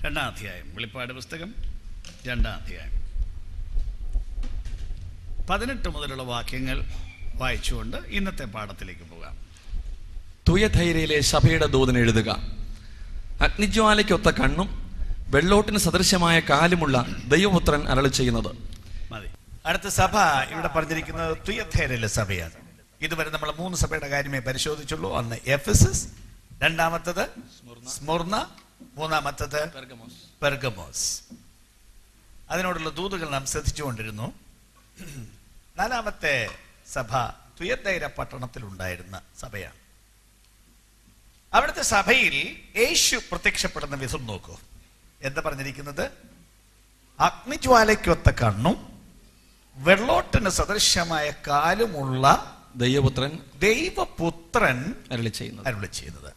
2-ാം അധ്യായം, വെളിപ്പാട് പുസ്തകം 2-ാം അധ്യായം 18 മുതലുള്ള വാക്യങ്ങൾ വായിച്ചുകൊണ്ട് ഇന്നത്തെ പാഠത്തിലേക്ക് പോകാം. തുയഥൈരയിലെ സഭയുടെ ദൂതൻ എഴുതുക. അഗ്നിജ്വാലയ്ക്കൊത്ത കണ്ണും വെള്ളോട്ടിന് സദൃശമായ കാലുമുള്ള ദൈവപുത്രൻ അരുളി ചെയ്യുന്നത്. മതി. അടുത്ത സഭ ഇവിടെ പറഞ്ഞിരിക്കുന്നത് തുയഥൈരയിലെ സഭയാണ്. ഇതുവരെ നമ്മൾ 3 സഭയുടെ കാര്യമേ പരിശോധിച്ചുള്ളൂ. ഒന്ന് എഫെസസ്, രണ്ടാമത്തത് സ്മുർന, മൂന്നാമത്തത് പെർഗമോസ്. അതിനോടുള്ള ദൂതുകൾ നാം ശ്രദ്ധിച്ചുകൊണ്ടിരുന്നു. 4-ാമത്തെ സഭ തുയഥൈര പട്ടണത്തിൽ ഉണ്ടായിരുന്ന സഭയാണ്. അവിടുത്തെ സഭയിൽ യേശു പ്രത്യക്ഷപ്പെടുന്ന വിധം നോക്കൂ. എന്താ പറഞ്ഞിരിക്കുന്നത്? അഗ്നിജ്വാലയ്ക്കൊത്ത കണ്ണും വെള്ളോട്ടിന് സദൃശമായ കാലുമുള്ള ദൈവപുത്രൻ അരുളി ചെയ്യുന്നത്.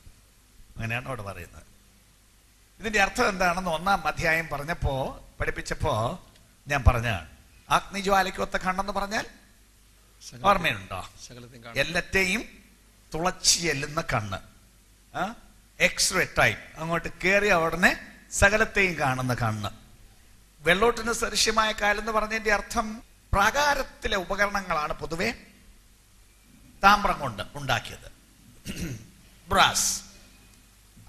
അങ്ങനെയാണ് അവിടെ പറയുന്നത്. ഇതിന്റെ അർത്ഥം എന്താണെന്ന് 1-ാം അധ്യായം പഠിപ്പിച്ചപ്പോ ഞാൻ പറഞ്ഞാണ്. അഗ്നിജ്വാലയ്ക്കൊത്ത കണ്ണെന്ന് പറഞ്ഞാൽ ഓർമ്മയുണ്ടോ? എല്ലാറ്റെയും തുളച്ചി ചെല്ലുന്ന കണ്ണ്, എക്സ്റേ ടൈപ്പ്. അങ്ങോട്ട് കയറിയ ഉടനെ സകലത്തെയും കാണുന്ന കണ്ണ്. വെള്ളോട്ടിന് സദൃശ്യമായ കാലെന്ന് പറഞ്ഞതിന്റെ അർത്ഥം പ്രാകാരത്തിലെ ഉപകരണങ്ങളാണ് പൊതുവെ താമ്രം കൊണ്ട് ഉണ്ടാക്കിയത്, ബ്രാസ്.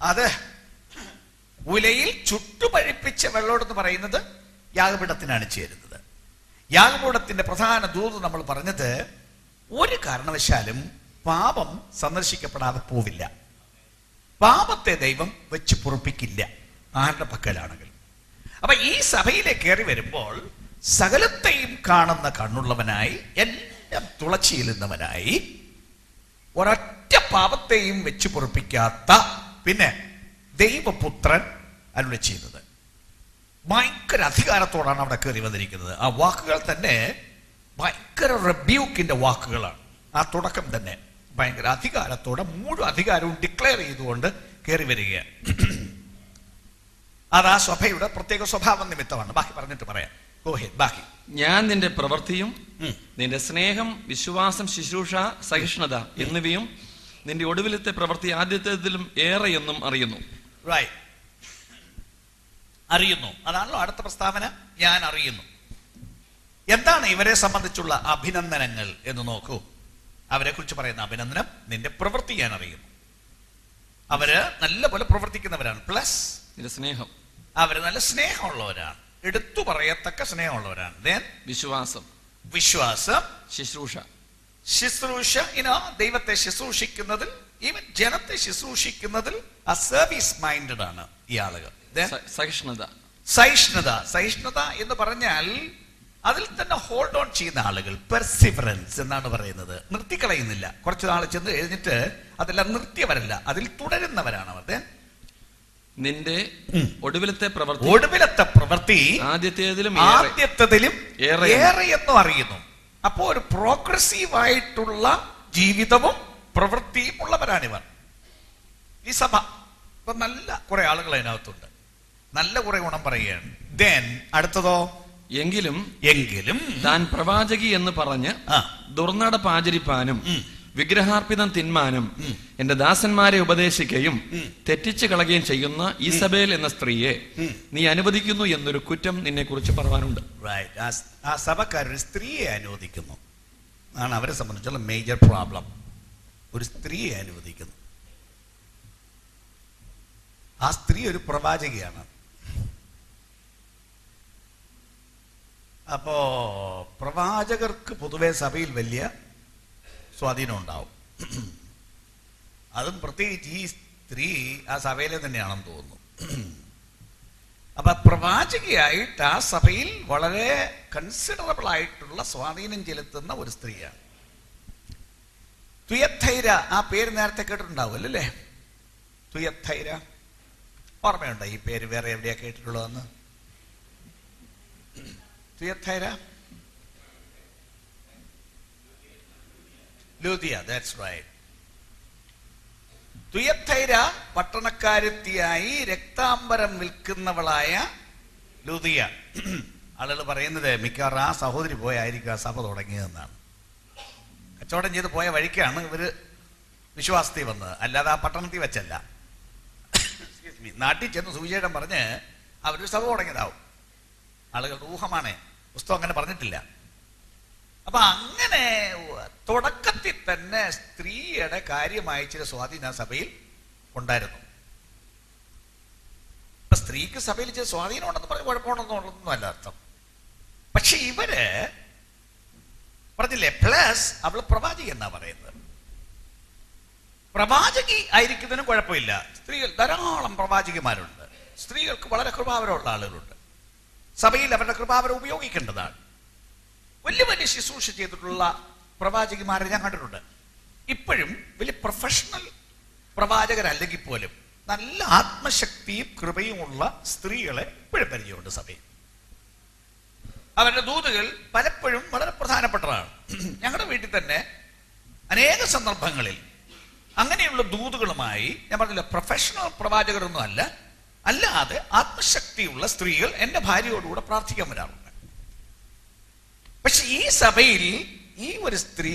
അത് ഉലയിൽ ചുട്ടുപഴിപ്പിച്ച വെള്ളോടെന്ന് പറയുന്നത് യാഗപീഠത്തിനാണ് ചേരുന്നത്. യാഗപീഠത്തിന്റെ പ്രധാന ദൂത് നമ്മൾ പറഞ്ഞത്, ഒരു കാരണവശാലും പാപം സന്ദർശിക്കപ്പെടാതെ പോവില്ല. പാപത്തെ ദൈവം വെച്ച് പൊറുപ്പിക്കില്ല, ആരുടെ പക്കലാണെങ്കിൽ. അപ്പൊ ഈ സഭയിലേക്ക് കയറി വരുമ്പോൾ സകലത്തെയും കാണുന്ന കണ്ണുള്ളവനായി, എല്ലാം തുളച്ചിയിലുന്നവനായി, ഒരൊറ്റ പാപത്തെയും വെച്ച് പൊറുപ്പിക്കാത്ത പിന്നെ ദൈവപുത്രൻ അരുളി ചെയ്യുന്നത്. ഭയങ്കര അധികാരത്തോടാണ് അവിടെ കയറി വന്നിരിക്കുന്നത്. ആ വാക്കുകൾ തന്നെ ഭയങ്കര റെബ്യൂക്കിന്റെ വാക്കുകളാണ്. ആ തുടക്കം തന്നെ ഭയങ്കര അധികാരത്തോടെ മുഴുവൻ അധികാരവും ഡിക്ലെയർ ചെയ്തുകൊണ്ട് കയറി വരികയാണ്. അത് ആ സഭയുടെ പ്രത്യേക സ്വഭാവ നിമിത്തമാണ്. ബാക്കി പറഞ്ഞിട്ട് പറയാം. ബാക്കി. ഞാൻ നിന്റെ പ്രവൃത്തിയും നിന്റെ സ്നേഹം, വിശ്വാസം, ശുശ്രൂഷ, സഹിഷ്ണുത എന്നിവയും നിന്റെ ഒടുവിലത്തെ പ്രവൃത്തി ആദ്യത്തേതിലും ഏറെ എന്നും അറിയുന്നു. അറിയുന്നു, അതാണല്ലോ അടുത്ത പ്രസ്താവന. ഞാൻ അറിയുന്നു. എന്താണ് ഇവരെ സംബന്ധിച്ചുള്ള അഭിനന്ദനങ്ങൾ എന്ന് നോക്കൂ. അവരെ കുറിച്ച് പറയുന്ന അഭിനന്ദനം, നിന്റെ പ്രവൃത്തി ഞാൻ അറിയുന്നു. അവര് നല്ലപോലെ പ്രവർത്തിക്കുന്നവരാണ്. പ്ലസ് നിന്റെ സ്നേഹം, അവര് നല്ല സ്നേഹമുള്ളവരാണ്, എടുത്തു പറയത്തക്ക സ്നേഹമുള്ളവരാണ്. വിശ്വാസം, ശുശ്രൂഷ, ദൈവത്തെ ശുശ്രൂഷിക്കുന്നതിൽ, ഈവൻ ജനത്തെ ശുശ്രൂഷിക്കുന്നതിൽ ആ സർവീസ് മൈൻഡഡ് ആണ് ഈ ആളുകൾ. സഹിഷ്ണുത എന്ന് പറഞ്ഞാൽ അതിൽ തന്നെ ഹോൾഡ് ഓൺ ചെയ്യുന്ന ആളുകൾ. പെർസിവറൻസ് എന്നാണ് പറയുന്നത്. നിർത്തിക്കളയുന്നില്ല. കുറച്ചു നാൾ ചെന്ന് എഴുന്നിട്ട് അതെല്ലാം നിർത്തിയവരല്ല, അതിൽ തുടരുന്നവരാണ് അവർ. നിന്റെ ഒടുവിലത്തെ പ്രവൃത്തി ആദ്യത്തേതിലും ഏറെ എന്നും അറിയുന്നു. അപ്പോ ഒരു പ്രോഗ്രസീവ് ആയിട്ടുള്ള ജീവിതവും പ്രവൃത്തിയും ഉള്ളവരാണിവർ ഈ സഭ. ഇപ്പൊ നല്ല കുറെ ആളുകൾ അതിനകത്തുണ്ട്, നല്ല കുറെ ഗുണം പറയുകയാണ്. ദെൻ അടുത്തതോ, എങ്കിലും താൻ പ്രവാചകി എന്ന് പറഞ്ഞ് ദുർനടപ്പ് ആചരിപ്പാനും വിഗ്രഹാർപ്പിതം തിന്മാനും എന്റെ ദാസന്മാരെ ഉപദേശിക്കുകയും തെറ്റിച്ചു കളയുകയും ചെയ്യുന്ന ഈസബേൽ എന്ന സ്ത്രീയെ നീ അനുവദിക്കുന്നു എന്നൊരു കുറ്റം നിന്നെ കുറിച്ച് പറയാനുണ്ട്. ആ സഭക്കാരൊരു സ്ത്രീയെ അനുവദിക്കുന്നു ആണ് അവരെ സംബന്ധിച്ചുള്ള മേജർ പ്രോബ്ലം. ഒരു സ്ത്രീയെ അനുവദിക്കുന്നു. ആ സ്ത്രീ ഒരു പ്രവാചകിയാണ്. അപ്പോ പ്രവാചകർക്ക് പൊതുവെ സഭയിൽ വലിയ സ്വാധീനം ഉണ്ടാവും. അതും പ്രത്യേകിച്ച് ഈ സ്ത്രീ ആ സഭയിലെ തന്നെയാണെന്ന് തോന്നുന്നു. അപ്പൊ പ്രവാചകിയായിട്ട് ആ സഭയിൽ വളരെ കൺസിഡറബിൾ ആയിട്ടുള്ള സ്വാധീനം ചെലുത്തുന്ന ഒരു സ്ത്രീയാണ്. തുയഥൈര, ആ പേര് നേരത്തെ കേട്ടിട്ടുണ്ടാവും അല്ലേ? തുയഥൈര ഓർമ്മയുണ്ടോ ഈ പേര്? വേറെ എവിടെയാ കേട്ടിട്ടുള്ളതെന്ന്? തുയഥൈര, ലൂദിയ, that's right. തുയഥൈര പട്ടണക്കാരത്തിയായി രക്താംബരം വിൽക്കുന്നവളായ ലൂദിയ. ആളുകൾ പറയുന്നത് മിക്കവാറും ആ സഹോദരി പോയായിരിക്കും ആ സഭ തുടങ്ങിയതെന്നാണ്. കച്ചവടം ചെയ്ത് പോയ വഴിക്കാണ് ഇവര് വിശ്വാസത്തിൽ വന്നത്, അല്ലാതെ ആ പട്ടണത്തിൽ വെച്ചല്ല. നാട്ടിൽ ചെന്ന് സുവിശേഷം പറഞ്ഞ് അവരൊരു സഭ തുടങ്ങിയതാവും. ആളുകളുടെ ഊഹമാണ്, പുസ്തകം അങ്ങനെ പറഞ്ഞിട്ടില്ല. അപ്പൊ അങ്ങനെ തുടക്കത്തിൽ തന്നെ സ്ത്രീയുടെ കാര്യമായ ചില സ്വാധീന സഭയിൽ ഉണ്ടായിരുന്നു. ഇപ്പൊ സ്ത്രീക്ക് സഭയിൽ ചില സ്വാധീനം ഉണ്ടെന്ന് പറഞ്ഞ് കുഴപ്പമുണ്ടെന്നുള്ളതൊന്നും അല്ല അർത്ഥം. പക്ഷെ ഇവര് പറഞ്ഞില്ലേ, പ്ലസ് അവള് പ്രവാചകി എന്നാ പറയുന്നത്. പ്രവാചകി ആയിരിക്കുന്നതിനും കുഴപ്പമില്ല. സ്ത്രീകൾ ധാരാളം പ്രവാചകിമാരുണ്ട്. സ്ത്രീകൾക്ക് വളരെ കൃപാവരമുള്ള ആളുകളുണ്ട്. സഭയിൽ അവരുടെ കൃപാവരം ഉപയോഗിക്കേണ്ടതാണ്. വലിയ വലിയ ശുശ്രൂഷ ചെയ്തിട്ടുള്ള പ്രവാചകിമാരെ ഞാൻ കണ്ടിട്ടുണ്ട്. ഇപ്പോഴും വലിയ പ്രൊഫഷണൽ പ്രവാചകരല്ലെങ്കിൽ പോലും നല്ല ആത്മശക്തിയും കൃപയുമുള്ള സ്ത്രീകളെ ഇപ്പോഴും പരിചയമുണ്ട് സഭയിൽ. അവരുടെ ദൂതുകൾ പലപ്പോഴും വളരെ പ്രധാനപ്പെട്ടതാണ്. ഞങ്ങളുടെ വീട്ടിൽ തന്നെ അനേക സന്ദർഭങ്ങളിൽ അങ്ങനെയുള്ള ദൂതുകളുമായി, ഞാൻ പറഞ്ഞില്ല പ്രൊഫഷണൽ പ്രവാചകരൊന്നും അല്ല, അല്ലാതെ ആത്മശക്തിയുള്ള സ്ത്രീകൾ എൻ്റെ ഭാര്യയോടുകൂടെ പ്രാർത്ഥിക്കാൻ വരാറുണ്ട്. പക്ഷെ ഈ സഭയിൽ ഈ ഒരു സ്ത്രീ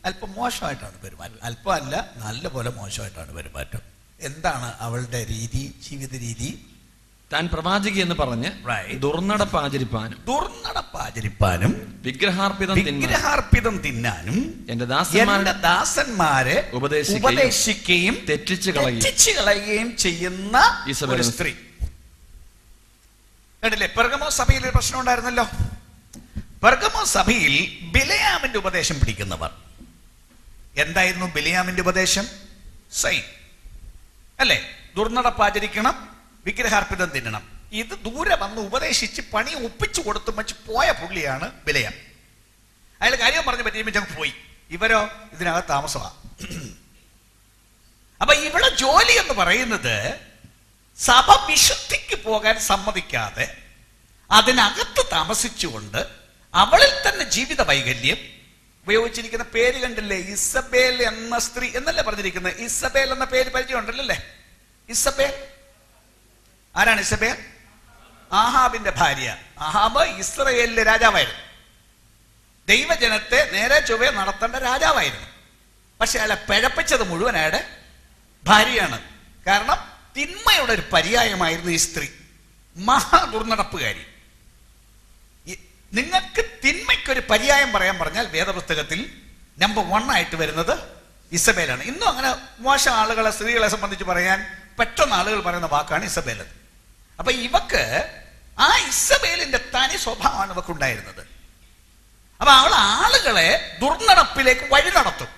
അല്പം മോശമായിട്ടാണ് പെരുമാറ്റം. അല്പം അല്ല, നല്ല പോലെ മോശമായിട്ടാണ് പെരുമാറ്റം. എന്താണ് അവളുടെ രീതി, ജീവിത രീതി? താൻ പ്രവാചകി എന്ന് പറഞ്ഞ് ദുർനടപ്പാചരിപ്പാനും വിഗ്രഹാർപ്പിതം തിന്നാനും എന്റെ ദാസന്മാരെ ഉപദേശിക്കുകയും തെറ്റിച്ചു കളയുകയും ചെയ്യുന്ന ഒരു സ്ത്രീ. കണ്ടില്ലേ, പെർഗമോ സഭയിൽ ഒരു പ്രശ്നം ഉണ്ടായിരുന്നല്ലോ. പെർഗമോ സഭയിൽ ബിലയാമിന്റെ ഉപദേശം പിടിക്കുന്നവർ. എന്തായിരുന്നു ബിലയാമിന്റെ ഉപദേശം? സൈൻ അല്ലേ, ദുർനടപ്പാചരിക്കണം, വിഗ്രഹാർപ്പിതം തിന്നണം. ഇത് ദൂരെ വന്ന് ഉപദേശിച്ച് പണി ഒപ്പിച്ചു കൊടുത്തു വെച്ച് പോയ പുള്ളിയാണ് ബിലയാം. അയാൾ കാര്യം പറഞ്ഞു പറ്റിയപ്പോൾ പോയി. ഇവരോ ഇതിനകത്ത് താമസമാണ്. അപ്പൊ ഇവിടെ ജോലി എന്ന് പറയുന്നത് സഭ വിശുദ്ധിക്ക് പോകാൻ സമ്മതിക്കാതെ അതിനകത്ത് താമസിച്ചുകൊണ്ട് അവളിൽ തന്നെ ജീവിത വൈകല്യം ഉപയോഗിച്ചിരിക്കുന്ന പേര് കണ്ടില്ലേ, ഇസബേൽ എന്ന സ്ത്രീ എന്നല്ലേ പറഞ്ഞിരിക്കുന്നത്. ഇസബേൽ എന്ന പേര് പരിചയം ഉണ്ടല്ലേ? ഇസബേൽ ആരാണ്? ഇസബേൽ ആഹാബിന്റെ ഭാര്യ. ആഹാബ് ഇസ്രയേലിലെ രാജാവായിരുന്നു. ദൈവജനത്തെ നേരെ ചൊവ്വേ നടത്തേണ്ട രാജാവായിരുന്നു. പക്ഷെ അയാളെ പിഴപ്പിച്ചത് മുഴുവൻ അയാളുടെ ഭാര്യയാണ്. കാരണം തിന്മയുടെ ഒരു പര്യായമായിരുന്നു ഈ സ്ത്രീ, മഹാദുർനടപ്പുകാരി. നിങ്ങൾക്ക് തിന്മയ്ക്കൊരു പര്യായം പറയാൻ പറഞ്ഞാൽ വേദപുസ്തകത്തിൽ നമ്പർ 1 ആയിട്ട് വരുന്നത് ഇസബേലാണ്. ഇന്നും അങ്ങനെ മോശം ആളുകളെ, സ്ത്രീകളെ സംബന്ധിച്ച് പറയാൻ പെട്ടെന്ന് ആളുകൾ പറയുന്ന വാക്കാണ് ഇസബേൽ. അപ്പൊ ഇവക്ക് ആ ഇസബേലിന്റെ തനി സ്വഭാവമാണ് ഇവക്കുണ്ടായിരുന്നത്. അപ്പൊ അവൾ ആളുകളെ ദുർനടപ്പിലേക്ക് വഴി നടത്തും.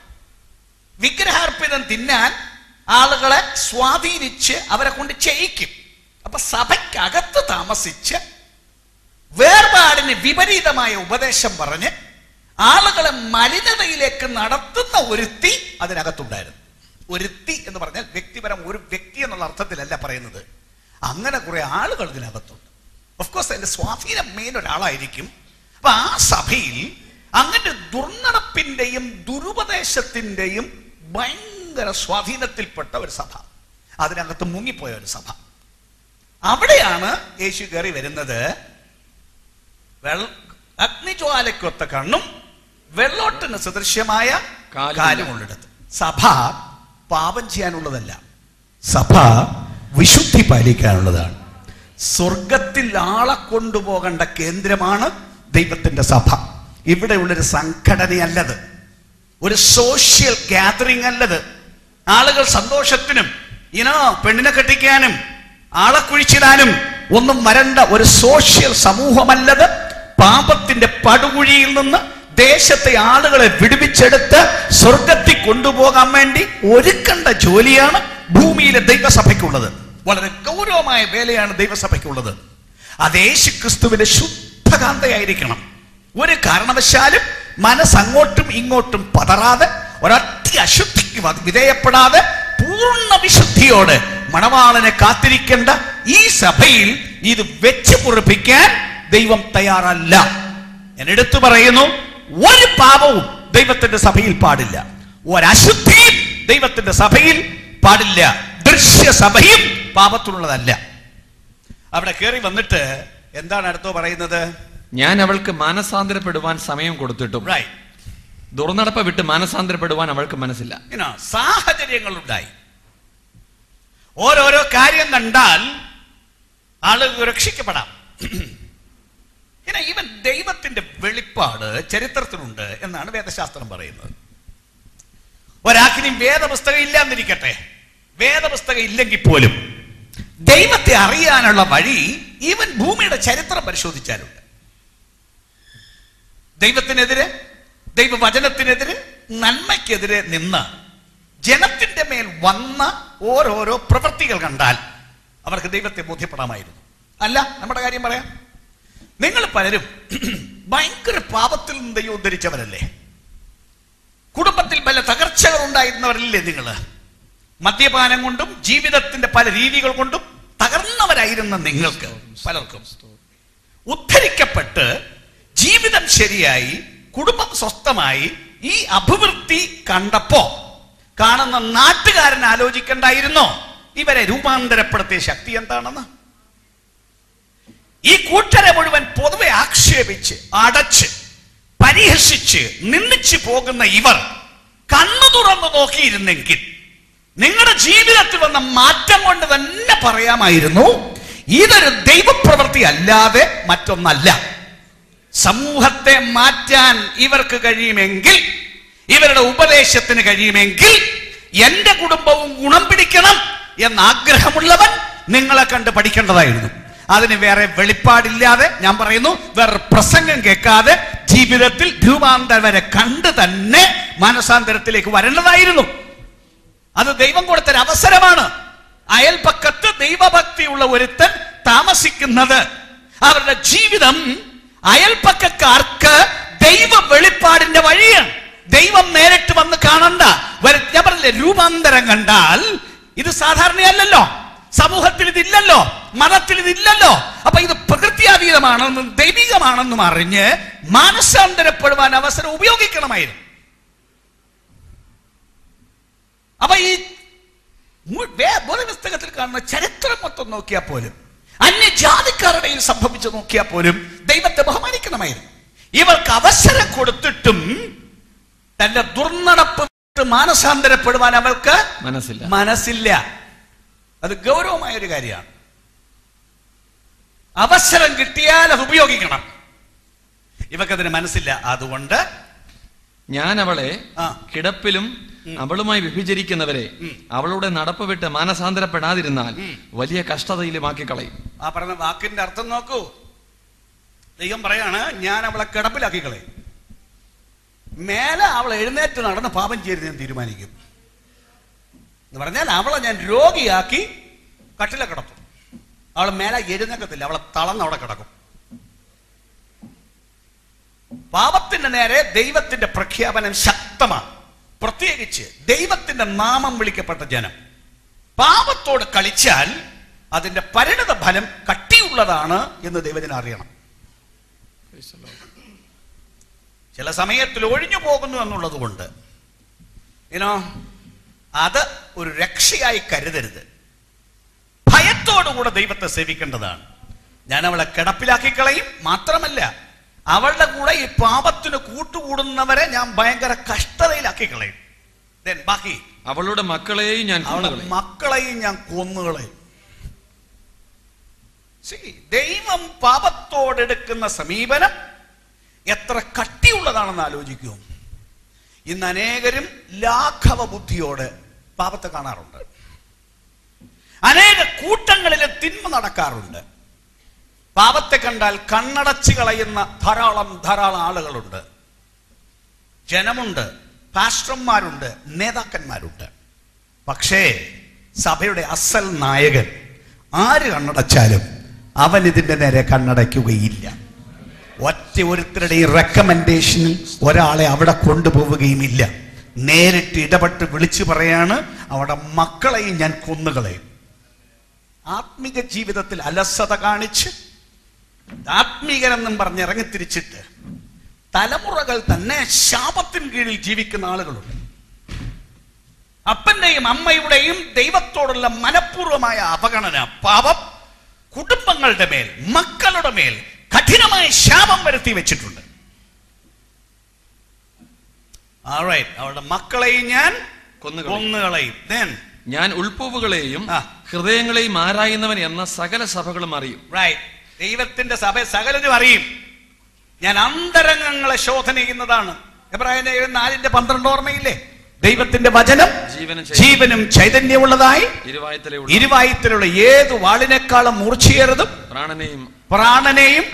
വിഗ്രഹാർപ്പിതം തിന്നാൻ ആളുകളെ സ്വാധീനിച്ച് അവരെ കൊണ്ട് ചെയ്യിക്കും. അപ്പൊ സഭയ്ക്കകത്ത് താമസിച്ച് വേർപാടിന് വിപരീതമായ ഉപദേശം പറഞ്ഞ് ആളുകളെ മലിനതയിലേക്ക് നടത്തുന്ന ഒരുത്തി അതിനകത്തുണ്ടായിരുന്നു. ഒരുത്തി എന്ന് പറഞ്ഞാൽ വ്യക്തിപരം, ഒരു വ്യക്തി എന്നുള്ള അർത്ഥത്തിലല്ല പറയുന്നത്. അങ്ങനെ കുറെ ആളുകൾ ഇതിനകത്തുണ്ട്. ഓഫ്കോഴ്സ് അതിന്റെ സ്വാധീനം മെയിൻ ഒരാളായിരിക്കും. അപ്പൊ ആ സഭയിൽ അങ്ങനെ ദുർനടപ്പിന്റെയും ദുരുപദേശത്തിന്റെയും ഭയങ്കര സ്വാധീനത്തിൽപ്പെട്ട ഒരു സഭ, അതിനകത്ത് മുങ്ങിപ്പോയ ഒരു സഭ. അവിടെയാണ് യേശു കയറി വരുന്നത്. അഗ്നിജ്വാലയ്ക്കൊത്ത കണ്ണും വെള്ളോട്ടിന് സദൃശ്യമായ കാലുമുള്ളിടത്ത്. സഭ പാപം ചെയ്യാനുള്ളതല്ല, സഭ വിശുദ്ധി പാലിക്കാനുള്ളതാണ്. സ്വർഗത്തിൽ ആളെ കൊണ്ടുപോകേണ്ട കേന്ദ്രമാണ് ദൈവത്തിന്റെ സഭ. ഇവിടെയുള്ളൊരു സംഘടനയല്ലത്, ഒരു സോഷ്യൽ ഗാദറിംഗ് അല്ലത്. ആളുകൾ സന്തോഷത്തിനും പെണ്ണിനെ കെട്ടിക്കാനും ആളെ കുഴിച്ചിടാനും ഒന്നും വരണ്ട ഒരു സോഷ്യൽ സമൂഹമല്ലത്. പാപത്തിന്റെ പടുകുഴിയിൽ നിന്ന് ദേശത്തെ ആളുകളെ വിടുവിച്ചെടുത്ത് സ്വർഗത്തിൽ കൊണ്ടുപോകാൻ വേണ്ടി ഒരുക്കേണ്ട ജോലിയാണ് ഭൂമിയിലെ ദൈവസഭയ്ക്കുള്ളത്. വളരെ ഗൗരവമായ വേലയാണ് ദൈവസഭയ്ക്കുള്ളത്. അത് യേശുക്രിസ്തുവിന്റെ ശുദ്ധകാന്തയായിരിക്കണം. ഒരു കാരണവശാലും മനസ്സങ്ങോട്ടും ഇങ്ങോട്ടും പതറാതെ, ഒരൊറ്റ അശുദ്ധിക്ക് വിധേയപ്പെടാതെ പൂർണ്ണ വിശുദ്ധിയോടെ മണവാളനെ കാത്തിരിക്കേണ്ട ഈ സഭയിൽ ഇത് വെച്ച് പൊറുപ്പിക്കാൻ ദൈവം തയ്യാറല്ല. ഞാൻ എടുത്തു പറയുന്നു, ഒരു പാപവും ദൈവത്തിന്റെ സഭയിൽ പാടില്ല, ഒരശുദ്ധിയും ദൈവത്തിന്റെ സഭയിൽ പാടില്ല. ദൃശ്യസഭയും പാപത്തിനുള്ളതല്ല. അവിടെ കയറി വന്നിട്ട് എന്താണ് അടുത്തോ പറയുന്നത്? ഞാൻ അവൾക്ക് മാനസാന്തരപ്പെടുവാൻ സമയം കൊടുത്തിട്ടും ദുർനടപ്പ് വിട്ട് മാനസാന്തരപ്പെടുവാൻ അവൾക്ക് മനസ്സില്ല. സാഹചര്യങ്ങൾ ഉണ്ടായി. ഓരോരോ കാര്യം കണ്ടാൽ ആളുകൾ രക്ഷിക്കപ്പെടാം. ഇവൻ ദൈവത്തിന്റെ വെളിപ്പാട് ചരിത്രത്തിലുണ്ട് എന്നാണ് വേദശാസ്ത്രം പറയുന്നത്. ഒരാൾക്കിനി വേദപുസ്തകം ഇല്ലാന്നിരിക്കട്ടെ, വേദപുസ്തകം ഇല്ലെങ്കിൽ പോലും ദൈവത്തെ അറിയാനുള്ള വഴി ഈവൻ ഭൂമിയുടെ ചരിത്രം പരിശോധിച്ചാലുണ്ട്. ദൈവത്തിനെതിരെ, ദൈവവചനത്തിനെതിരെ, നന്മയ്ക്കെതിരെ നിന്ന് ജനത്തിന്റെ മേൽ വന്ന ഓരോരോ പ്രവൃത്തികൾ കണ്ടാൽ അവർക്ക് ദൈവത്തെ ബോധ്യപ്പെടാമായിരുന്നു. അല്ല, നമ്മുടെ കാര്യം പറയാം. നിങ്ങൾ പലരും ഭയങ്കര പാപത്തിൽ നിന്ന് ദൈവം ഉദ്ധരിച്ചവരല്ലേ? കുടുംബത്തിൽ പല തകർച്ചകൾ ഉണ്ടായിരുന്നവരല്ലേ നിങ്ങൾ? മദ്യപാനം കൊണ്ടും ജീവിതത്തിന്റെ പല രീതികൾ കൊണ്ടും തകർന്നവരായിരുന്ന നിങ്ങൾക്ക് പലർക്കും ഉദ്ധരിക്കപ്പെട്ട് ജീവിതം ശരിയായി കുടുംബം സ്വസ്ഥമായി ഈ അഭിവൃദ്ധി കണ്ടപ്പോ കാണുന്ന നാട്ടുകാരൻ ആലോചിക്കണ്ടായിരുന്നോ ഇവരെ രൂപാന്തരപ്പെടുത്തിയ ശക്തി എന്താണെന്ന്? ഈ കൂട്ടരെ മുഴുവൻ പൊതുവെ ആക്ഷേപിച്ച് അടച്ച് പരിഹസിച്ച് നിന്ദിച്ചു പോകുന്ന ഇവർ കണ്ണു തുറന്നു നോക്കിയിരുന്നെങ്കിൽ നിങ്ങളുടെ ജീവിതത്തിൽ വന്ന മാറ്റം കൊണ്ട് തന്നെ പറയാമായിരുന്നു, ഇതൊരു ദൈവപ്രവൃത്തി അല്ലാതെ മറ്റൊന്നല്ല. സമൂഹത്തെ മാറ്റാൻ ഇവർക്ക് കഴിയുമെങ്കിൽ, ഇവരുടെ ഉപദേശത്തിന് കഴിയുമെങ്കിൽ എന്റെ കുടുംബവും ഗുണം പിടിക്കണം എന്ന ആഗ്രഹമുള്ളവൻ നിങ്ങളെ കണ്ട് പഠിക്കേണ്ടതായിരുന്നു. അതിന് വേറെ വെളിപ്പാടില്ലാതെ, ഞാൻ പറയുന്നു, വേറെ പ്രസംഗം കേൾക്കാതെ ജീവിതത്തിൽ രൂപാന്തരം വരെ കണ്ട് തന്നെ മാനസാന്തരത്തിലേക്ക് വരേണ്ടതായിരുന്നു. അത് ദൈവം കൊടുത്തൊരു അവസരമാണ്. അയൽപക്കത്ത് ദൈവഭക്തിയുള്ള ഒരുത്തൻ താമസിക്കുന്നത് അവരുടെ ജീവിതം അയൽപക്കക്കാർക്ക് ദൈവ വെളിപ്പാടിന്റെ വഴിയാണ്. ദൈവം നേരിട്ട് വന്ന് കാണണ്ട. ഞാൻ പറഞ്ഞില്ലേ, രൂപാന്തരം കണ്ടാൽ ഇത് സാധാരണയല്ലല്ലോ, സമൂഹത്തിൽ ഇതില്ലല്ലോ, മതത്തിൽ ഇതില്ലല്ലോ. അപ്പൊ ഇത് പ്രകൃത്യാതീതമാണെന്നും ദൈവികമാണെന്നും അറിഞ്ഞ് മാനസാന്തരപ്പെടുവാൻ അവസരം ഉപയോഗിക്കണമായിരുന്നു. അപ്പൊ ഈ പുസ്തകത്തിൽ കാണുന്ന ചരിത്രം മൊത്തം നോക്കിയാൽ പോലും, അന്യജാതിക്കാരുടെ സംഭവിച്ചു നോക്കിയാൽ പോലും ദൈവത്തെ ബഹുമാനിക്കണമായിരുന്നു. ഇവർക്ക് അവസരം കൊടുത്തിട്ടും തന്റെ ദുർനടപ്പ് മാനസാന്തരപ്പെടുവാൻ അവൾക്ക് മനസ്സില്ല. അത് ഗൗരവമായ ഒരു കാര്യമാണ്. അവസരം കിട്ടിയാൽ അത് ഉപയോഗിക്കണം. ഇവക്കതിന് മനസ്സില്ല. അതുകൊണ്ട് ഞാൻ അവളെ കിടപ്പിലും അവളുമായി വിഭജിക്കുന്നവരെ അവളുടെ നടപ്പ് വിട്ട് മാനസാന്തരപ്പെടാതിരുന്നാൽ വലിയ കഷ്ടതയിലുമാക്കി കളയും. ആ പറഞ്ഞ വാക്കിന്റെ അർത്ഥം നോക്കൂ. ദൈവം പറയാണ്, ഞാൻ അവളെ കിടപ്പിലാക്കി കളയും. മേലെ അവൾ എഴുന്നേറ്റ് നടന്ന് പാപം ചെയ്ത് ഞാൻ തീരുമാനിക്കും എന്ന് പറഞ്ഞാൽ അവളെ ഞാൻ രോഗിയാക്കി കട്ടിലെ കിടത്തും. അവൾ മേലെ എഴുന്നേക്കത്തില്ല, അവളെ തളർന്ന് അവിടെ കിടക്കും. പാപത്തിന്റെ നേരെ ദൈവത്തിന്റെ പ്രഖ്യാപനം ശക്തമാണ്. പ്രത്യേകിച്ച് ദൈവത്തിന്റെ നാമം വിളിക്കപ്പെട്ട ജനം പാപത്തോട് കളിച്ചാൽ അതിന്റെ പരിണിത ഫലം കട്ടിയുള്ളതാണ് എന്ന് ദൈവത്തിന് അറിയണം. ചില സമയത്തിൽ ഒഴിഞ്ഞു പോകുന്നു എന്നുള്ളത് കൊണ്ട് അത് ഒരു രക്ഷയായി കരുതരുത്. ഭയത്തോടുകൂടെ ദൈവത്തെ സേവിക്കേണ്ടതാണ്. ഞാൻ അവളെ കിടപ്പിലാക്കി കളയും. മാത്രമല്ല, അവളുടെ കൂടെ ഈ പാപത്തിന് കൂട്ടുകൂടുന്നവരെ ഞാൻ ഭയങ്കര കഷ്ടതയിലാക്കി കളയും. ബാക്കി അവളുടെ മക്കളെയും ഞാൻ കൊന്നുകളയും. ദൈവം പാപത്തോടെടുക്കുന്ന സമീപനം എത്ര കട്ടിയുള്ളതാണെന്ന് ആലോചിക്കൂ. ഇന്ന് അനേകരും ലാഘവ ബുദ്ധിയോട് പാപത്തെ കാണാറുണ്ട്. അനേക കൂട്ടങ്ങളിലെ തിന്മ നടക്കാറുണ്ട്. പാപത്തെ കണ്ടാൽ കണ്ണടച്ച് കളയുന്ന ധാരാളം ആളുകളുണ്ട്. ജനമുണ്ട്, പാസ്റ്റർമാരുണ്ട്, നേതാക്കന്മാരുണ്ട്. പക്ഷേ സഭയുടെ അസൽ നായകൻ ആര് കണ്ണടച്ചാലും അവൻ ഇതിന്റെ നേരെ കണ്ണടയ്ക്കുകയില്ല. ഒറ്റ ഒരുത്തരുടെയും റെക്കമെൻഡേഷനിൽ ഒരാളെ അവിടെ കൊണ്ടുപോവുകയുമില്ല. നേരിട്ട് ഇടപെട്ട് വിളിച്ചു പറയാണ്, അവിടെ മക്കളെയും ഞാൻ കൊന്നുകളയും. ആത്മീക ജീവിതത്തിൽ അലസത കാണിച്ച് ആത്മീകരെന്നും പറഞ്ഞ് ഇറങ്ങിത്തിരിച്ചിട്ട് തലമുറകൾ തന്നെ ശാപത്തിന് കീഴിൽ ജീവിക്കുന്ന ആളുകളുണ്ട്. അപ്പന്റെയും അമ്മയുടെയും ദൈവത്തോടുള്ള മനഃപൂർവമായ അവഗണന, പാപം കുടുംബങ്ങളുടെ മേൽ, മക്കളുടെ മേൽ കഠിനമായ ശാപം വരുത്തി വെച്ചിട്ടുണ്ട്. അവളുടെ മക്കളെയും ഞാൻ കൊന്നുകളയും. ഞാൻ ഉൾപ്പൂവുകളെയും ഹൃദയങ്ങളെയും ആരായുന്നവൻ എന്ന സകല സഭകളും അറിയും. ദൈവത്തിന്റെ സഭ സകലരും അറിയും. ഞാൻ അന്തരംഗങ്ങളെ ശോധന ചെയ്യുന്നതാണ്. എബ്രായർ 4:12 ഓർമ്മയില്ലേ? ദൈവത്തിന്റെ വചനം ജീവനും ചൈതന്യമുള്ളതായി ഇരുവായുത്തലുള്ള ഏത് വാളിനേക്കാളും മൂർച്ചയേറതും പ്രാണനെയും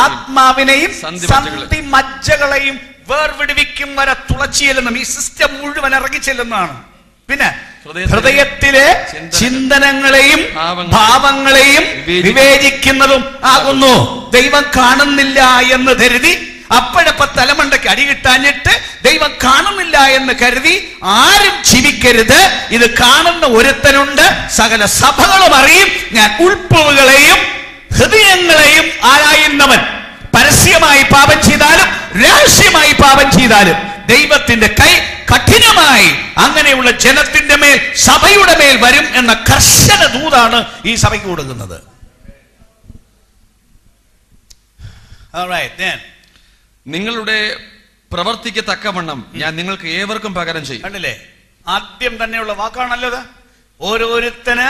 ആത്മാവിനെയും സന്ധി മജ്ജകളെയും വേർവിടുവിക്കും വരെ തുളച്ചിയെല്ലുന്നു. ഈ സിസ്റ്റം മുഴുവൻ ഇറങ്ങിച്ചെല്ലുന്നതാണ്. പിന്നെ ഹൃദയത്തിലെ ചിന്തനങ്ങളെയും ഭാവങ്ങളെയും വിവേചിക്കുന്നതും ആകുന്നു. ദൈവം കാണുന്നില്ല എന്ന് കരുതി അപ്പോഴപ്പോ തലമണ്ടയ്ക്ക് അടി കിട്ടാഞ്ഞിട്ട് ദൈവം കാണുന്നില്ല എന്ന് കരുതി ആരും ജീവിക്കരുത്. ഇത് കാണുന്ന ഒരുത്തനുണ്ട്. സകല സഭകളും അറിയും. ഞാൻ ഉൾപ്പുകളെയും ഹൃദയങ്ങളെയും ആരായുന്നവൻ. പരസ്യമായി പാപം ചെയ്താലും രഹസ്യമായി പാപം ചെയ്താലും ദൈവത്തിന്റെ കൈ കഠിനമായി അങ്ങനെയുള്ള ജനത്തിന്റെ മേൽ, സഭയുടെ മേൽ വരും എന്ന കർശന ദൂതാണ് ഈ സഭയ്ക്ക് കൊടുക്കുന്നത്. നിങ്ങളുടെ പ്രവർത്തിക്ക് തക്കവണ്ണം ഞാൻ നിങ്ങൾക്ക് ഏവർക്കും പകരം ചെയ്യും. കണ്ടില്ലേ? ആദ്യം തന്നെയുള്ള വാക്കാണല്ലോ ഇത്. ഓരോരുത്തന്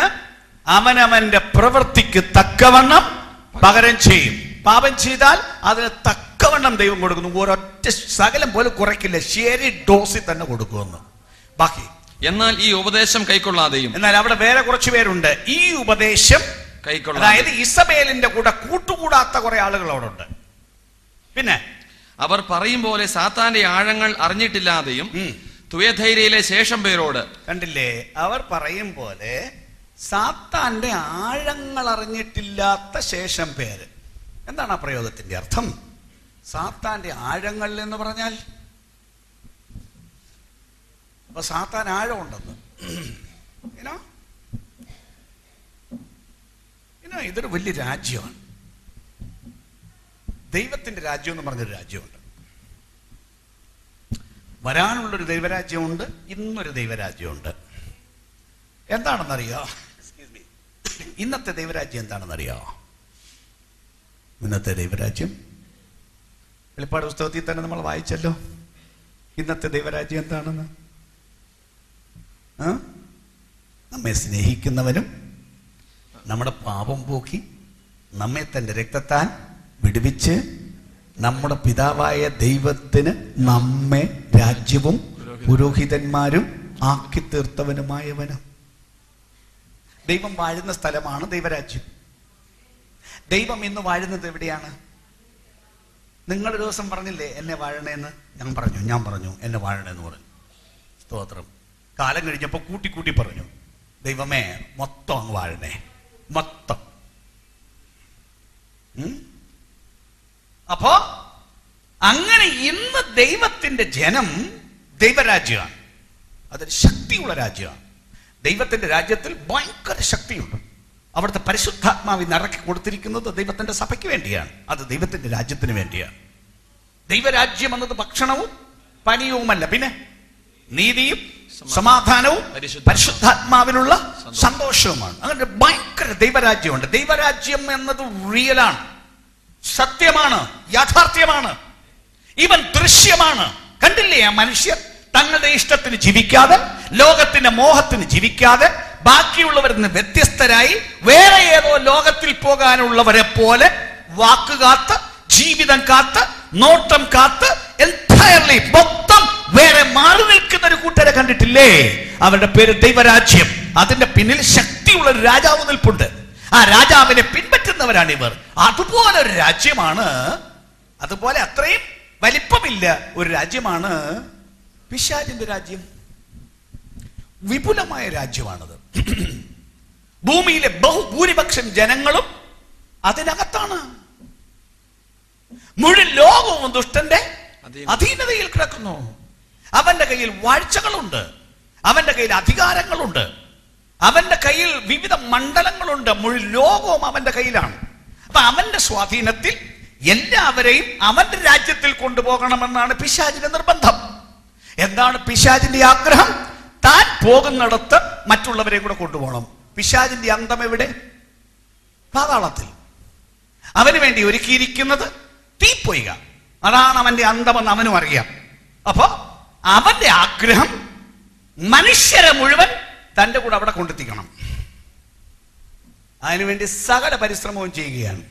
അവനവന്റെ പ്രവൃത്തിക്ക് തക്കവണ്ണം പകരം ചെയ്യും. പാപം ചെയ്താൽ അതിന് തക്കവണ്ണം ദൈവം കൊടുക്കുന്നു. ഒരൊറ്റ സകലം പോലും കുറയ്ക്കില്ല, ശരി ഡോസിൽ തന്നെ കൊടുക്കുമെന്ന്. ബാക്കി എന്നാൽ ഈ ഉപദേശം കൈക്കൊള്ളാതെയും, എന്നാൽ അവിടെ വേറെ കുറച്ച് പേരുണ്ട് ഈ ഉപദേശം കൈക്കൊള്ളാതെ, അതായത് ഇസബേലിന്റെ കൂടെ കൂട്ടുകൂടാത്ത കുറെ ആളുകൾ അവിടെ ഉണ്ട്. പിന്നെ അവർ പറയും പോലെ സാത്താന്റെ ആഴങ്ങൾ അറിഞ്ഞിട്ടില്ലാതെയും തുയധൈര്യയിലെ ശേഷം പേരോട്. കണ്ടില്ലേ? അവർ പറയും പോലെ സാത്താന്റെ ആഴങ്ങൾ അറിഞ്ഞിട്ടില്ലാത്ത ശേഷം പേര്. എന്താണ് ആ പ്രയോഗത്തിന്റെ അർത്ഥം? സാത്താന്റെ ആഴങ്ങൾ എന്ന് പറഞ്ഞാൽ അപ്പൊ സാത്താൻ ആഴമുണ്ടെന്ന്. ഇതൊരു വലിയ രാജ്യമാണ്. ദൈവത്തിന്റെ രാജ്യം എന്ന് പറഞ്ഞൊരു രാജ്യമുണ്ട്. വരാനുള്ളൊരു ദൈവരാജ്യമുണ്ട്, ഇന്നൊരു ദൈവരാജ്യമുണ്ട്. എന്താണെന്നറിയോ? ഇന്നത്തെ ദൈവരാജ്യം എന്താണെന്നറിയോ? ഇന്നത്തെ ദൈവരാജ്യം വെളിപ്പാട് പുസ്തകത്തിൽ തന്നെ നമ്മൾ വായിച്ചല്ലോ. ഇന്നത്തെ ദൈവരാജ്യം എന്താണെന്ന്? നമ്മെ സ്നേഹിക്കുന്നവനും നമ്മുടെ പാപം പോക്കി നമ്മെ തന്റെ രക്തത്താൽ വിടുവിച്ച് നമ്മുടെ പിതാവായ ദൈവത്തിന് നമ്മെ രാജ്യവും പുരോഹിതന്മാരും ആക്കി തീർത്തവനുമായവനും. ദൈവം വാഴുന്ന സ്ഥലമാണ് ദൈവരാജ്യം. ദൈവം ഇന്ന് വാഴുന്നത് എവിടെയാണ്? നിങ്ങളൊരു ദിവസം പറഞ്ഞില്ലേ എന്നെ വാഴണേന്ന്? ഞാൻ പറഞ്ഞു എന്നെ വാഴണേന്ന് പറഞ്ഞു. സ്തോത്രം. കാലം കഴിഞ്ഞപ്പോ കൂട്ടി പറഞ്ഞു, ദൈവമേ മൊത്തം അങ്ങ് വാഴണേ, മൊത്തം. അപ്പോ അങ്ങനെ ഇന്ന് ദൈവത്തിന്റെ ജനം ദൈവരാജ്യമാണ്. അതൊരു ശക്തിയുള്ള രാജ്യമാണ്. ദൈവത്തിന്റെ രാജ്യത്തിൽ ഭയങ്കര ശക്തിയുണ്ട്. അവിടുത്തെ പരിശുദ്ധാത്മാവിൽ നിറക്കി കൊടുത്തിരിക്കുന്നത് ദൈവത്തിന്റെ സഭയ്ക്ക് വേണ്ടിയാണ്. അത് ദൈവത്തിന്റെ രാജ്യത്തിന് വേണ്ടിയാണ്. ദൈവരാജ്യം എന്നത് ഭക്ഷണവും പാനീയവുമല്ല, പിന്നെ നീതിയും സമാധാനവും പരിശുദ്ധാത്മാവിലുള്ള സന്തോഷവുമാണ്. അങ്ങനെ ഭയങ്കര ദൈവരാജ്യമുണ്ട്. ദൈവരാജ്യം എന്നത് റിയലാണ്, സത്യമാണ്, യാഥാർത്ഥ്യമാണ്, ഇവൻ ദൃശ്യമാണ്. കണ്ടില്ലേ? ആ മനുഷ്യർ തങ്ങളുടെ ഇഷ്ടത്തിന് ജീവിക്കാതെ, ലോകത്തിന്റെ മോഹത്തിന് ജീവിക്കാതെ, ബാക്കിയുള്ളവരിൽ നിന്ന് വ്യത്യസ്തരായി വേറെ ഏതോ ലോകത്തിൽ പോകാനുള്ളവരെ പോലെ വാക്കുകാത്ത്, ജീവിതം കാത്ത്, നോട്ടം കാത്ത്, എൻറ്റയർലി മൊത്തം വേറെ മാറി നിൽക്കുന്ന ഒരു കൂട്ടരെ കണ്ടിട്ടില്ലേ? അവരുടെ പേര് ദൈവരാജ്യം. അതിന്റെ പിന്നിൽ ശക്തിയുള്ള ഒരു രാജാവ് നിൽപ്പുണ്ട്. ആ രാജാവിനെ പിൻപറ്റുന്നവരാണ് ഇവർ. അതുപോലെ ഒരു രാജ്യമാണ്, അതുപോലെ അത്രയും വലിപ്പമില്ല ഒരു രാജ്യമാണ് പിശാചിന്റെ രാജ്യം. വിപുലമായ രാജ്യമാണത്. ഭൂമിയിലെ ബഹുഭൂരിപക്ഷം ജനങ്ങളും അതിനകത്താണ്. മുഴുവൻ ലോകവും ദുഷ്ടന്റെ അധീനതയിൽ കിടക്കുന്നു. അവന്റെ കയ്യിൽ വാഴ്ചകളുണ്ട്, അവന്റെ കയ്യിൽ അധികാരങ്ങളുണ്ട്, അവന്റെ കയ്യിൽ വിവിധ മണ്ഡലങ്ങളുണ്ട്. മുഴുവൻ ലോകവും അവന്റെ കയ്യിലാണ്. അപ്പൊ അവന്റെ സ്വാധീനത്തിൽ എല്ലാവരെയും അവന്റെ രാജ്യത്തിൽ കൊണ്ടുപോകണമെന്നാണ് പിശാചിന്റെ നിർബന്ധം. എന്താണ് പിശാചിന്റെ ആഗ്രഹം? താൻ പോകുന്നിടത്ത് മറ്റുള്ളവരെയും കൂടെ കൊണ്ടുപോകണം. പിശാചിന്റെ അന്തം എവിടെ? പാതാളത്തിൽ. അവന് വേണ്ടി ഒരുക്കിയിരിക്കുന്നത് തീപ്പൊയ്ക. അതാണ് അവന്റെ അന്തമെന്ന് അവനും അറിയാം. അപ്പൊ അവന്റെ ആഗ്രഹം മനുഷ്യരെ മുഴുവൻ തന്റെ കൂടെ അവിടെ കൊണ്ടെത്തിക്കണം. അതിനുവേണ്ടി സകല പരിശ്രമവും ചെയ്യുകയാണ്.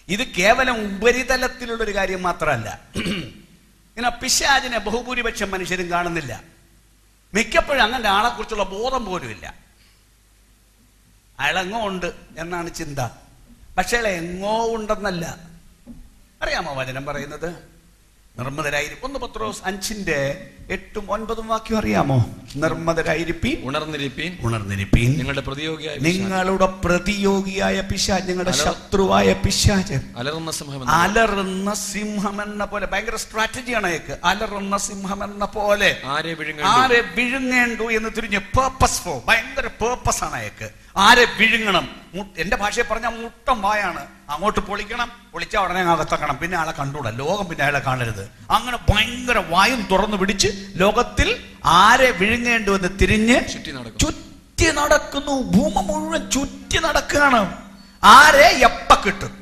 ഇത് കേവലം ഉപരിതലത്തിലുള്ളൊരു കാര്യം മാത്രമല്ല. ഇങ്ങനെ പിശാചിനെ ബഹുഭൂരിപക്ഷം മനുഷ്യരും കാണുന്നില്ല. മിക്കപ്പോഴും അങ്ങനെ ആളെക്കുറിച്ചുള്ള ബോധം പോലും ഇല്ല. അയാളെങ്ങോ ഉണ്ട് എന്നാണ് ചിന്ത. പക്ഷേ അയാൾ എങ്ങോ ഉണ്ടെന്നല്ല. അറിയാമോ വചനം പറയുന്നത്? നിർമ്മതരായിരിക്കും. 1 പത്രോസ് 5:8-9 വാക്യം അറിയാമോ? നിർമ്മതരായിരിപ്പീൻ, ഉണർന്നിരിപ്പീൻ. നിങ്ങളുടെ പ്രതിയോഗിയായ പിശാച്, നിങ്ങളുടെ ശത്രുവായ പിശാച് അലറുന്ന സിംഹം എന്ന പോലെ, ഭയങ്കര സ്ട്രാറ്റജിയാണ് അയക്ക്. അലറുന്ന സിംഹം എന്ന പോലെ ആരെ വിഴുങ്ങേണ്ടു എന്ന് തിരിഞ്ഞ് പേർപ്പസ്ഫോ, ഭയങ്കര പേർപ്പസ് ആണ് അയക്ക്. ആരെ വിഴുങ്ങണം? എന്റെ ഭാഷയെ പറഞ്ഞാൽ മുട്ടം വായാണ്. അങ്ങോട്ട് പൊളിക്കണം, പൊളിച്ചാൽ ഉടനെ അകത്തക്കണം, പിന്നെ ആളെ കണ്ടുകൂടാ, ലോകം പിന്നെ അയാളെ കാണരുത്. അങ്ങനെ ഭയങ്കര വായും തുറന്നു പിടിച്ച് ലോകത്തിൽ ആരെ വിഴുങ്ങേണ്ടു എന്ന് തിരിഞ്ഞ് ചുറ്റി നടക്കുന്നു. ഭൂമി മുഴുവൻ ചുറ്റി നടക്കുകയാണ്. ആരെ എപ്പ കിട്ടും,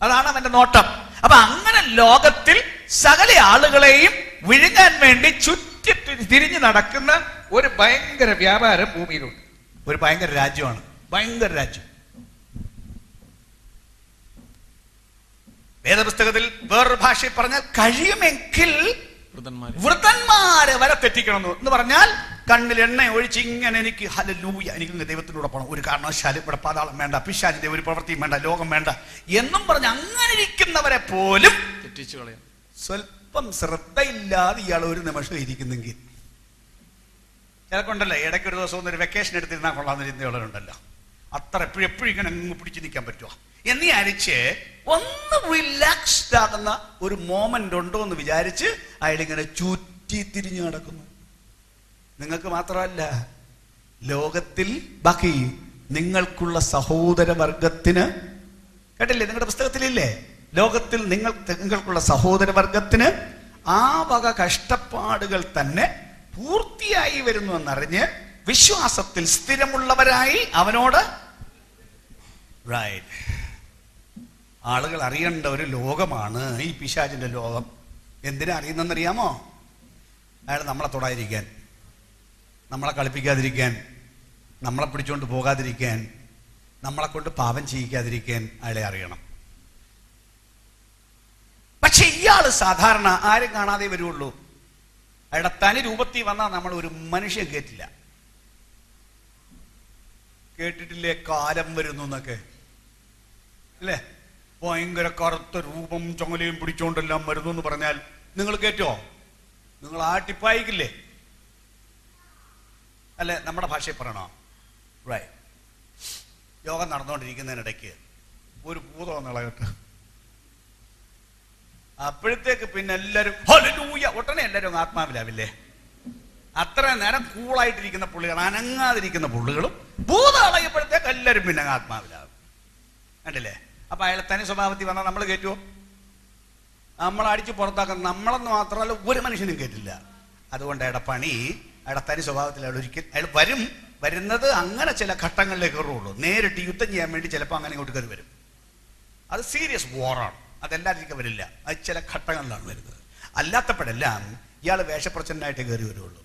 അതാണ് അവന്റെ നോട്ടം. അപ്പൊ അങ്ങനെ ലോകത്തിൽ സകല ആളുകളെയും വിഴുങ്ങാൻ വേണ്ടി ചുറ്റി തിരിഞ്ഞു നടക്കുന്ന ഒരു ഭയങ്കര വ്യാപാരം ഭൂമിയിലുണ്ട്. ഒരു ഭയങ്കര രാജ്യമാണ്, ഭയങ്കര രാജ്യം. വേദപുസ്തകത്തിൽ വേറൊരു ഭാഷയിൽ പറഞ്ഞാൽ കഴിയുമെങ്കിൽ വൃതന്മാരെ വരെ തെറ്റിക്കണം എന്ന് പറഞ്ഞാൽ, കണ്ണിൽ എണ്ണ ഒഴിച്ച് ഇങ്ങനെ എനിക്ക് ഹല്ലേലൂയ, എനിക്ക് ദൈവത്തിലൂടെ പോകണം, ഒരു കാരണവശാലും ഇവിടെ പാതാളം വേണ്ട, പിശാചിന്റെ ഒരു പ്രവൃത്തിയും വേണ്ട, ലോകം വേണ്ട എന്നും പറഞ്ഞ് അങ്ങനെ ഇരിക്കുന്നവരെ പോലും തെറ്റിച്ചു കളയാം. സ്വല്പം ശ്രദ്ധയില്ലാതെ ഇയാൾ ഒരു നിമിഷം ഇരിക്കുന്നെങ്കിൽ, ചിലക്കുണ്ടല്ലോ ഇടയ്ക്കൊരു ദിവസം ഒരു വെക്കേഷൻ എടുത്തിരുന്നാൽ കൊള്ളാവുന്ന ചിന്തയുള്ളവരുണ്ടല്ലോ, അത്ര എപ്പോഴും ഇങ്ങനെ അങ്ങ് പിടിച്ചു നിൽക്കാൻ പറ്റുമോ എന്ന് വിചാരിച്ച് ഒന്ന് റിലാക്സ്ഡ് ആകുന്ന ഒരു മോമെന്റ് ഉണ്ടോ എന്ന് വിചാരിച്ച് അയാളിങ്ങനെ ചുറ്റി തിരിഞ്ഞു നടക്കുന്നു. നിങ്ങൾക്ക് മാത്രമല്ല, ലോകത്തിൽ ബാക്കി നിങ്ങൾക്കുള്ള സഹോദരവർഗത്തിന്, കേട്ടില്ലേ നിങ്ങളുടെ പുസ്തകത്തിലില്ലേ, ലോകത്തിൽ നിങ്ങൾക്കുള്ള സഹോദരവർഗത്തിന് ആ വക കഷ്ടപ്പാടുകൾ തന്നെ പൂർത്തിയായി വരുന്നു എന്നറിഞ്ഞ് വിശ്വാസത്തിൽ സ്ഥിരമുള്ളവരായി അവനോട് ആളുകൾ അറിയേണ്ട ഒരു ലോകമാണ് ഈ പിശാചിന്റെ ലോകം. എന്തിനാ അറിയുന്നറിയാമോ? അയാൾ നമ്മളെ തൊടാതിരിക്കാൻ, നമ്മളെ കളിപ്പിക്കാതിരിക്കാൻ, നമ്മളെ പിടിച്ചുകൊണ്ട് പോകാതിരിക്കാൻ, നമ്മളെ കൊണ്ട് പാപം ചെയ്യിക്കാതിരിക്കാൻ അയാളെ അറിയണം. പക്ഷെ ഇയാള് സാധാരണ ആരും കാണാതെ വരുള്ളൂ. അയാളുടെ തനി രൂപത്തിൽ വന്നാൽ നമ്മൾ ഒരു മനുഷ്യൻ കേട്ടില്ല. കേട്ടിട്ടില്ലേ കാലം വരുന്നു എന്നൊക്കെ അല്ലേ? ഭയങ്കര കറുത്ത രൂപം ചുമലയും പിടിച്ചോണ്ടെല്ലാം വരുന്നു എന്ന് പറഞ്ഞാൽ നിങ്ങൾ കേട്ടോ? നിങ്ങൾ ആട്ടിപ്പായിക്കില്ലേ? അല്ലെ, നമ്മുടെ ഭാഷയിൽ പറയണോ? യോഗം നടന്നുകൊണ്ടിരിക്കുന്നതിനിടയ്ക്ക് ഒരു ഭൂതം വന്നിളകട്ടെ, അപ്പോഴത്തേക്ക് പിന്നെ എല്ലാവരും ഹല്ലേലൂയ, ഒട്ടനെ എല്ലാവരും ആത്മാവിലാവില്ലേ? അത്ര നേരം കൂളായിട്ടിരിക്കുന്ന പുള്ളികൾ, അനങ്ങാതിരിക്കുന്ന പുള്ളികളും ഭൂതം അളയപ്പോഴത്തേക്ക് എല്ലാവരും പിന്നെ ആത്മാവിലാവും. കണ്ടില്ലേ? അപ്പൊ അയാളെ തനി സ്വഭാവത്തിൽ വന്നാൽ നമ്മൾ കയറ്റുമോ? നമ്മളെ അടിച്ച് പുറത്താക്കാൻ നമ്മളെന്ന് മാത്രമല്ല ഒരു മനുഷ്യനും കേട്ടില്ല. അതുകൊണ്ട് അയാളുടെ പണി, അയാളുടെ തനി സ്വഭാവത്തിൽ അയാൾ അയാൾ വരുന്നത് അങ്ങനെ ചില ഘട്ടങ്ങളിലേക്ക് കയറുള്ളൂ. നേരിട്ട് യുദ്ധം ചെയ്യാൻ വേണ്ടി ചിലപ്പോൾ അങ്ങനെ ഇങ്ങോട്ട് കയറി വരും. അത് സീരിയസ് വാറാണ്, അതെല്ലാവർക്കും വരില്ല, അത് ചില ഘട്ടങ്ങളിലാണ് വരുന്നത്. അല്ലാത്തപ്പോഴെല്ലാം ഇയാൾ വേഷപ്രച്ഛന്നായിട്ട് കയറി വരുള്ളൂ.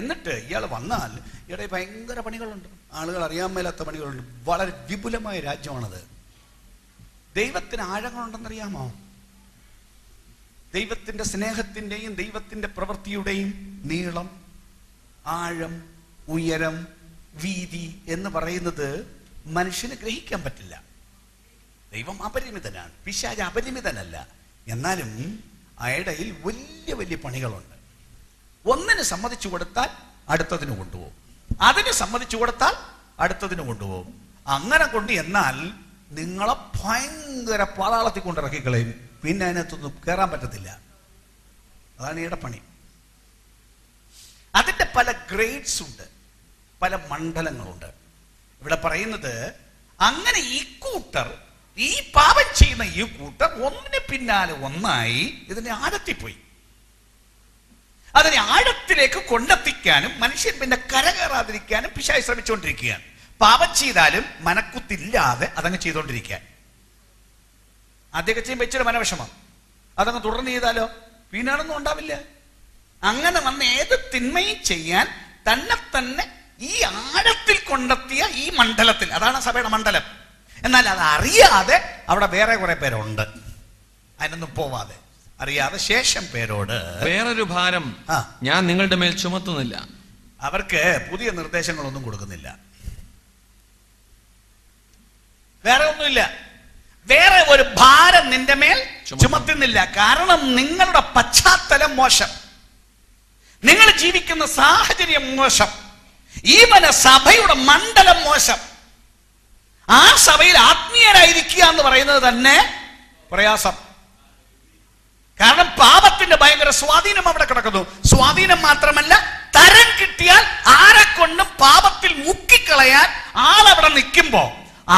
എന്നിട്ട് ഇയാൾ വന്നാൽ ഇയാളെ ഭയങ്കര പണികളുണ്ട്, ആളുകൾ അറിയാൻ മേലാത്ത പണികളുണ്ട്. വളരെ വിപുലമായ രാജ്യമാണത്. ദൈവത്തിന് ആഴങ്ങളുണ്ടെന്നറിയാമോ? ദൈവത്തിന്റെ സ്നേഹത്തിന്റെയും ദൈവത്തിന്റെ പ്രവൃത്തിയുടെയും നീളം, ആഴം, ഉയരം, വീതി എന്ന് പറയുന്നത് മനുഷ്യന് ഗ്രഹിക്കാൻ പറ്റില്ല. ദൈവം അപരിമിതനാണ്, പിശാച് അപരിമിതനല്ല. എന്നാലും അയാളുടെ വലിയ വലിയ പണികളുണ്ട്. ഒന്നിന് സമ്മതിച്ചു കൊടുത്താൽ അടുത്തതിന് കൊണ്ടുപോകും, അതിന് സമ്മതിച്ചു കൊടുത്താൽ അടുത്തതിന് കൊണ്ടുപോകും. അങ്ങനെ കൊണ്ട് എന്നാൽ നിങ്ങളെ ഭയങ്കര പാതാളത്തിൽ കൊണ്ടിറക്കിക്കളയും, പിന്നെ അതിനകത്തൊന്നും കയറാൻ പറ്റത്തില്ല. അതാണ് ഈയുടെ പണി. അതിന്റെ പല ഗ്രേഡ്സ് ഉണ്ട്, പല മണ്ഡലങ്ങളുണ്ട്. ഇവിടെ പറയുന്നത് അങ്ങനെ ഈ കൂട്ടർ, ഈ പാപം ചെയ്യുന്ന ഈ കൂട്ടർ ഒന്നിന് പിന്നാലെ ഒന്നായി ഇതിന്റെ ആഴത്തിൽ പോയി. അതിനെ ആഴത്തിലേക്ക് കൊണ്ടെത്തിക്കാനും മനുഷ്യൻ പിന്നെ കരകയറാതിരിക്കാനും പിശാച് ശ്രമിച്ചുകൊണ്ടിരിക്കുകയാണ്. പാപം ചെയ്താലും മനക്കുത്തില്ലാതെ അതങ്ങ് ചെയ്തുകൊണ്ടിരിക്കാൻ. ആദ്യമൊക്കെ ചെയ്യുമ്പോൾ ഇച്ചിരി മനവിഷമാണ്, അതങ്ങ് തുടർന്ന് ചെയ്താലോ പിന്നീടൊന്നും ഉണ്ടാവില്ല. അങ്ങനെ വന്ന് ഏത് തിന്മയും ചെയ്യാൻ തന്നെ ഈ ആഴത്തിൽ കൊണ്ടെത്തിയ ഈ മണ്ഡലത്തിൽ, അതാണ് സഭയുടെ മണ്ഡലം. എന്നാൽ അത് അറിയാതെ അവിടെ വേറെ കുറെ പേരുണ്ട്. അതിനൊന്നും പോവാതെ അറിയാതെ ശേഷം പേരോട് വേറൊരു ഭാരം ഞാൻ നിങ്ങളുടെ മേൽ ചുമത്തുന്നില്ല. അവർക്ക് പുതിയ നിർദ്ദേശങ്ങളൊന്നും കൊടുക്കുന്നില്ല. വേറെ ഒന്നുമില്ല. വേറെ ഒരു ഭാരം നിന്റെ മേൽ ചുമത്തുന്നില്ല. കാരണം നിങ്ങളുടെ പശ്ചാത്തലം മോശം, നിങ്ങൾ ജീവിക്കുന്ന സാഹചര്യം മോശം, ഈവന സഭയുടെ മണ്ഡലം മോശം. ആ സഭയിൽ ആത്മീയരായിരിക്കുക എന്ന് പറയുന്നത് തന്നെ പ്രയാസം. കാരണം പാപത്തിന്റെ ഭയങ്കര സ്വാധീനം അവിടെ കിടക്കുന്നു. സ്വാധീനം മാത്രമല്ല, തരം കിട്ടിയാൽ ആരെക്കൊണ്ടും പാപത്തിൽ മുക്കിക്കളയാൻ ആളവിടെ നിൽക്കുമ്പോ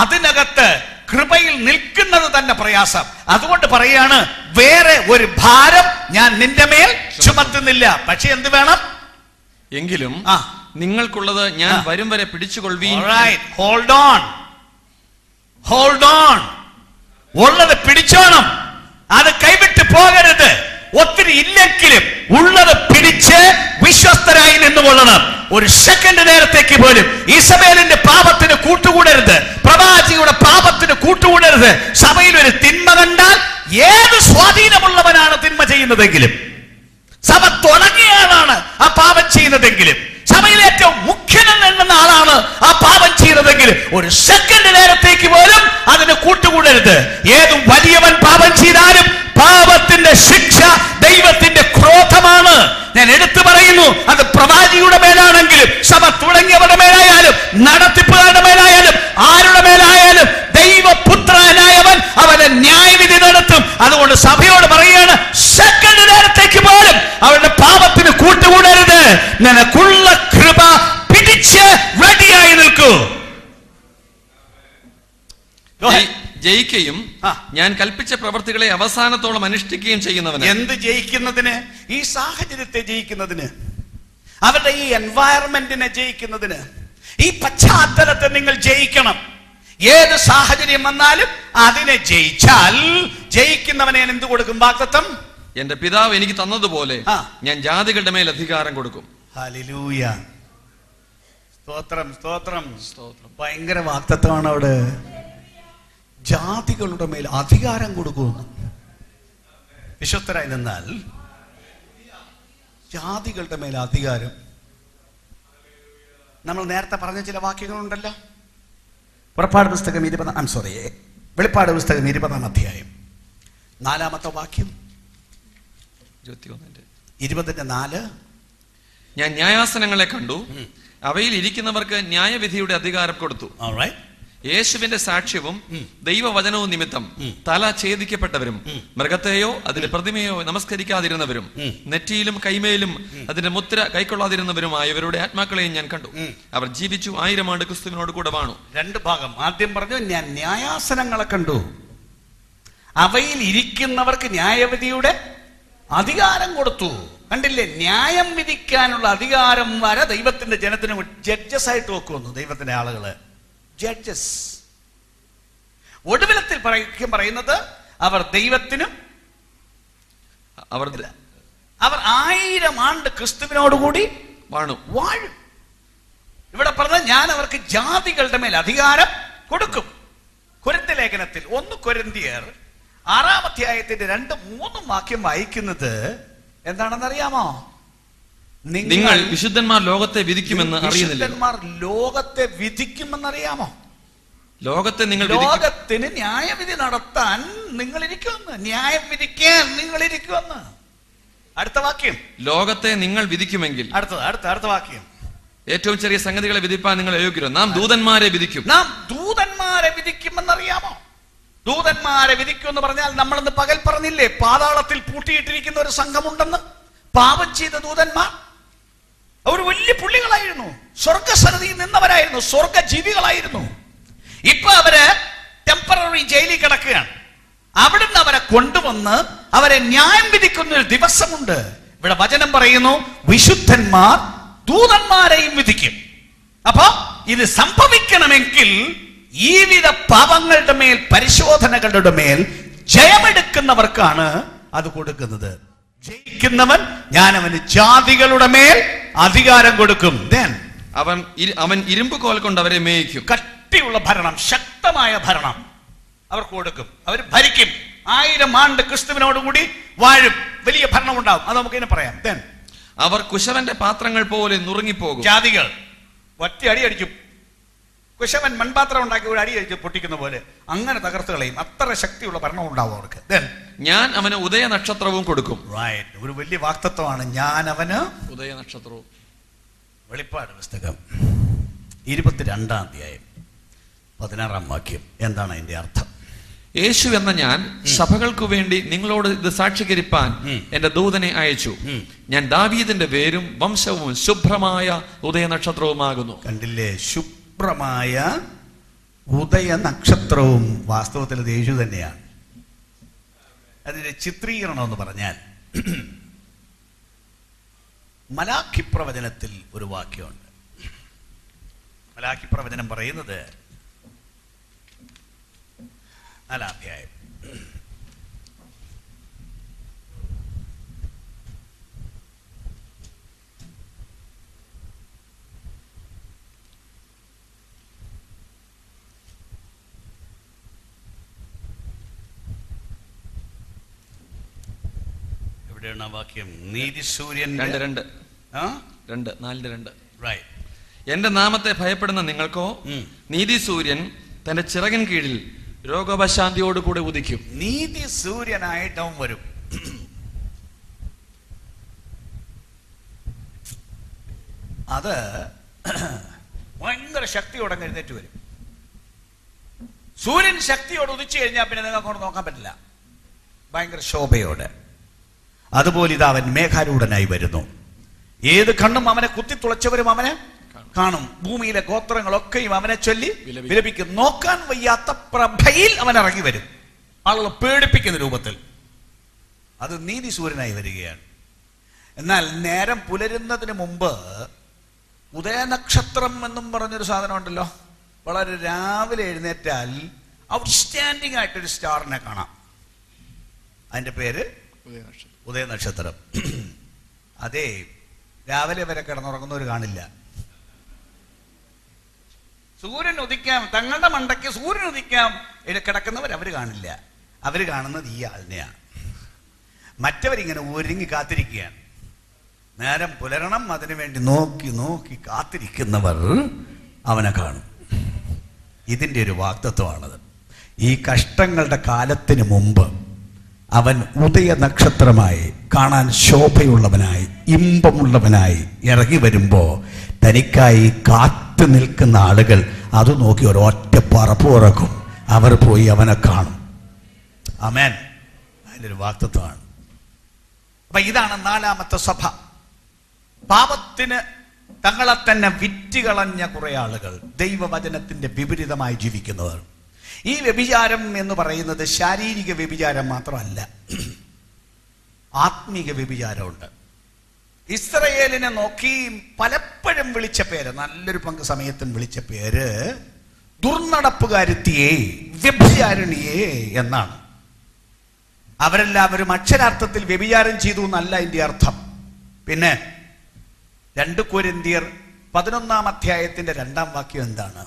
അതിനകത്ത് കൃപയിൽ നിൽക്കുന്നത് തന്നെ പ്രയാസം. അതുകൊണ്ട് പറയാണ്, വേറെ ഒരു ഭാരം ഞാൻ നിന്റെ മേൽ ചുമത്തുന്നില്ല. പക്ഷെ എന്ത് വേണം? എങ്കിലും നിങ്ങൾക്കുള്ളത് ഞാൻ വരും വരെ പിടിച്ചുകൊള്ളുവീൻ. Hold on. ഉള്ളത് പിടിച്ചോണം, അത് കൈവിട്ട് പോകരുത്. ഒത്തിരി ഇല്ലെങ്കിലും ഉള്ളത് പിടിച്ച് വിശ്വസ്തരായി നിന്നുകൊള്ളണം. ഒരു സെക്കൻഡ് നേരത്തേക്ക് പോലും ഇസബേലിന്റെ പാപത്തിന് കൂട്ടുകൂടരുത്, പ്രവാചിയുടെ പാപത്തിന് കൂട്ടുകൂടരുത്. സഭയിൽ ഒരു തിന്മ കണ്ടാൽ ഏത് സ്വാധീനമുള്ളവനാണ് തിന്മ ചെയ്യുന്നതെങ്കിലും, സഭ തുടങ്ങിയയാളാണ് ആ പാപം ചെയ്യുന്നതെങ്കിലും, സഭയിൽ ഏറ്റവും മുഖ്യനെന്ന ആളാണ് ആ പാപം ചെയ്യുന്നതെങ്കിലും ഒരു സെക്കൻഡ് നേരത്തേക്ക് പോലും അതിന് കൂട്ടുകൂടരുത്. ഏതും വലിയവൻ പാപം ചെയ്താലും പാപത്തിന്റെ ശിക്ഷ ദൈവത്തിന്റെ ക്രോധമാണ്. ഞാൻ എടുത്തു പറയുന്നു, അത് പ്രവാചിയുടെ മേലാണെങ്കിലും, സഭ തുടങ്ങിയവരുടെ മേലായാലും, നടത്തിപ്പുകാരുടെ മേലായാലും, ആരുടെ മേലായാലും ദൈവപുത്രനായവൻ അവന്റെ ന്യായവിധി നടത്തും. അതുകൊണ്ട് സഭയോട് പറയുകയാണ്, സെക്കൻഡ് നേരത്തേക്ക് പോലും അവരുടെ പാപത്തിന് കൂട്ടുകൂടരുത്. നിനക്കുള്ള കൃപ പിടിച്ച് റെഡിയായി നിൽക്കൂ. ജയിക്കുകയും ഞാൻ കൽപ്പിച്ച പ്രവർത്തികളെ അവസാനത്തോളം അനുഷ്ഠിക്കുകയും ചെയ്യുന്നവന്. എന്ത് ജയിക്കുന്നതിന്? ഈ സാഹചര്യത്തെ ജയിക്കുന്നതിന്, അവരുടെ ഈ എൻവയറമെന്റിനെ ജയിക്കുന്നതിന്, ഈ പശ്ചാത്തലത്തെ നിങ്ങൾ ജയിക്കണം. ഏത് സാഹചര്യം വന്നാലും അതിനെ ജയിച്ചാൽ ജയിക്കുന്നവനെ എന്ത് കൊടുക്കും? വാഗ്ദത്തം, എന്റെ പിതാവ് എനിക്ക് തന്നതുപോലെ ഞാൻ ജാതികളുടെ മേൽ അധികാരം കൊടുക്കും. ഹല്ലേലൂയ. സ്തോത്രം, സ്തോത്രം, സ്തോത്രം. ഭയങ്കര വാഗ്ദത്തമാണ് അവിടെ. ജാതികളുടെ മേൽ അധികാരം കൊടുക്കുന്നു. വിശ്വസ്തരായി നിന്നാൽ ജാതികളുടെ മേൽ അധികാരം. നമ്മൾ നേരത്തെ പറഞ്ഞ ചില വാക്യങ്ങളുണ്ടല്ലോ. വെളിപ്പാട് പുസ്തകം 20 അധ്യായം 4 വാക്യം, 20:4. ഞാൻ ന്യായാസനങ്ങളെ കണ്ടു, അവയിൽ ഇരിക്കുന്നവർക്ക് ന്യായവിധിയുടെ അധികാരം കൊടുത്തു. യേശുവിന്റെ സാക്ഷ്യവും ദൈവവചനവും നിമിത്തം തല ഛേദിക്കപ്പെട്ടവരും മൃഗത്തെയോ അതിന്റെ പ്രതിമയോ നമസ്കരിക്കാതിരുന്നവരും നെറ്റിയിലും കൈമേലും അതിന്റെ മുദ്ര കൈക്കൊള്ളാതിരുന്നവരുമായവരുടെ ആത്മാക്കളെയും ഞാൻ കണ്ടു. അവർ ജീവിച്ചു 1000 ആണ്ട് ക്രിസ്തുവിനോട് കൂടെ വാണു. 2 ഭാഗം. ആദ്യം പറഞ്ഞു, ഞാൻ ന്യായാസനങ്ങളെ കണ്ടു, അവയിൽ ഇരിക്കുന്നവർക്ക് ന്യായവിധിയുടെ അധികാരം കൊടുത്തു. കണ്ടില്ലേ? ന്യായം വിധിക്കാനുള്ള അധികാരം വരെ ദൈവത്തിന്റെ ജനത്തിന് ജഡ്ജസ് ആയിട്ട് വെക്കുന്നു. ദൈവത്തിന്റെ ആളുകള് ജഡ്ജസ്. ഒടുവിലത്തിൽ പറയുന്നത് അവർ ദൈവത്തിനും അവർ 1000 ആണ്ട് ക്രിസ്തുവിനോടുകൂടി വാഴും. ഇവിടെ പറഞ്ഞ, ഞാൻ അവർക്ക് ജാതികളുടെ മേൽ അധികാരം കൊടുക്കും. കൊരിന്ത്യർ ലേഖനത്തിൽ 1 കൊരിന്ത്യർ 6 അധ്യായത്തിന്റെ 2-3 വാക്യം വായിക്കുന്നത് എന്താണെന്നറിയാമോ? നിങ്ങൾ വിശുദ്ധന്മാർ ലോകത്തെ വിധിക്കുമെന്ന് അറിയുന്നില്ല. വിശുദ്ധന്മാർ ലോകത്തെ വിധിക്കുമെന്നറിയാമോ? ലോകത്തിന് ന്യായവിധി നടത്താൻ നിങ്ങൾ ഇരിക്കുമെന്ന്, ന്യായം വിധിക്കാൻ നിങ്ങൾ ഇരിക്കുമെന്ന്. അടുത്ത വാക്യം, ലോകത്തെ നിങ്ങൾ വിധിക്കുമെങ്കിൽ. അടുത്ത വാക്യം, ഏറ്റവും ചെറിയ സംഗതികളെ വിധിപ്പാൻ നിങ്ങൾ അയോഗ്യരോ? നാം ദൂതന്മാരെ വിധിക്കും. നാം ദൂതന്മാരെ വിധിക്കുമെന്നറിയാമോ? ദൂതന്മാരെ വിധിക്കും എന്ന് പറഞ്ഞാൽ, നമ്മളിന്ന് പകൽ പറഞ്ഞില്ലേ, പാതാളത്തിൽ പൂട്ടിയിട്ടിരിക്കുന്ന ഒരു സംഘമുണ്ടെന്ന്. പാപം ചെയ്ത ദൂതന്മാർ അവർ വലിയ പുള്ളികളായിരുന്നു, സ്വർഗസന്നിധിയിൽ നിന്നവരായിരുന്നു, സ്വർഗജീവികളായിരുന്നു. ഇപ്പൊ അവര് ടെമ്പററി ജയിലിൽ കിടക്കുകയാണ്. അവിടുന്ന് അവരെ കൊണ്ടുവന്ന് അവരെ ന്യായം വിധിക്കുന്ന ഒരു ദിവസമുണ്ട്. ഇവിടെ വചനം പറയുന്നു, വിശുദ്ധന്മാർ ദൂതന്മാരെയും വിധിക്കും. അപ്പൊ ഇത് സംഭവിക്കണമെങ്കിൽ ഈ വിധ പാപങ്ങളുടെ മേൽ, പരിശോധനകളുടെ മേൽ ജയമെടുക്കുന്നവർക്കാണ് അത് കൊടുക്കുന്നത്. ജയിക്കുന്നവൻ, ഞാൻ അവന് ജാതികളുടെ മേൽ അധികാരം കൊടുക്കും. അവൻ ഇരുമ്പ് കോൽ കൊണ്ട് അവരെ മേയിക്കും. കട്ടിയുള്ള ഭരണം, ശക്തമായ ഭരണം അവർക്ക് കൊടുക്കും. അവർ ഭരിക്കും. 1000 ആണ്ട് ക്രിസ്തുവിനോടുകൂടി വാഴും. വലിയ ഭരണം ഉണ്ടാവും. അത് നമുക്ക് ഇനി പറയാം. അവർ കുശവന്റെ പാത്രങ്ങൾ പോലെ നുറുങ്ങിപ്പോകും. ജാതികൾ ഒറ്റ അടി അടിക്കും. കുശവൻ മൺപാത്രം ഉണ്ടാക്കി ഒരു അടി അടിച്ച് പൊട്ടിക്കുന്ന പോലെ അങ്ങനെ തകർത്ത് കളയും. അത്ര ശക്തിയുള്ള ഭരണം ഉണ്ടാവും അവർക്ക്. ഞാൻ അവന് ഉദയ നക്ഷത്രവും കൊടുക്കും. ഒരു വലിയ വാക്തത്വമാണ്. ഞാൻ അവന് ഉദയ നക്ഷത്രവും. വെളിപ്പാട് പുസ്തകം 22-ാം അധ്യായം 16-ാം വാക്യം. എന്താണ് അതിന്റെ അർത്ഥം? യേശു എന്ന ഞാൻ സഭകൾക്കു വേണ്ടി നിങ്ങളോട് ഇത് സാക്ഷീകരിപ്പാൻ എന്റെ ദൂതനെ അയച്ചു. ഞാൻ ദാവീദിന്റെ വേരും വംശവും ശുഭ്രമായ ഉദയ നക്ഷത്രവുമാകുന്നു. കണ്ടില്ലേ? ശുഭ്രമായ ഉദയ നക്ഷത്രവും. വാസ്തവത്തിൽ ഇത് യേശു തന്നെയാണ്. അതിന്റെ ചിത്രീകരണം എന്ന് പറഞ്ഞാൽ മലാഖി പ്രവചനത്തിൽ ഒരു വാക്യമുണ്ട്. മലാഖി പ്രവചനം പറയുന്നത് 4-ാം അധ്യായം എവിടെയാണ് ആ വാക്യം? നീതിസൂര്യൻ 2:4. റൈറ്റ്. എന്റെ നാമത്തെ ഭയപ്പെടുന്ന നിങ്ങൾക്കോ നീതി സൂര്യൻ തന്റെ ചിറകിൻ കീഴിൽ രോഗോപശാന്തിയോടുകൂടെ ഉദിക്കും. നീതി സൂര്യനായിട്ട് അവൻ വരും. അത് ഭയങ്കര ശക്തിയോടെ എഴുന്നേറ്റ് വരും. സൂര്യൻ ശക്തിയോടെ ഉദിച്ചു കഴിഞ്ഞാൽ പിന്നെ നിങ്ങൾക്ക് കൊണ്ട് നോക്കാൻ പറ്റില്ല. ഭയങ്കര ശോഭയോടെ. അതുപോലെ ഇത് അവൻ മേഘാരൂഢനായി വരുന്നു. ഏത് കണ്ണും അവനെ കുത്തിത്തുളച്ചവരും അവനെ കാണും. ഭൂമിയിലെ ഗോത്രങ്ങളൊക്കെയും അവനെ ചൊല്ലി വിലപിക്കും. നോക്കാൻ വയ്യാത്ത പ്രഭയിൽ അവൻ ഇറങ്ങി വരും. ആളുകൾ പേടിപ്പിക്കുന്ന രൂപത്തിൽ. അത് നീതി സൂര്യനായി വരികയാണ്. എന്നാൽ നേരം പുലരുന്നതിന് മുമ്പ് ഉദയനക്ഷത്രം എന്നും പറഞ്ഞൊരു സാധനം ഉണ്ടല്ലോ. വളരെ രാവിലെ എഴുന്നേറ്റാൽ ഔട്ട്സ്റ്റാൻഡിംഗ് ആയിട്ടൊരു സ്റ്റാറിനെ കാണാം. അതിന്റെ പേര് ഉദയനക്ഷത്രം. അതെ, രാവിലെ വരെ കിടന്നുറങ്ങുന്നവർ കാണില്ല. സൂര്യൻ ഉദിക്കാം, തങ്ങളുടെ മണ്ടയ്ക്ക് സൂര്യൻ ഉദിക്കാം കിടക്കുന്നവർ അവർ കാണില്ല. അവർ കാണുന്നത് ഈ ആളിനെയാണ്. മറ്റവരിങ്ങനെ ഒരുങ്ങി കാത്തിരിക്കുകയാണ്. നേരം പുലരണം അതിനുവേണ്ടി നോക്കി നോക്കി കാത്തിരിക്കുന്നവർ അവനെ കാണും. ഇതിൻ്റെ ഒരു വാഗ്ദത്വമാണത്. ഈ കഷ്ടങ്ങളുടെ കാലത്തിന് മുമ്പ് അവൻ ഉദയ നക്ഷത്രമായി കാണാൻ ശോഭയുള്ളവനായി ഇമ്പമുള്ളവനായി ഇറങ്ങി വരുമ്പോ തനിക്കായി കാത്തു നിൽക്കുന്ന ആളുകൾ അത് നോക്കി ഒരൊറ്റ പറപ്പ് ഉറക്കും. അവർ പോയി അവനെ കാണും. ആമേൻ. അതിൻ്റെ ഒരു വാഗ്ദത്വമാണ്. അപ്പൊ ഇതാണ് 4-ാമത്തെ സഭ. പാപത്തിന് തങ്ങളെ തന്നെ വിറ്റുകളഞ്ഞ കുറെ ആളുകൾ, ദൈവവചനത്തിന്റെ വിപരീതമായി ജീവിക്കുന്നവർ. ഈ വ്യഭിചാരം എന്ന് പറയുന്നത് ശാരീരിക വ്യഭിചാരം മാത്രമല്ല, ആത്മീക വ്യഭിചാരമുണ്ട്. ഇസ്രയേലിനെ നോക്കി പലപ്പോഴും വിളിച്ച പേര്, നല്ലൊരു പങ്ക് സമയത്തും വിളിച്ച പേര് ദുർനടപ്പുകാരുത്തിയെ, വ്യഭിചാരിണിയെ എന്നാണ്. അവരെല്ലാവരും അക്ഷരാർത്ഥത്തിൽ വ്യഭിചാരം ചെയ്തു എന്നല്ല ഇതിന്റെ അർത്ഥം. പിന്നെ 2 കൊരിന്ത്യർ 11-ാം അധ്യായത്തിന്റെ 2-ാം വാക്യം എന്താണ്?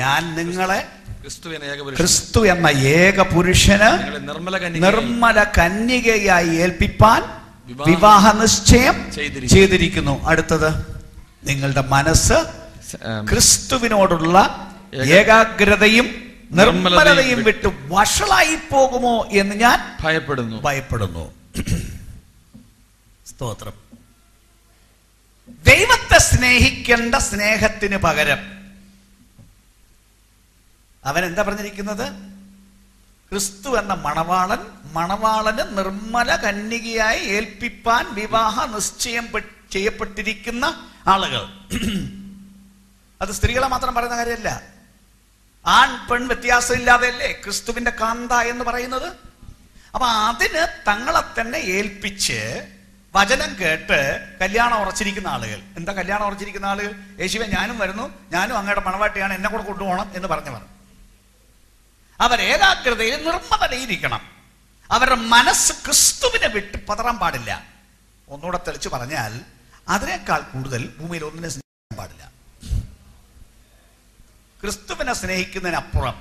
ഞാൻ നിങ്ങളെ ക്രിസ്തു എന്ന ഏക പുരുഷന് നിർമ്മല കന്യകയായി ഏൽപ്പിപ്പാൻ വിവാഹ നിശ്ചയം ചെയ്തിരിക്കുന്നു. അടുത്തത്, നിങ്ങളുടെ മനസ്സ് ക്രിസ്തുവിനോടുള്ള ഏകാഗ്രതയും നിർമ്മലതയും വിട്ട് വഷളായി പോകുമോ എന്ന് ഞാൻ ഭയപ്പെടുന്നു. സ്തോത്രം. ദൈവത്തെ സ്നേഹിക്കേണ്ട സ്നേഹത്തിന് പകരം അവൻ എന്താ പറഞ്ഞിരിക്കുന്നത്? ക്രിസ്തു എന്ന മണവാളന് നിർമ്മല കന്യകയായി ഏൽപ്പിപ്പാൻ വിവാഹ നിശ്ചയം ചെയ്യപ്പെട്ടിരിക്കുന്ന ആളുകൾ. അത് സ്ത്രീകളെ മാത്രം പറയുന്ന കാര്യമല്ല. ആൺ പെൺ വ്യത്യാസം ഇല്ലാതെയല്ലേ ക്രിസ്തുവിന്റെ കാന്ത എന്ന് പറയുന്നത്. അപ്പൊ അതിന് തങ്ങളെ തന്നെ ഏൽപ്പിച്ച് വചനം കേട്ട് കല്യാണം ഉറച്ചിരിക്കുന്ന ആളുകൾ. എന്താ കല്യാണം ഉറച്ചിരിക്കുന്ന ആളുകൾ? യേശുവേ ഞാനും വരുന്നു, ഞാനും അങ്ങയുടെ മണവാട്ടിയാണ്, എന്നെ കൂടെ കൊണ്ടുപോകണം എന്ന് പറഞ്ഞവർ. അവർ ഏകാഗ്രതയിൽ നിർമ്മലയിലിരിക്കണം. അവരുടെ മനസ്സ് ക്രിസ്തുവിനെ വിട്ട് പതറാൻ പാടില്ല. ഒന്നുകൂടെ തെളിച്ചു പറഞ്ഞാൽ, അതിനേക്കാൾ കൂടുതൽ ഭൂമിയിൽ ഒന്നിനെ സ്നേഹിക്കാൻ പാടില്ല. ക്രിസ്തുവിനെ സ്നേഹിക്കുന്നതിനപ്പുറം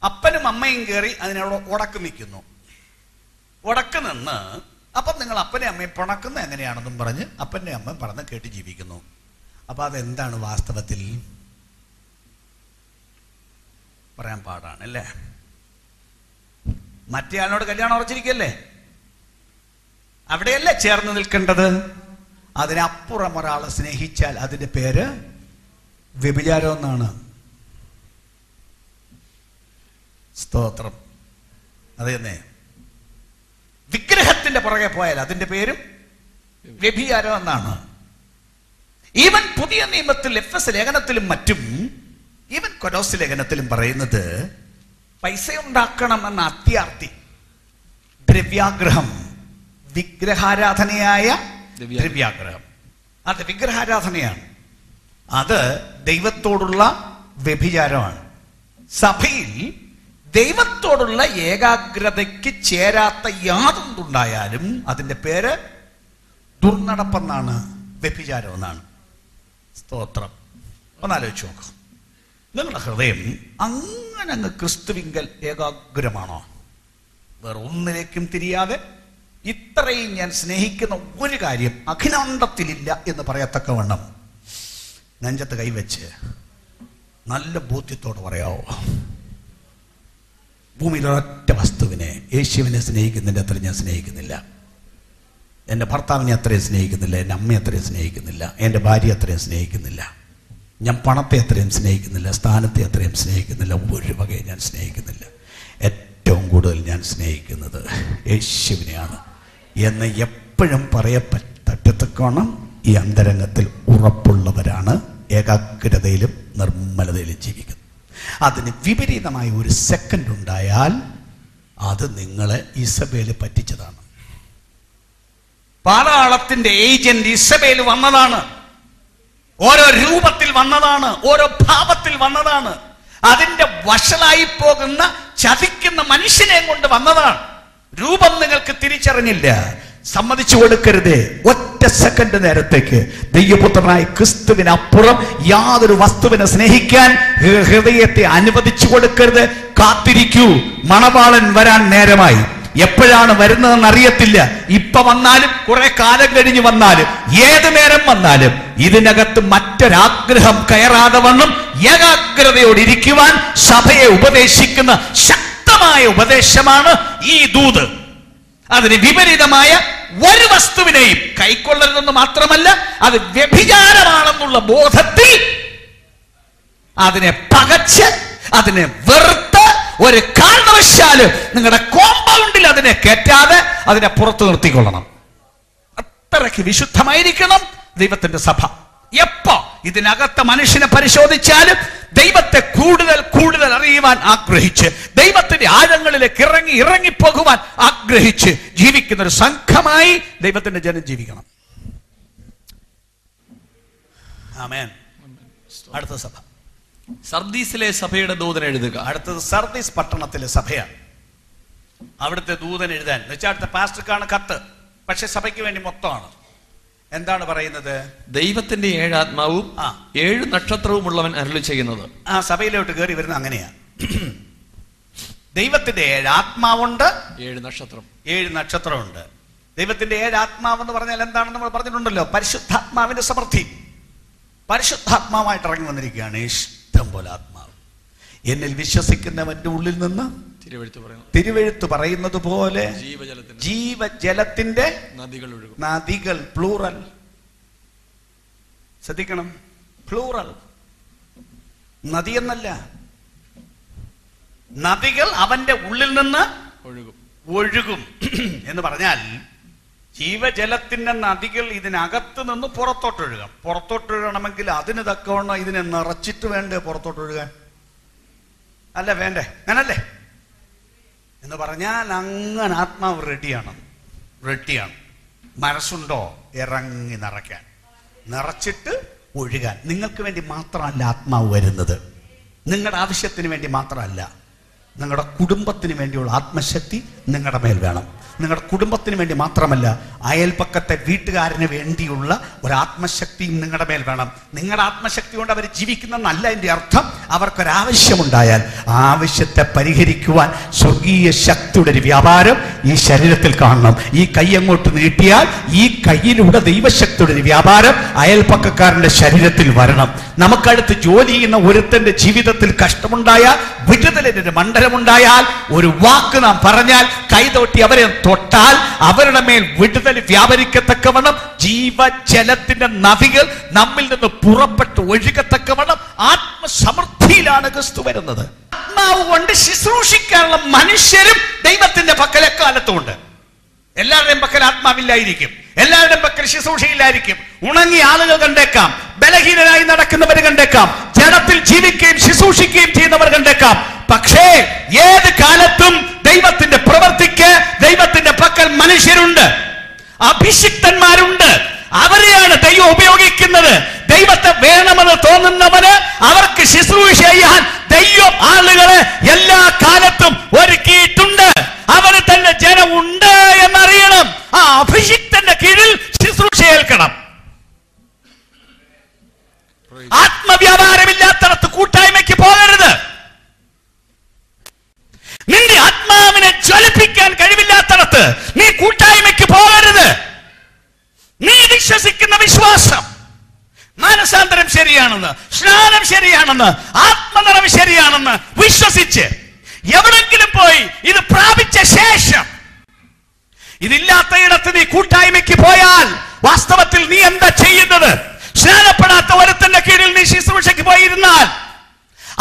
അപ്പനും അമ്മയും കയറി അതിനോട് ഉടക്ക് നിൽക്കുന്നു. ഉടക്ക് നിന്ന് അപ്പം നിങ്ങൾ അപ്പനെ അമ്മയും പിണക്കുന്ന എങ്ങനെയാണെന്നും പറഞ്ഞ് അപ്പൻ്റെ അമ്മ പറഞ്ഞ് കേട്ട് ജീവിക്കുന്നു. അപ്പൊ അതെന്താണ് വാസ്തവത്തിൽ? പറയാൻ പാടാണ് അല്ലേ? മറ്റേ ആളിനോട് കല്യാണം ഉറച്ചിരിക്കല്ലേ, അവിടെയല്ലേ ചേർന്ന് നിൽക്കേണ്ടത്. അതിനപ്പുറം ഒരാളെ സ്നേഹിച്ചാൽ അതിന്റെ പേര് വ്യഭിചാരം എന്നാണ്. സ്തോത്രം. അത് തന്നെ. വിഗ്രഹത്തിന്റെ പുറകെ പോയാൽ അതിന്റെ പേരും വ്യഭിചാരം എന്നാണ്. ഈവൻ പുതിയ നിയമത്തിൽ എഫെസ് ലേഖനത്തിലും മറ്റും ഈവൻ കൊലോസ് ലേഖനത്തിലും പറയുന്നത് പൈസ ഉണ്ടാക്കണം എന്ന അത്യാർത്തി, ദ്രവ്യാഗ്രഹം, വിഗ്രഹാരാധനയായ ദ്രവ്യാഗ്രഹം, അത് വിഗ്രഹാരാധനയാണ്. അത് ദൈവത്തോടുള്ള വ്യഭിചാരമാണ്. സഭയിൽ ദൈവത്തോടുള്ള ഏകാഗ്രതയ്ക്ക് ചേരാത്ത യാതൊന്നുണ്ടായാലും അതിന്റെ പേര് ദുർനടപ്പെന്നാണ്, വ്യഭിചാരം എന്നാണ്. സ്തോത്രം. ഒന്നാലോചിച്ച് നോക്കാം. നിങ്ങളുടെ ഹൃദയം അങ്ങനെ അങ്ങ് ക്രിസ്തുവിങ്കൽ ഏകാഗ്രമാണോ? വേറെ ഒന്നിലേക്കും തിരിയാതെ ഇത്രയും ഞാൻ സ്നേഹിക്കുന്ന ഒരു കാര്യം അഖിലാണ്ടത്തിലില്ല എന്ന് പറയത്തക്കവണ്ണം നെഞ്ചത്ത് കൈവച്ച് നല്ല ബോധ്യത്തോടെ പറയാവോ? ഭൂമിയിൽ ഒരൊറ്റ വസ്തുവിനെ, യേശുവിനെ സ്നേഹിക്കുന്നതിൻ്റെ അത്രയും ഞാൻ സ്നേഹിക്കുന്നില്ല. എൻ്റെ ഭർത്താവിനെ അത്രയും സ്നേഹിക്കുന്നില്ല, എൻ്റെ അമ്മയെ അത്രയും സ്നേഹിക്കുന്നില്ല, എൻ്റെ ഭാര്യ അത്രയും സ്നേഹിക്കുന്നില്ല, ഞാൻ പണത്തെ അത്രയും സ്നേഹിക്കുന്നില്ല, സ്ഥാനത്തെ അത്രയും സ്നേഹിക്കുന്നില്ല, ഒരു വകയെ ഞാൻ സ്നേഹിക്കുന്നില്ല. ഏറ്റവും കൂടുതൽ ഞാൻ സ്നേഹിക്കുന്നത് യേശുവിനെയാണ് എന്ന് എപ്പോഴും പറയത്തക്കവണ്ണം ഈ അന്തരംഗത്തിൽ ഉറപ്പുള്ളവരാണ് ഏകാഗ്രതയിലും നിർമ്മലതയിലും ജീവിക്കുന്നത്. അതിന് വിപരീതമായ ഒരു സെക്കൻഡ് ഉണ്ടായാൽ അത് നിങ്ങളെ ഇസബേല് പറ്റിച്ചതാണ്. പാതാളത്തിന്റെ ഏജന്റ് ഇസബേല് വന്നതാണ്. ഓരോ രൂപത്തിൽ വന്നതാണ്, ഓരോ ഭാവത്തിൽ വന്നതാണ്. അതിന്റെ വഷളായി പോകുന്ന ചതിക്കുന്ന മനുഷ്യനെ കൊണ്ട് വന്നതാണ്. രൂപം നിങ്ങൾക്ക് തിരിച്ചറിഞ്ഞില്ല, സമ്മതിച്ചു കൊടുക്കരുത്. ഒറ്റ സെക്കൻഡ് നേരത്തേക്ക് ദൈവപുത്രനായ ക്രിസ്തുവിനപ്പുറം യാതൊരു വസ്തുവിനെ സ്നേഹിക്കാൻ ഹൃദയത്തെ അനുവദിച്ചു കൊടുക്കരുത്. കാത്തിരിക്കൂ, മണവാളൻ വരാൻ നേരമായി. എപ്പോഴാണ് വരുന്നതെന്ന് അറിയത്തില്ല. ഇപ്പൊ വന്നാലും കുറെ കാലം കഴിഞ്ഞ് വന്നാലും ഏത് നേരം വന്നാലും ഇതിനകത്ത് മറ്റൊരാഗ്രഹം കയറാതെ വണ്ണം ഏകാഗ്രതയോടിരിക്കുവാൻ സഭയെ ഉപദേശിക്കുന്ന ശക്തമായ ഉപദേശമാണ് ഈ ദൂത്. അതിന് വിപരീതമായ ഒരു വസ്തുവിനെയും കൈക്കൊള്ളരുതെന്ന് മാത്രമല്ല, അത് വ്യഭിചാരമാണെന്നുള്ള ബോധത്തിൽ അതിനെ പകച്ച്, അതിനെ വെറുത്ത്, ഒരു കാരണവശാലും നിങ്ങളുടെ കോമ്പൗണ്ടിൽ അതിനെ കയറ്റാതെ അതിനെ പുറത്തു നിർത്തിക്കൊള്ളണം. അത്രയ്ക്ക് വിശുദ്ധമായിരിക്കണം ദൈവത്തിന്റെ സഭ. എപ്പോ ഇതിനകത്ത് മനുഷ്യനെ പരിശോധിച്ചാലും ദൈവത്തെ കൂടുതൽ കൂടുതൽ അറിയുവാൻ ആഗ്രഹിച്ച്, ദൈവത്തിന്റെ ആഴങ്ങളിലേക്ക് ഇറങ്ങിപ്പോകുവാൻ ആഗ്രഹിച്ച് ജീവിക്കുന്ന ഒരു സംഘമായി ദൈവത്തിന്റെ ജനം ജീവിക്കണം. ആമേൻ. അടുത്ത സഭ സർദീസിലെ സഭയുടെ ദൂതൻ എഴുതുക. അടുത്തത് സർദീസ് പട്ടണത്തിലെ സഭയാണ്. അവിടുത്തെ ദൂതൻ എഴുതാൻ എന്ന് വെച്ചാൽ അടുത്ത പാസ്റ്റർക്കാണ് കത്ത്, പക്ഷെ സഭയ്ക്ക് വേണ്ടി മൊത്തമാണ്. എന്താണ് പറയുന്നത്? ദൈവത്തിന്റെ 7 ആത്മാവും 7 നക്ഷത്രവും ഉള്ളവൻ അരുളി ചെയ്യുന്നത്. ആ സഭയിലോട്ട് കയറി വരുന്ന അങ്ങനെയാ. ദൈവത്തിന്റെ 7 ആത്മാവുണ്ട്, 7 നക്ഷത്രമുണ്ട്. ദൈവത്തിന്റെ 7 ആത്മാവെന്ന് പറഞ്ഞാൽ എന്താണെന്ന് നമ്മൾ പറഞ്ഞിട്ടുണ്ടല്ലോ. പരിശുദ്ധാത്മാവിന്റെ സമൃദ്ധി. പരിശുദ്ധാത്മാവായിട്ട് ഇറങ്ങി വന്നിരിക്കുകയാണ്. ഇഷ്ടം പോലെ ആത്മാവ്. എന്നിൽ വിശ്വസിക്കുന്നവന്റെ ഉള്ളിൽ നിന്ന് തിരുവെഴുത്ത് പറയുന്നത് പോലെ ജീവജലത്തിന്റെ നദികൾ. പ്ലൂറൽ. ശ്രദ്ധിക്കണം, പ്ലൂറൽ. നദി എന്നല്ല, നദികൾ അവന്റെ ഉള്ളിൽ നിന്ന് ഒഴുകും എന്ന് പറഞ്ഞാൽ ജീവജലത്തിന്റെ നദികൾ ഇതിനകത്ത് നിന്ന് പുറത്തോട്ടൊഴുകാം. പുറത്തോട്ടൊഴുകണമെങ്കിൽ അതിന് തക്കവണ്ണം ഇതിനെ നിറച്ചിട്ട് വേണ്ടേ പുറത്തോട്ടൊഴുകാൻ? അല്ല, വേണ്ടേ? അങ്ങനല്ലേ എന്ന് പറഞ്ഞാൽ അങ്ങനെ ആത്മാവ് റെഡിയാണ്. മനസ്സുണ്ടോ ഇറങ്ങി നിറയ്ക്കാൻ, നിറച്ചിട്ട് ഒഴുകാൻ. നിങ്ങൾക്ക് വേണ്ടി മാത്രമല്ല ആത്മാവ് വരുന്നത്, നിങ്ങളുടെ ആവശ്യത്തിന് വേണ്ടി മാത്രമല്ല, നിങ്ങളുടെ കുടുംബത്തിന് വേണ്ടിയുള്ള ആത്മശക്തി നിങ്ങളുടെ മേൽ വേണം. നിങ്ങളുടെ കുടുംബത്തിന് വേണ്ടി മാത്രമല്ല, അയൽപക്കത്തെ വീട്ടുകാരന് വേണ്ടിയുള്ള ഒരു ആത്മശക്തിയും നിങ്ങളുടെ മേൽ വേണം. നിങ്ങളുടെ ആത്മശക്തി കൊണ്ട് അവർ ജീവിക്കുന്നതെന്നല്ല എൻ്റെ അർത്ഥം. അവർക്കൊരാവശ്യമുണ്ടായാൽ ആവശ്യത്തെ പരിഹരിക്കുവാൻ സ്വർഗീയ ശക്തിയുടെ ഒരു വ്യാപാരം ഈ ശരീരത്തിൽ കാണണം. ഈ കൈ അങ്ങോട്ട് നീട്ടിയാൽ ഈ കയ്യിലൂടെ ദൈവശക്തിയുടെ ഒരു വ്യാപാരം അയൽപക്കക്കാരന്റെ ശരീരത്തിൽ വരണം. നമുക്കടുത്ത് ജോലി ചെയ്യുന്ന ഒരുത്തന്റെ ജീവിതത്തിൽ കഷ്ടമുണ്ടായാൽ, വിടുതലിന്റെ മണ്ഡലമുണ്ടായാൽ, ഒരു വാക്ക് നാം പറഞ്ഞാൽ, കൈതൊട്ടി അവരെ തൊട്ടാൽ അവരുടെ മേൽ വിടുതൽ വ്യാപരിക്കത്തക്കവണ്ണം ജീവജലത്തിന്റെ നദികൾ നമ്മിൽ നിന്ന് പുറപ്പെട്ട് ഒഴുകത്തക്കവണ്ണം ആത്മസമൃദ്ധിയിലാണ് ക്രിസ്തു വരുന്നത്. ആത്മാവ് കൊണ്ട് ശുശ്രൂഷിക്കാനുള്ള മനുഷ്യരും ദൈവത്തിന്റെ പക്കൽ എക്കാലത്തുമുണ്ട്. എല്ലാവരുടെയും പക്കൽ ആത്മാവില്ലായിരിക്കും, എല്ലാവരുടെയും പക്കൽ ശുശ്രൂഷയില്ലായിരിക്കും. ഉണങ്ങിയ ആളുകൾ കണ്ടേക്കാം, ബലഹീനരായി നടക്കുന്നവർ കണ്ടേക്കാം, ജഡത്തിൽ ജീവിക്കുകയും ശുശ്രൂഷിക്കുകയും ചെയ്യുന്നവർ കണ്ടേക്കാം. പക്ഷേ ഏത് കാലത്തും ദൈവത്തിന്റെ പ്രവൃത്തിക്ക് ദൈവത്തിന്റെ പക്കൽ മനുഷ്യരുണ്ട്, അഭിഷിക്തന്മാരുണ്ട്. അവരെയാണ് ദൈവം ഉപയോഗിക്കുന്നത്. ദൈവത്തെ വേണമെന്ന് തോന്നുന്നവന് അവർക്ക് ശുശ്രൂഷ ചെയ്യാൻ ദൈവം ആളുകളെ എല്ലാ കാലത്തും ഒരുക്കിയിട്ടുണ്ട്. അവന് തന്നെ ജനമുണ്ട് എന്നറിയണം. ആ അഭിഷിക്തന്റെ കീഴിൽ ശുശ്രൂഷ ഏൽക്കണം. ആത്മവ്യാപാരമില്ലാത്തടത്ത് കൂട്ടായ്മയ്ക്ക് പോകരുത്. നിന്റെ ആത്മാവിനെ ജ്വലിപ്പിക്കാൻ കഴിവില്ലാത്തടത്ത് നീ കൂട്ടായ്മയ്ക്ക് പോകരുത്. നീ വിശ്വസിക്കുന്ന വിശ്വാസം, മാനസാന്തരം ശരിയാണെന്ന്, സ്നാനം ശരിയാണെന്ന്, ആത്മനിറവ് ശരിയാണെന്ന് വിശ്വസിച്ച് എവിടെങ്കിലും പോയി ഇത് പ്രാപിച്ച ശേഷം ഇതില്ലാത്തയിടത്ത് നീ കൂട്ടായ്മയ്ക്ക് പോയാൽ വാസ്തവത്തിൽ നീ എന്താ ചെയ്യുന്നത്? സ്നാനപ്പെടാത്ത ഒരുത്തന്റെ കീഴിൽ നീ ശുശ്രൂഷയ്ക്ക് പോയിരുന്നാൽ,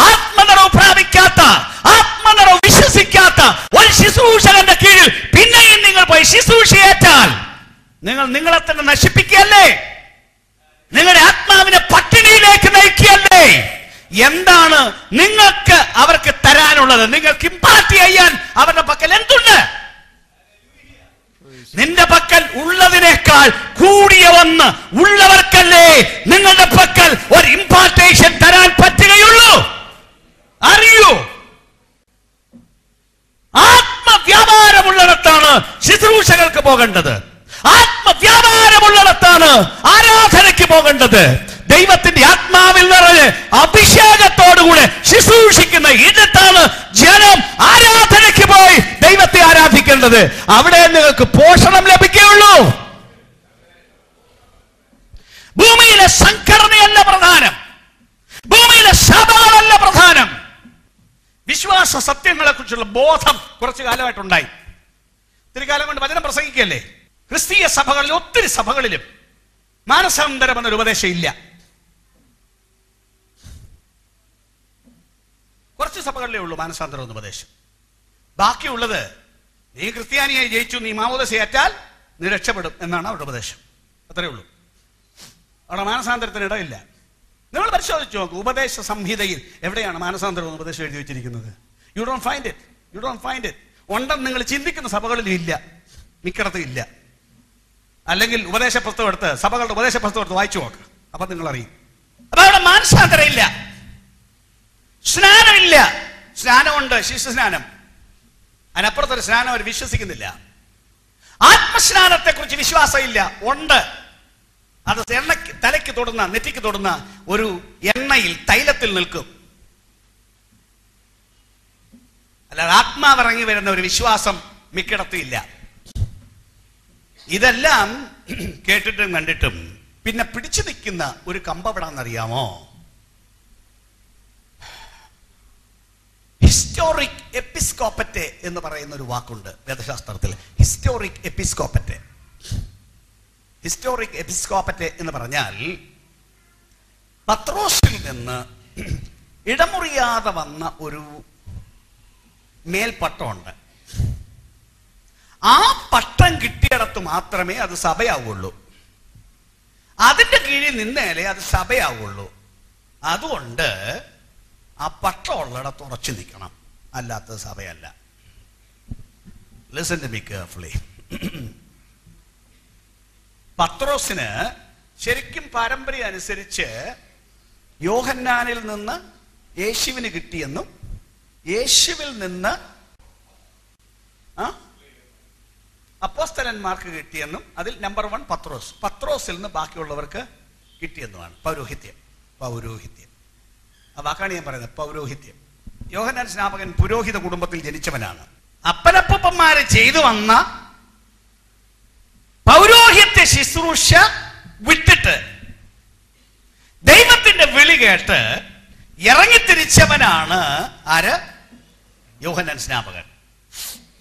ആത്മനിറവ് പ്രാപിക്കാത്ത, ആത്മനിറവ് വിശ്വസിക്കാത്ത ഒരു ശുശ്രൂഷകന്റെ കീഴിൽ പിന്നെയും നിങ്ങൾ പോയി ശുശ്രൂഷയേറ്റാൽ നിങ്ങൾ നിങ്ങളെ തന്നെ നശിപ്പിക്കുകയല്ലേ? നിങ്ങളുടെ ആത്മാവിനെ പട്ടിണിയിലേക്ക് നയിക്കുകയല്ലേ? എന്താണ് നിങ്ങൾക്ക് അവർക്ക് തരാനുള്ളത്? നിങ്ങൾക്ക് ഇമ്പാർട്ട് ചെയ്യാൻ അവരുടെ പക്കൽ എന്തുണ്ട്? നിന്റെ പക്കൽ ഉള്ളതിനേക്കാൾ കൂടിയ ഒന്ന് ഉള്ളവർക്കല്ലേ നിങ്ങളുടെ പക്കൽ ഒരു ഇമ്പാർട്ടേഷൻ തരാൻ പറ്റുകയുള്ളൂ. അറിയൂ, ആത്മവ്യാപാരമുള്ളിടത്താണ് ശുശ്രൂഷകൾക്ക് പോകേണ്ടത്. ആത്മവ്യാപാരമുള്ളിടത്താണ് ആരാധനയ്ക്ക് പോകേണ്ടത്. ദൈവത്തിന്റെ ആത്മാവിൽ നിറഞ്ഞ് അഭിഷേകത്തോടുകൂടെ ശുശ്രൂഷിക്കുന്ന ഇടത്താണ് ജനം ആരാധനയ്ക്ക് പോയി ദൈവത്തെ ആരാധിക്കേണ്ടത്. അവിടെ നിങ്ങൾക്ക് പോഷണം ലഭിക്കുകയുള്ളൂ. ഭൂമിയിലെ സംഘടനയല്ല പ്രധാനം, ഭൂമിയിലെ സഭകളല്ല പ്രധാനം. വിശ്വാസ സത്യങ്ങളെ കുറിച്ചുള്ള ബോധം കുറച്ചു കാലമായിട്ടുണ്ടായി. ഒത്തിരി കാലം കൊണ്ട് വചനം പ്രസംഗിക്കല്ലേ. ക്രിസ്തീയ സഭകളിൽ, ഒത്തിരി സഭകളിലും മാനസാന്തരം എന്നൊരു ഉപദേശം ഇല്ല. കുറച്ച് സഭകളിലേ ഉള്ളൂ മാനസാന്തരം എന്ന ഉപദേശം. ബാക്കിയുള്ളത് നീ ക്രിസ്ത്യാനിയായി ജയിച്ചു, നീ മാമോദീസയേറ്റാൽ നീ രക്ഷപ്പെടും എന്നാണ് അവരുടെ ഉപദേശം. അത്രയേ ഉള്ളൂ. അവിടെ മാനസാന്തരത്തിന് ഇടയില്ല. നിങ്ങൾ പരിശോധിച്ചു നോക്കൂ, ഉപദേശ സംഹിതയിൽ എവിടെയാണ് മാനസാന്തരം എന്ന ഉപദേശം എഴുതി വെച്ചിരിക്കുന്നത്? You don't find it, you don't find it. ഉണ്ടെന്ന് നിങ്ങൾ ചിന്തിക്കുന്ന സഭകളിലും ഇല്ല, മിക്കടത്തും ഇല്ല. അല്ലെങ്കിൽ ഉപദേശ പുസ്തകം എടുത്ത്, സഭകളുടെ ഉപദേശ പുസ്തകം എടുത്ത് വായിച്ചു നോക്ക്, അപ്പൊ നിങ്ങൾ അറിയും. അപ്പൊ അവിടെ മാനസാന്തരം ഇല്ല, സ്നാനമില്ല. സ്നാനമുണ്ട്, ശിശുസ്നാനം, അതിനപ്പുറത്തൊരു സ്നാനം അവർ വിശ്വസിക്കുന്നില്ല. ആത്മസ്നാനത്തെ കുറിച്ച് വിശ്വാസം ഇല്ല. ഉണ്ട്, അത് തലയ്ക്ക് തൊടുന്ന, നെറ്റിക്ക് തൊടുന്ന ഒരു എണ്ണയിൽ, തൈലത്തിൽ നിൽക്കും. അല്ലാതെ ആത്മാവിറങ്ങി വരുന്ന ഒരു വിശ്വാസം മിക്കിടത്തും ഇല്ല. ഇതെല്ലാം കേട്ടിട്ടും കണ്ടിട്ടും പിന്നെ പിടിച്ചു നിൽക്കുന്ന ഒരു കമ്പവിടാന്നറിയാമോ? ഹിസ്റ്റോറിക് എപ്പിസ്കോപ്പറ്റെ എന്ന് പറയുന്ന ഒരു വാക്കുണ്ട് വേദശാസ്ത്രത്തിൽ. ഹിസ്റ്റോറിക് എപ്പിസ്കോപ്പറ്റെ. ഹിസ്റ്റോറിക് എപ്പിസ്കോപ്പറ്റെ എന്ന് പറഞ്ഞാൽ പത്രോസിൽ നിന്ന് ഇടമുറിയാതെ വന്ന ഒരു മേൽപ്പട്ടമുണ്ട്. ആ പട്ടം കിട്ടിയിടത്ത് മാത്രമേ അത് സഭയാവുള്ളൂ. അതിന്റെ കീഴിൽ നിന്നേലേ അത് സഭയാവുള്ളൂ. അതുകൊണ്ട് ആ പട്ടം ഉള്ളിടത്ത് ഉറച്ചു നിൽക്കണം, അല്ലാത്തത് സഭയല്ല. Listen to me carefully. പത്രോസിന് ശരിക്കും പാരമ്പര്യം അനുസരിച്ച് യോഹന്നാനിൽ നിന്ന് യേശുവിന് കിട്ടിയെന്നും യേശുവിൽ നിന്ന് അപ്പോസ്തലന്മാർക്ക് കിട്ടിയെന്നും അതിൽ നമ്പർ 1 പത്രോസിൽ നിന്ന് ബാക്കിയുള്ളവർക്ക് കിട്ടിയെന്നുമാണ് പൗരോഹിത്യം. ആ വാക്കാണ് ഞാൻ പറയുന്നത്, പൗരോഹിത്യം. യോഹന്നാൻ സ്നാപകൻ പുരോഹിത കുടുംബത്തിൽ ജനിച്ചവനാണ്. അപ്പനപ്പന്മാര് ചെയ്തു വന്ന പൗരോഹിത്യ ശുശ്രൂഷ വിട്ടിട്ട് ദൈവത്തിന്റെ വിളി കേട്ട് ഇറങ്ങിത്തിരിച്ചവനാണ് ആര്? യോഹന്നാൻ സ്നാപകൻ.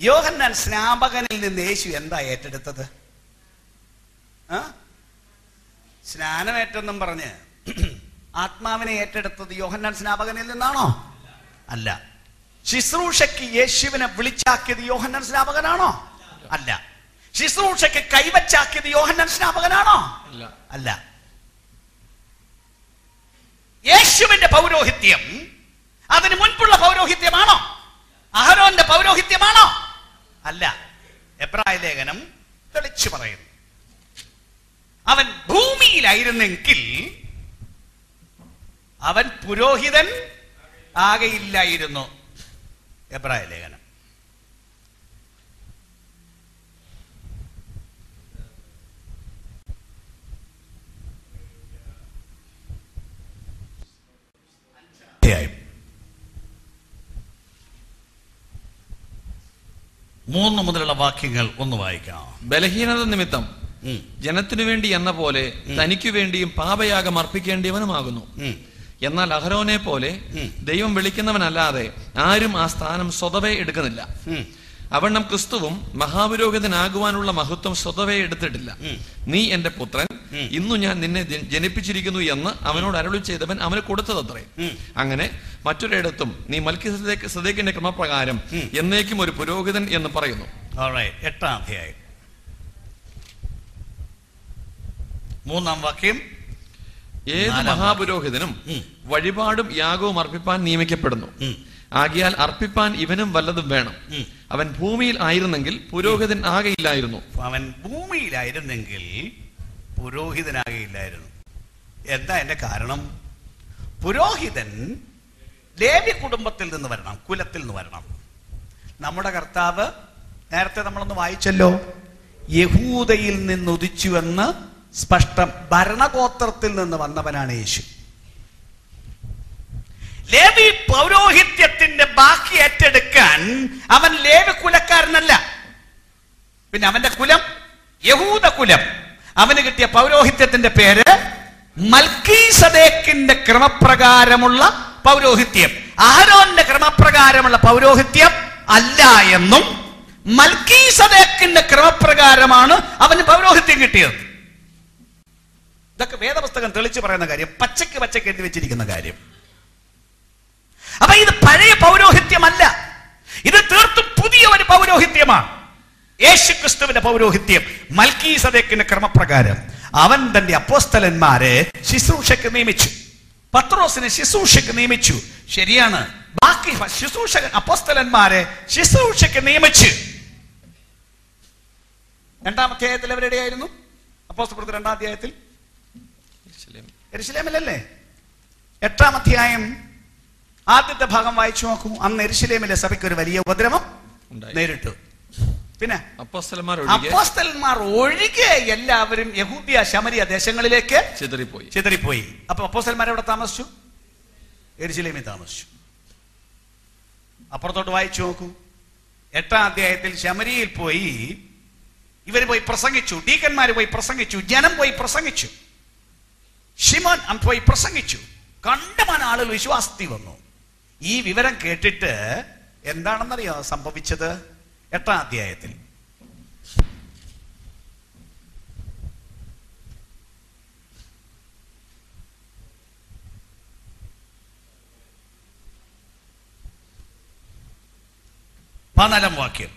യോഹന്നാൻ സ്നാപകനിൽ നിന്ന് യേശു എന്താ ഏറ്റെടുത്തത്? സ്നാനമേറ്റെന്നും പറഞ്ഞ് ആത്മാവിനെ ഏറ്റെടുത്തത് യോഹന്നാൻ സ്നാപകനിൽ നിന്നാണോ? അല്ല. ശുശ്രൂഷയ്ക്ക് യേശുവിനെ വിളിച്ചാക്കിയത് യോഹന്നാൻ സ്നാപകനാണോ? അല്ല. ശുശ്രൂഷയ്ക്ക് കൈവച്ചാക്കിയത് യോഹന്നാൻ സ്നാപകനാണോ? അല്ല. യേശുവിന്റെ പൗരോഹിത്യം അതിന് മുൻപുള്ള പൗരോഹിത്യമാണോ? അഹരോന്റെ പൗരോഹിത്യമാണോ? അല്ല. എബ്രായ ലേഖനം തെളിച്ചു പറയുന്നു, അവൻ ഭൂമിയിലായിരുന്നെങ്കിൽ അവൻ പുരോഹിതൻ ആകെയില്ലായിരുന്നു. എബ്രായ ലേഖനം. മൂന്ന് മുതലുള്ള വാക്യങ്ങൾ ഒന്ന് വായിക്കാം. ബലഹീനത നിമിത്തം ജനത്തിനു വേണ്ടി എന്ന പോലെ തനിക്കു വേണ്ടിയും പാപയാഗം അർപ്പിക്കേണ്ടിയവനുമാകുന്നു. എന്നാൽ അഹരോനെ പോലെ ദൈവം വിളിക്കുന്നവനല്ലാതെ ആരും ആ സ്ഥാനം സ്വതവേ എടുക്കുന്നില്ല. അവണ്ണം ക്രിസ്തുവും മഹാപുരോഹിതനാകുവാനുള്ള മഹത്വം സ്വതവേ എടുത്തിട്ടില്ല. നീ എന്റെ പുത്രൻ, ഇന്നു ഞാൻ നിന്നെ ജനിപ്പിച്ചിരിക്കുന്നു എന്ന് അവനോട് അരുളി ചെയ്തവൻ അവന് കൊടുത്തതത്രേ. അങ്ങനെ മറ്റൊരിടത്തും നീ മൽക്കിസദേക്കിന്റെ ക്രമപ്രകാരം എന്നേക്കും ഒരു പുരോഹിതൻ എന്ന് പറയുന്നു. 8-ാം അധ്യായം 3-ാം വാക്യം. ഏത് മഹാപുരോഹിതനും വഴിപാടും യാഗവും അർപ്പിപ്പാൻ നിയമിക്കപ്പെടുന്നു. ആകിയാൽ അർപ്പിപ്പാൻ ഇവനും വല്ലതും വേണം. അവൻ ഭൂമിയിൽ ആയിരുന്നെങ്കിൽ പുരോഹിതൻ ആകെയില്ലായിരുന്നു. അവൻ ഭൂമിയിലായിരുന്നെങ്കിൽ പുരോഹിതനാകെയില്ലായിരുന്നു. എന്താ എന്റെ കാരണം? പുരോഹിതൻ ലേവ്യ കുടുംബത്തിൽ നിന്ന് വരണം, കുലത്തിൽ നിന്ന് വരണം. നമ്മുടെ കർത്താവ് നേരത്തെ നമ്മളൊന്ന് വായിച്ചല്ലോ, യഹൂദയിൽ നിന്ന് ഉദിച്ചുവെന്ന് സ്പഷ്ടം. ഭരണഗോത്രത്തിൽ നിന്ന് വന്നവനാണ് യേശു. ലേവി പൗരോഹിത്യത്തിന്റെ ബാക്കി ഏറ്റെടുക്കാൻ അവൻ ലേവി കുലക്കാരനല്ല. പിന്നെ അവന്റെ കുലം യഹൂദ കുലം. അവന് കിട്ടിയ പൗരോഹിത്യത്തിന്റെ പേര് മൽക്കീസദേക്കിന്റെ ക്രമപ്രകാരമുള്ള പൗരോഹിത്യം. അഹരോന്റെ ക്രമപ്രകാരമുള്ള പൗരോഹിത്യം അല്ല എന്നും മൽക്കീസദേക്കിന്റെ ക്രമപ്രകാരമാണ് അവന് പൗരോഹിത്യം കിട്ടിയത്. ഇതൊക്കെ വേദപുസ്തകം തെളിച്ചു പറയുന്ന കാര്യം, പച്ചക്ക് എഴുതി വെച്ചിരിക്കുന്ന കാര്യം. അപ്പൊ ഇത് പഴയ പൗരോഹിത്യമല്ല, ഇത് തീർത്തും പുതിയ ഒരു പൗരോഹിത്യമാണ്. യേശു ക്രിസ്തുവിന്റെ പൗരോഹിത്യം മൽക്കീസദേക്കിന്റെ ക്രമപ്രകാരം അവൻ തന്റെ അപ്പോസ്തലന്മാരെ ശുശ്രൂഷയ്ക്ക് നിയമിച്ചു. പത്രോസിനെ ശുശ്രൂഷയ്ക്ക് നിയമിച്ചു, ശരിയാണ്. ബാക്കി അപ്പോസ്തലന്മാരെ ശുശ്രൂഷയ്ക്ക് നിയമിച്ചു. 2-ാം അധ്യായത്തിൽ അവരെവിടെയായിരുന്നു? അപ്പോസ്തലപ്രവൃത്തി 2-ാം അധ്യായത്തിൽ യെരുശലേമിലല്ലേ? 8-ാം അധ്യായം ആദ്യത്തെ ഭാഗം വായിച്ചു നോക്കൂ. അന്ന് യെരുശലേമിലെ സഭയ്ക്ക് ഒരു വലിയ ഉപദ്രവം നേരിട്ടു. പിന്നെ അപ്പോസ്തലന്മാർ ഒഴികെ എല്ലാവരും യഹൂദിയ ശമരിയ ദേശങ്ങളിലേക്ക് ചിതറിപ്പോയി. അപ്പൊ അപ്പോസ്തലന്മാർ എവിടെ താമസിച്ചു? യെരുശലേമിൽ താമസിച്ചു. അപ്പുറത്തോട്ട് വായിച്ചു നോക്കൂ. 8-ാം അധ്യായത്തിൽ ശമരിയിൽ പോയി ഇവർ പോയി പ്രസംഗിച്ചു, ഡീക്കന്മാർ പോയി പ്രസംഗിച്ചു, ജനം പോയി പ്രസംഗിച്ചു, ശിമോൻ പോയി പ്രസംഗിച്ചു. കണ്ടമാന ആളുകൾ വിശ്വാസത്തിൽ വന്നു. ഈ വിവരം കേട്ടിട്ട് എന്താണെന്നറിയോ സംഭവിച്ചത്? 8-ാം അധ്യായത്തിൽ പതിനാലാം വാക്യം.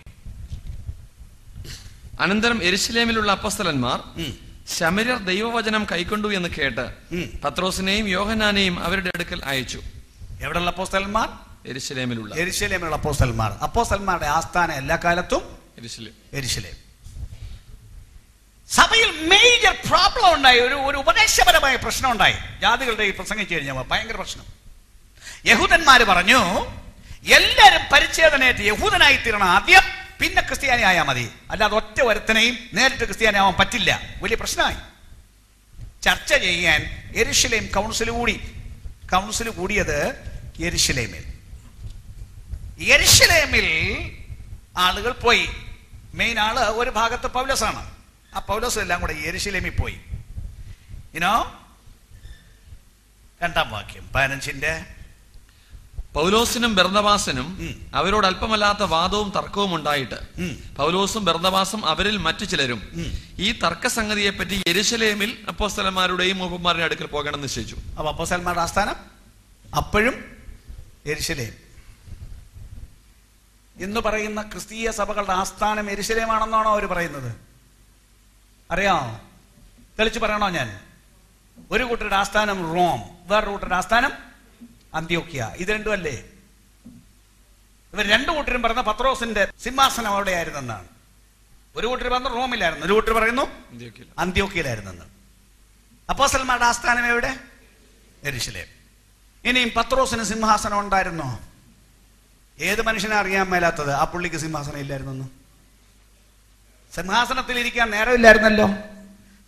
അനന്തരം യെരുശലേമിലുള്ള അപ്പോസ്തലന്മാർ ശമര്യർ ദൈവവചനം കൈക്കൊണ്ടു എന്ന് കേട്ട് പത്രോസിനെയും യോഹന്നാനെയും അവരുടെ അടുക്കൽ അയച്ചു. എവിടെയുള്ള അപ്പോസ്തലന്മാർ? യെരുശലേമിലുള്ള അപ്പോസ്തലന്മാർ. അപ്പോസ്തലന്മാരുടെ ആസ്ഥാനം എല്ലാ കാലത്തും യെരുശലേം. സഭയിൽ മേജർ പ്രോബ്ലം ഉണ്ടായി, ഒരു ഉപദേശപരമായ പ്രശ്നം ഉണ്ടായി. ജാതികളുടെ ഈ പ്രസംഗിച്ചു കഴിഞ്ഞാൽ ഭയങ്കര പ്രശ്നം. യഹൂദന്മാര് പറഞ്ഞു എല്ലാരും പരിച്ഛേദനയേറ്റ് യഹൂദനായി തീരണം ആദ്യം, പിന്നെ ക്രിസ്ത്യാനി ആയാൽ മതി, അല്ലാതെ ഒറ്റ ഒരുത്തനെയും നേരിട്ട് ക്രിസ്ത്യാനി ആവാൻ പറ്റില്ല. വലിയ പ്രശ്നമായി. ചർച്ച ചെയ്യാൻ യെരുശലേം കൗൺസിൽ കൂടിയത് യെരുശലേമിൽ ആളുകൾ പോയി. മെയിൻ ആള് ഒരു ഭാഗത്ത് പൗലോസാണ്. ആ പൗലോസ് എല്ലാം കൂടെ യെരുശലേമിൽ പോയി. രണ്ടാം വാക്യം 15. പൗലോസിനും ബർന്നബാസിനും അവരോട് അല്പമല്ലാത്ത വാദവും തർക്കവും ഉണ്ടായിട്ട് പൗലോസും ബർന്നബാസും അവരിൽ മറ്റു ചിലരും ഈ തർക്കസംഗതിയെ പറ്റി യെരുശലേമിൽ അപ്പോസ്തലന്മാരുടെയും മൂപ്പന്മാരുടെ അടുക്കൽ പോകണമെന്ന് നിശ്ചയിച്ചു. അപ്പൊ അപ്പോസ്തലന്മാരുടെ ആസ്ഥാനം അപ്പോഴും യെരുശലേം. എന്ന് പറയുന്ന ക്രിസ്തീയ സഭകളുടെ ആസ്ഥാനം യെരുശലേമാണെന്നാണോ അവർ പറയുന്നത്? അറിയാമോ? തെളിച്ചു പറയണോ ഞാൻ? ഒരു കൂട്ടരുടെ ആസ്ഥാനം റോം, വേറൊരു കൂട്ടരുടെ ആസ്ഥാനം അന്ത്യോക്യ. ഇത് രണ്ടും അല്ലേ? ഇവർ രണ്ടു കൂട്ടരും പറയുന്ന പത്രോസിന്റെ സിംഹാസനം അവിടെയായിരുന്നെന്നാണ്. ഒരു കൂട്ടർ പറഞ്ഞു റോമിലായിരുന്നു, ഒരു കൂട്ടർ പറയുന്നു അന്ത്യോക്യയിലായിരുന്നെന്ന്. അപ്പോസ്തലന്മാരുടെ ആസ്ഥാനം എവിടെ? യെരുശലേം. ഇനിയും പത്രോസിന് സിംഹാസനം ഉണ്ടായിരുന്നോ? ഏത് മനുഷ്യനെ അറിയാൻ മേലാത്തത് ആ പുള്ളിക്ക് സിംഹാസനം ഇല്ലായിരുന്നെന്ന്? സിംഹാസനത്തിൽ ഇരിക്കാൻ നേരമില്ലായിരുന്നല്ലോ.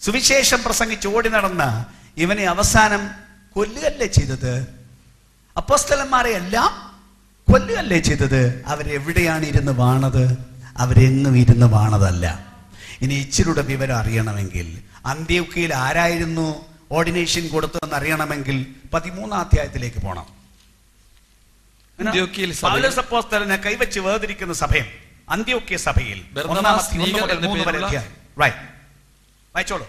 സുവിശേഷം പ്രസംഗിച്ച് ഓടി നടന്ന ഇവനെ അവസാനം കൊല്ലുകയല്ലേ ചെയ്തത്? അപ്പോസ്തലന്മാരെ എല്ലാം കൊല്ലുകയല്ലേ ചെയ്തത്? അവരെവിടെയാണ് ഇരുന്ന് വാണത്? അവരെങ്ങും ഇരുന്ന് വാണതല്ല. ഇനി ഇച്ചിരുടെ വിവരം അറിയണമെങ്കിൽ, അന്ത്യോക്യയിൽ ആരായിരുന്നു ഓർഡിനേഷൻ കൊടുത്തതെന്ന് അറിയണമെങ്കിൽ 13-ാം അധ്യായത്തിലേക്ക് പോകണം. പൗലോസ് അപ്പോസ്തലനെ കൈവച്ച് വേർതിരിക്കുന്ന സഭയും അന്ത്യോക്യ സഭയിൽ വായിച്ചോളൂ.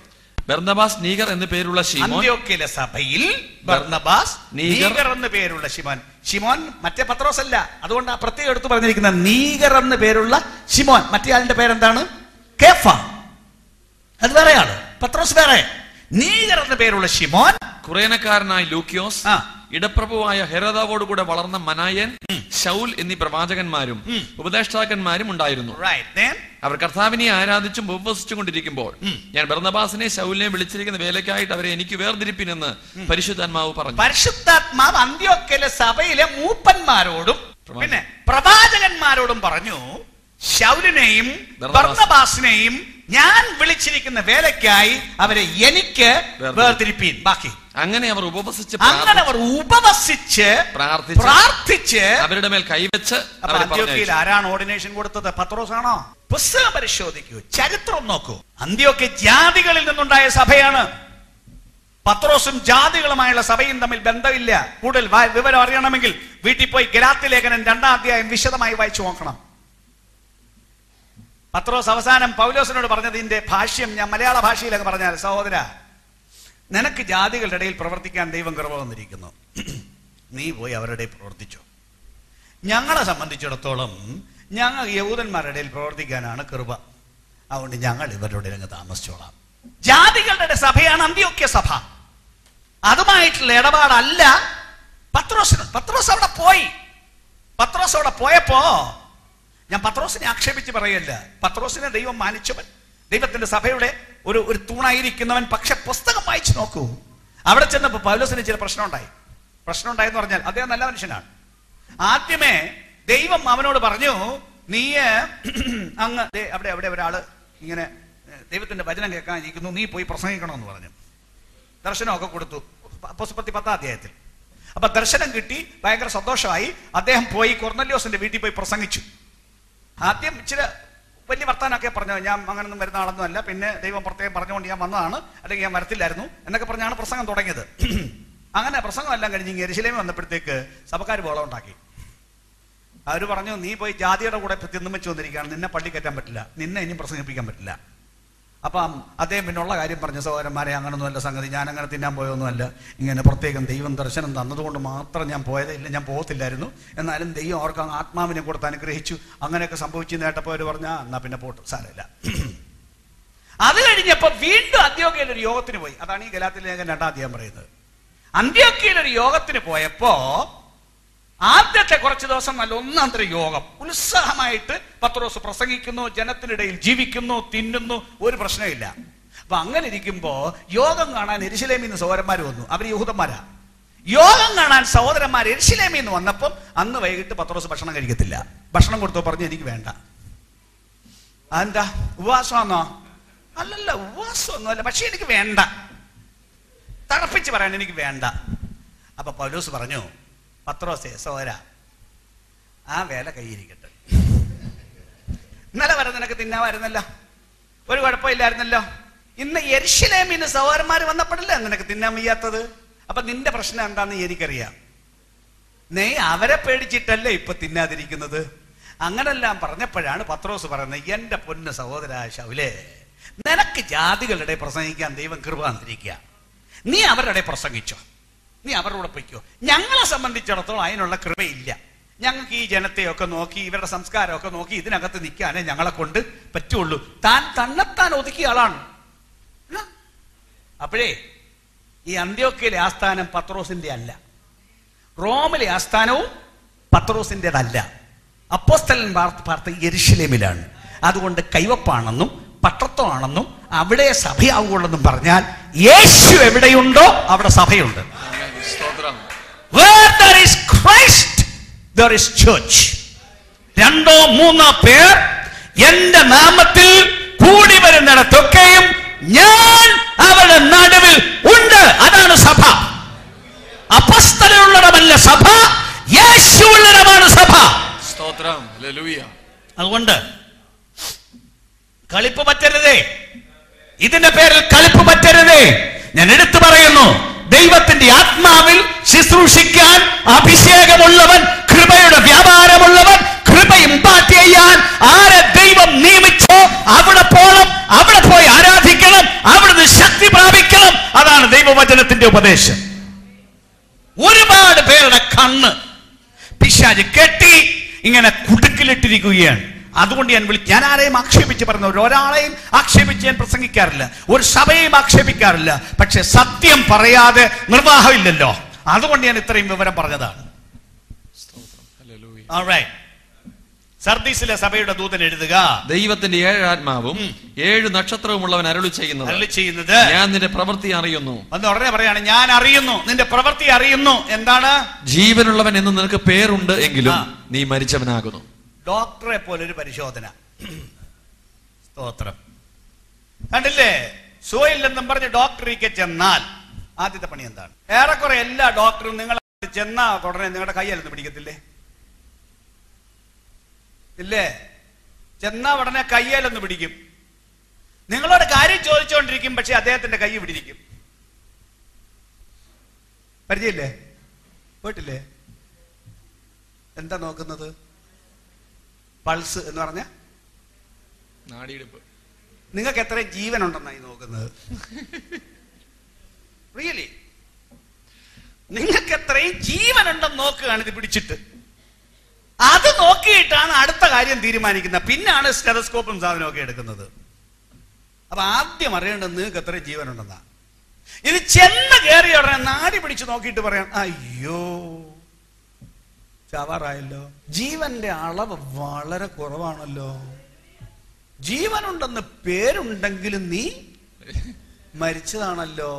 ബർന്നബാസ് നീഗർ എന്ന് പേരുള്ള ശിമോൻ, അന്ത്യോക്യയിലെ സഭയിൽ ബർന്നബാസ് നീഗർ എന്ന് പേരുള്ള ശിമോൻ. ശിമോൻ മറ്റേ പത്രോസ് അല്ല, അതുകൊണ്ട് ആ പ്രത്യേകം എടുത്തു പറഞ്ഞിരിക്കുന്ന നീഗർ എന്ന് പേരുള്ള ശിമോൻ. മറ്റേ ആളിന്റെ പേരെന്താണ്? കേഫ. അത് വേറെ ആള്, പത്രോസ് വേറെ. നീഗർ എന്ന് പേരുള്ള ശിമോൻ, കുറേനക്കാരനായ ലൂക്യോസ്, ഇടപ്രഭുവായ ഹെരോദാവോടുകൂടെ വളർന്ന മനായൻ, ശൗൽ എന്നീ പ്രവാചകന്മാരും ഉപദേഷ്ടാക്കന്മാരും ഉണ്ടായിരുന്നു. അവർ കർത്താവിനെ ആരാധിച്ചും ഉപവസിച്ചും കൊണ്ടിരിക്കുമ്പോൾ ഞാൻ ബർന്നബാസിനെ ശൗലിനെ വിളിച്ചിരിക്കുന്ന വേലയ്ക്കായിട്ട് അവരെ എനിക്ക് വേർതിരിപ്പിനെന്ന് പരിശുദ്ധാത്മാവ് പറഞ്ഞു. പരിശുദ്ധാത്മാവ് അന്ത്യോക്യയിലെ സഭയിലെ മൂപ്പന്മാരോടും പിന്നെ പ്രവാചകന്മാരോടും പറഞ്ഞു, ശൗലിനെയും ബർന്നബാസിനെയും ഞാൻ വിളിച്ചിരിക്കുന്ന വേലയ്ക്കായി അവരെ എനിക്ക് വേർതിരിപ്പീൻ. ബാക്കി അങ്ങനെ അവർ ഉപവസിച്ച് പ്രാർത്ഥിച്ച് അവരുടെ മേൽ കൈവച്ച്. അന്ത്യോക്യയിൽ ആരാണ് ഓർഡിനേഷൻ കൊടുത്തത്? പത്രോസാണോ? പുസ്തകം പരിശോധിക്കൂ, ചരിത്രം നോക്കൂ. അന്ത്യോക്യ ജാതികളിൽ നിന്നുണ്ടായ സഭയാണ്. പത്രോസും ജാതികളുമായുള്ള സഭയും തമ്മിൽ ബന്ധമില്ല. കൂടുതൽ വിവരം അറിയണമെങ്കിൽ വീട്ടിൽ പോയി ഗലാത്യ ലേഖനം 2-ാം അധ്യായം വിശദമായി വായിച്ചു നോക്കണം. പത്രോസ് അവസാനം പൗലോസിനോട് പറഞ്ഞതിന്റെ ഭാഷ്യം ഞാൻ മലയാള ഭാഷയിലൊക്കെ പറഞ്ഞാൽ, സഹോദര, നിനക്ക് ജാതികളുടെ ഇടയിൽ പ്രവർത്തിക്കാൻ ദൈവം കൃപ തന്നിരിക്കുന്നു, നീ പോയി അവരുടെ ഇടയിൽ പ്രവർത്തിച്ചോ. ഞങ്ങളെ സംബന്ധിച്ചിടത്തോളം ഞങ്ങൾ യഹൂദന്മാരുടെ ഇടയിൽ പ്രവർത്തിക്കാനാണ് കൃപ, അതുകൊണ്ട് ഞങ്ങൾ ഇവരുടെ ഇടയിൽ താമസിച്ചോളാം. ജാതികളുടെ സഭയാണ് അന്ത്യോക്യ സഭ. അതുമായിട്ടുള്ള ഇടപാടല്ല പത്രോസിന്. പത്രോസ് അവിടെ പോയി. പത്രോസ് അവിടെ പോയപ്പോ ഞാൻ പത്രോസിനെ ആക്ഷേപിച്ച് പറയല്ല. പത്രോസിനെ ദൈവം മാനിച്ചവൻ, ദൈവത്തിന്റെ സഭയുടെ ഒരു തൂണായിരിക്കുന്നവൻ. പക്ഷെ പുസ്തകം വായിച്ചു നോക്കൂ. അവിടെ ചെന്നപ്പോ പൗലോസിന് ചില പ്രശ്നം ഉണ്ടായെന്ന് പറഞ്ഞാൽ അദ്ദേഹം നല്ല മനുഷ്യനാണ്. ആദ്യമേ ദൈവം അവനോട് പറഞ്ഞു, നീ അങ്ങ് അവിടെ ഒരാള് ഇങ്ങനെ ദൈവത്തിന്റെ വചനം കേൾക്കാൻ ഇരിക്കുന്നു, നീ പോയി പ്രസംഗിക്കണമെന്ന് പറഞ്ഞു. ദർശനമൊക്കെ കൊടുത്തു 10-ാം അധ്യായത്തിൽ. അപ്പൊ ദർശനം കിട്ടി, ഭയങ്കര സന്തോഷമായി. അദ്ദേഹം പോയി കൊർന്നല്യോസിന്റെ വീട്ടിൽ പോയി പ്രസംഗിച്ചു. ആദ്യം ഇച്ചിരി വലിയ വർത്താനൊക്കെ പറഞ്ഞു, ഞാൻ അങ്ങനൊന്നും വരുന്ന ആളൊന്നും അല്ല, പിന്നെ ദൈവം പ്രത്യേകം പറഞ്ഞുകൊണ്ട് ഞാൻ വന്നതാണ്, അല്ലെങ്കിൽ ഞാൻ വരത്തില്ലായിരുന്നു എന്നൊക്കെ പറഞ്ഞാണ് പ്രസംഗം തുടങ്ങിയത്. അങ്ങനെ പ്രസംഗം എല്ലാം കഴിഞ്ഞ് യെരുശലേമിൽ വന്നപ്പോഴത്തേക്ക് സഭക്കാർ ബഹളം ഉണ്ടാക്കി. അവർ പറഞ്ഞു, നീ പോയി ജാതിയുടെ കൂടെ തിന്നും വെച്ച് വന്നിരിക്കുകയാണ്, നിന്നെ പള്ളി കയറ്റാൻ പറ്റില്ല, നിന്നെ ഇനിയും പ്രസംഗിപ്പിക്കാൻ പറ്റില്ല. അപ്പം അദ്ദേഹം പിന്നുള്ള കാര്യം പറഞ്ഞു, സഹോദരന്മാരെ, അങ്ങനൊന്നും അല്ല സംഗതി, ഞാൻ അങ്ങനെ തിന്നാൻ പോയൊന്നുമല്ല, ഇങ്ങനെ പ്രത്യേകം ദൈവം ദർശനം തന്നതുകൊണ്ട് മാത്രം ഞാൻ പോയതേ ഇല്ല, ഞാൻ പോകത്തില്ലായിരുന്നു. എന്നാലും ദൈവം അവർക്ക് ആത്മാവിനെ കൊടുത്ത് അനുഗ്രഹിച്ചു, അങ്ങനെയൊക്കെ സംഭവിച്ചെന്ന് കേട്ടപ്പോൾ അവർ പറഞ്ഞാ എന്നാ പിന്നെ പോട്ട്, സാരമില്ല. അത് കഴിഞ്ഞപ്പോ വീണ്ടും അന്ത്യോക്യയിൽ ഒരു യോഗത്തിന് പോയി. അതാണ് ഈ ഗലാത്യ ലേഖനം 2-ാം അധ്യായം പറയുന്നത്. അന്ത്യോക്യയിൽ ഒരു യോഗത്തിന് പോയപ്പോ ആദ്യത്തെ കുറച്ച് ദിവസം നല്ല ഒന്നാന്തര യോഗം, ഉത്സാഹമായിട്ട് പത്രോസ് പ്രസംഗിക്കുന്നു, ജനത്തിനിടയിൽ ജീവിക്കുന്നു, തിന്നുന്നു, ഒരു പ്രശ്നമില്ല. അപ്പൊ അങ്ങനെ ഇരിക്കുമ്പോ യോഗം കാണാൻ യെരുശലേമിൽ നിന്ന് സഹോദരന്മാർ വന്നു. അവർ യഹൂദന്മാരാ. യോഗം കാണാൻ സഹോദരന്മാർ യെരുശലേമിൽ നിന്ന് വന്നപ്പം അന്ന് വൈകിട്ട് പത്രോസ് ഭക്ഷണം കഴിക്കത്തില്ല. ഭക്ഷണം കൊടുത്തോ പറഞ്ഞു, എനിക്ക് വേണ്ട. അതെന്താ ഉപവാസമാണോ? അല്ലല്ല, ഉപവാസമൊന്നുമല്ല. പക്ഷെ എനിക്ക് വേണ്ട, തറപ്പിച്ച് പറയാൻ എനിക്ക് വേണ്ട. അപ്പൊ പൗലോസ് പറഞ്ഞു, പത്രോസേ സഹോദര, ആ വേല കൈയിരിക്കട്ടെ. ഇന്നലെ വരെ നിനക്ക് തിന്നാമായിരുന്നല്ലോ, ഒരു കുഴപ്പമില്ലായിരുന്നല്ലോ. ഇന്ന് യെരുശലേമിന് സഹോദരന്മാര് വന്നപ്പോഴല്ലേ നിനക്ക് തിന്നാൻ വയ്യാത്തത്. അപ്പൊ നിന്റെ പ്രശ്നം എന്താന്ന് എനിക്കറിയാം. നീ അവരെ പേടിച്ചിട്ടല്ലേ ഇപ്പൊ തിന്നാതിരിക്കുന്നത്. അങ്ങനെല്ലാം പറഞ്ഞപ്പോഴാണ് പത്രോസ് പറയുന്നത്, എന്റെ പൊന്ന് സഹോദര ശൗലേ, നിനക്ക് ജാതികളുടെ പ്രസംഗിക്കാൻ ദൈവം കൃപ തന്നിരിക്കുക. നീ അവരുടെ പ്രസംഗിച്ചോ, നീ അവരോട് പൊയ്ക്കോ. ഞങ്ങളെ സംബന്ധിച്ചിടത്തോളം അതിനുള്ള കൃപയില്ല. ഞങ്ങൾക്ക് ഈ ജനത്തെയൊക്കെ നോക്കി, ഇവരുടെ സംസ്കാരമൊക്കെ നോക്കി ഇതിനകത്ത് നിൽക്കാനേ ഞങ്ങളെ കൊണ്ട് പറ്റുള്ളൂ. താൻ തന്നെത്താൻ ഒതുക്കിയ ആളാണ്. അപ്പോഴേ ഈ അന്ത്യോക്യയിലെ ആസ്ഥാനം പത്രോസിന്റെ അല്ല, റോമിലെ ആസ്ഥാനവും പത്രോസിന്റേതല്ല. അപ്പോസ്തലൻ പാർത്ത യെരുശലേമിലാണ്. അതുകൊണ്ട് കൈവപ്പാണെന്നും പട്ടത്വമാണെന്നും അവിടെ സഭയാവുകയുള്ളെന്നും പറഞ്ഞാൽ യേശു എവിടെയുണ്ടോ അവിടെ സഭയുണ്ട്. Where there is Christ, there is church. 2-3 പേർ എന്റെ നാമത്തിൽ കൂടി വരുന്നിടത്തൊക്കെയും ഞാൻ അവരുടെ നടുവിൽ ഉണ്ട്. അതാണ് സഭ. അപ്പോസ്തലനുള്ളവരല്ല സഭ, യേശുവുള്ളവരാണ് സഭ. സ്തോത്രം, ഹല്ലേലൂയ. അതുകൊണ്ട് കളിപ്പ് പറ്റരുതേ, ഇതിന്റെ പേരിൽ കളിപ്പ് പറ്റരുതേ. ഞാൻ എടുത്തു പറയുന്നു, ദൈവത്തിന്റെ ആത്മാവിൽ ശുശ്രൂഷിക്കാൻ അഭിഷേകമുള്ളവൻ, കൃപയുടെ വ്യാപാരമുള്ളവൻ, കൃപ ഇമ്പാർട്ട് ചെയ്യാൻ ആരെ ദൈവം നിയമിച്ചോ അവിടെ പോകണം, അവിടെ പോയി ആരാധിക്കണം, അവിടുന്ന് ശക്തി പ്രാപിക്കണം. അതാണ് ദൈവവചനത്തിന്റെ ഉപദേശം. ഒരുപാട് പേരുടെ കണ്ണ് പിശാച് കെട്ടി ഇങ്ങനെ കുടുക്കിലിട്ടിരിക്കുകയാണ്. അതുകൊണ്ട് ഞാൻ ആരെയും ആക്ഷേപിച്ച് പറഞ്ഞു, ഒരാളെയും ആക്ഷേപിച്ച് ഞാൻ പ്രസംഗിക്കാറില്ല, ഒരു സഭയെയും ആക്ഷേപിക്കാറില്ല. പക്ഷെ സത്യം പറയാതെ നിർവാഹമില്ലല്ലോ. അതുകൊണ്ട് ഞാൻ ഇത്രയും വിവരം പറഞ്ഞതാണ്. സർദീസിലെ സഭയുടെ ദൂതൻ എഴുതുക, ദൈവത്തിന്റെ 7 ആത്മാവും 7 നക്ഷത്രവുമുള്ളവൻ അരുളി ചെയ്യുന്നത് ഞാൻ നിന്റെ പ്രവൃത്തി അറിയുന്നു. എന്ന് ഉടനെ പറയാണ്, ഞാൻ അറിയുന്നു, നിന്റെ പ്രവൃത്തി അറിയുന്നു. എന്താണ്? ജീവനുള്ളവൻ എന്ന് നിനക്ക് പേരുണ്ട് എങ്കിലും നീ മരിച്ചവനാകുന്നു. ഡോക്ടറെ പോലൊരു പരിശോധന. സ്തോത്രം. കണ്ടില്ലേ, സുഖമില്ലെന്നും പറഞ്ഞ് ഡോക്ടറിക്ക് ചെന്നാൽ ആദ്യത്തെ പണി എന്താണ്? ഏറെക്കുറെ എല്ലാ ഡോക്ടറും നിങ്ങൾ ചെന്നാ ഉടനെ നിങ്ങളുടെ കയ്യിലൊന്നും പിടിക്കത്തില്ലേ? ഇല്ലേ? ചെന്നാ ഉടനെ കയ്യേലൊന്ന് പിടിക്കും. നിങ്ങളോട് കാര്യം ചോദിച്ചുകൊണ്ടിരിക്കും, പക്ഷെ അദ്ദേഹത്തിന്റെ കൈ പിടിക്കും. പരിചയമില്ലേ? പോയിട്ടില്ലേ? എന്താ നോക്കുന്നത്? പൾസ് എന്ന് പറഞ്ഞ നാടിയെടുപ്പ്. നിങ്ങൾക്ക് എത്ര ജീവനുണ്ടെന്നായി നോക്കുന്നത്? റിയലി നിങ്ങൾക്ക് എത്രയും ജീവനുണ്ടെന്ന് നോക്കുകയാണ് ഇത് പിടിച്ചിട്ട്. അത് നോക്കിയിട്ടാണ് അടുത്ത കാര്യം തീരുമാനിക്കുന്നത്. പിന്നാണ് സ്റ്റെതസ്കോപ്പും സാധനമൊക്കെ എടുക്കുന്നത്. അപ്പൊ ആദ്യം അറിയേണ്ടത് നിങ്ങൾക്ക് എത്ര ജീവനുണ്ടെന്നാ. ഇത് ചെന്ന് കയറി ഉടനെ നാടി പിടിച്ച് നോക്കിയിട്ട് പറയാം, അയ്യോ ചാവാറായല്ലോ, ജീവന്റെ അളവ് വളരെ കുറവാണല്ലോ, ജീവനുണ്ടെന്ന് പേരുണ്ടെങ്കിലും നീ മരിച്ചതാണല്ലോ,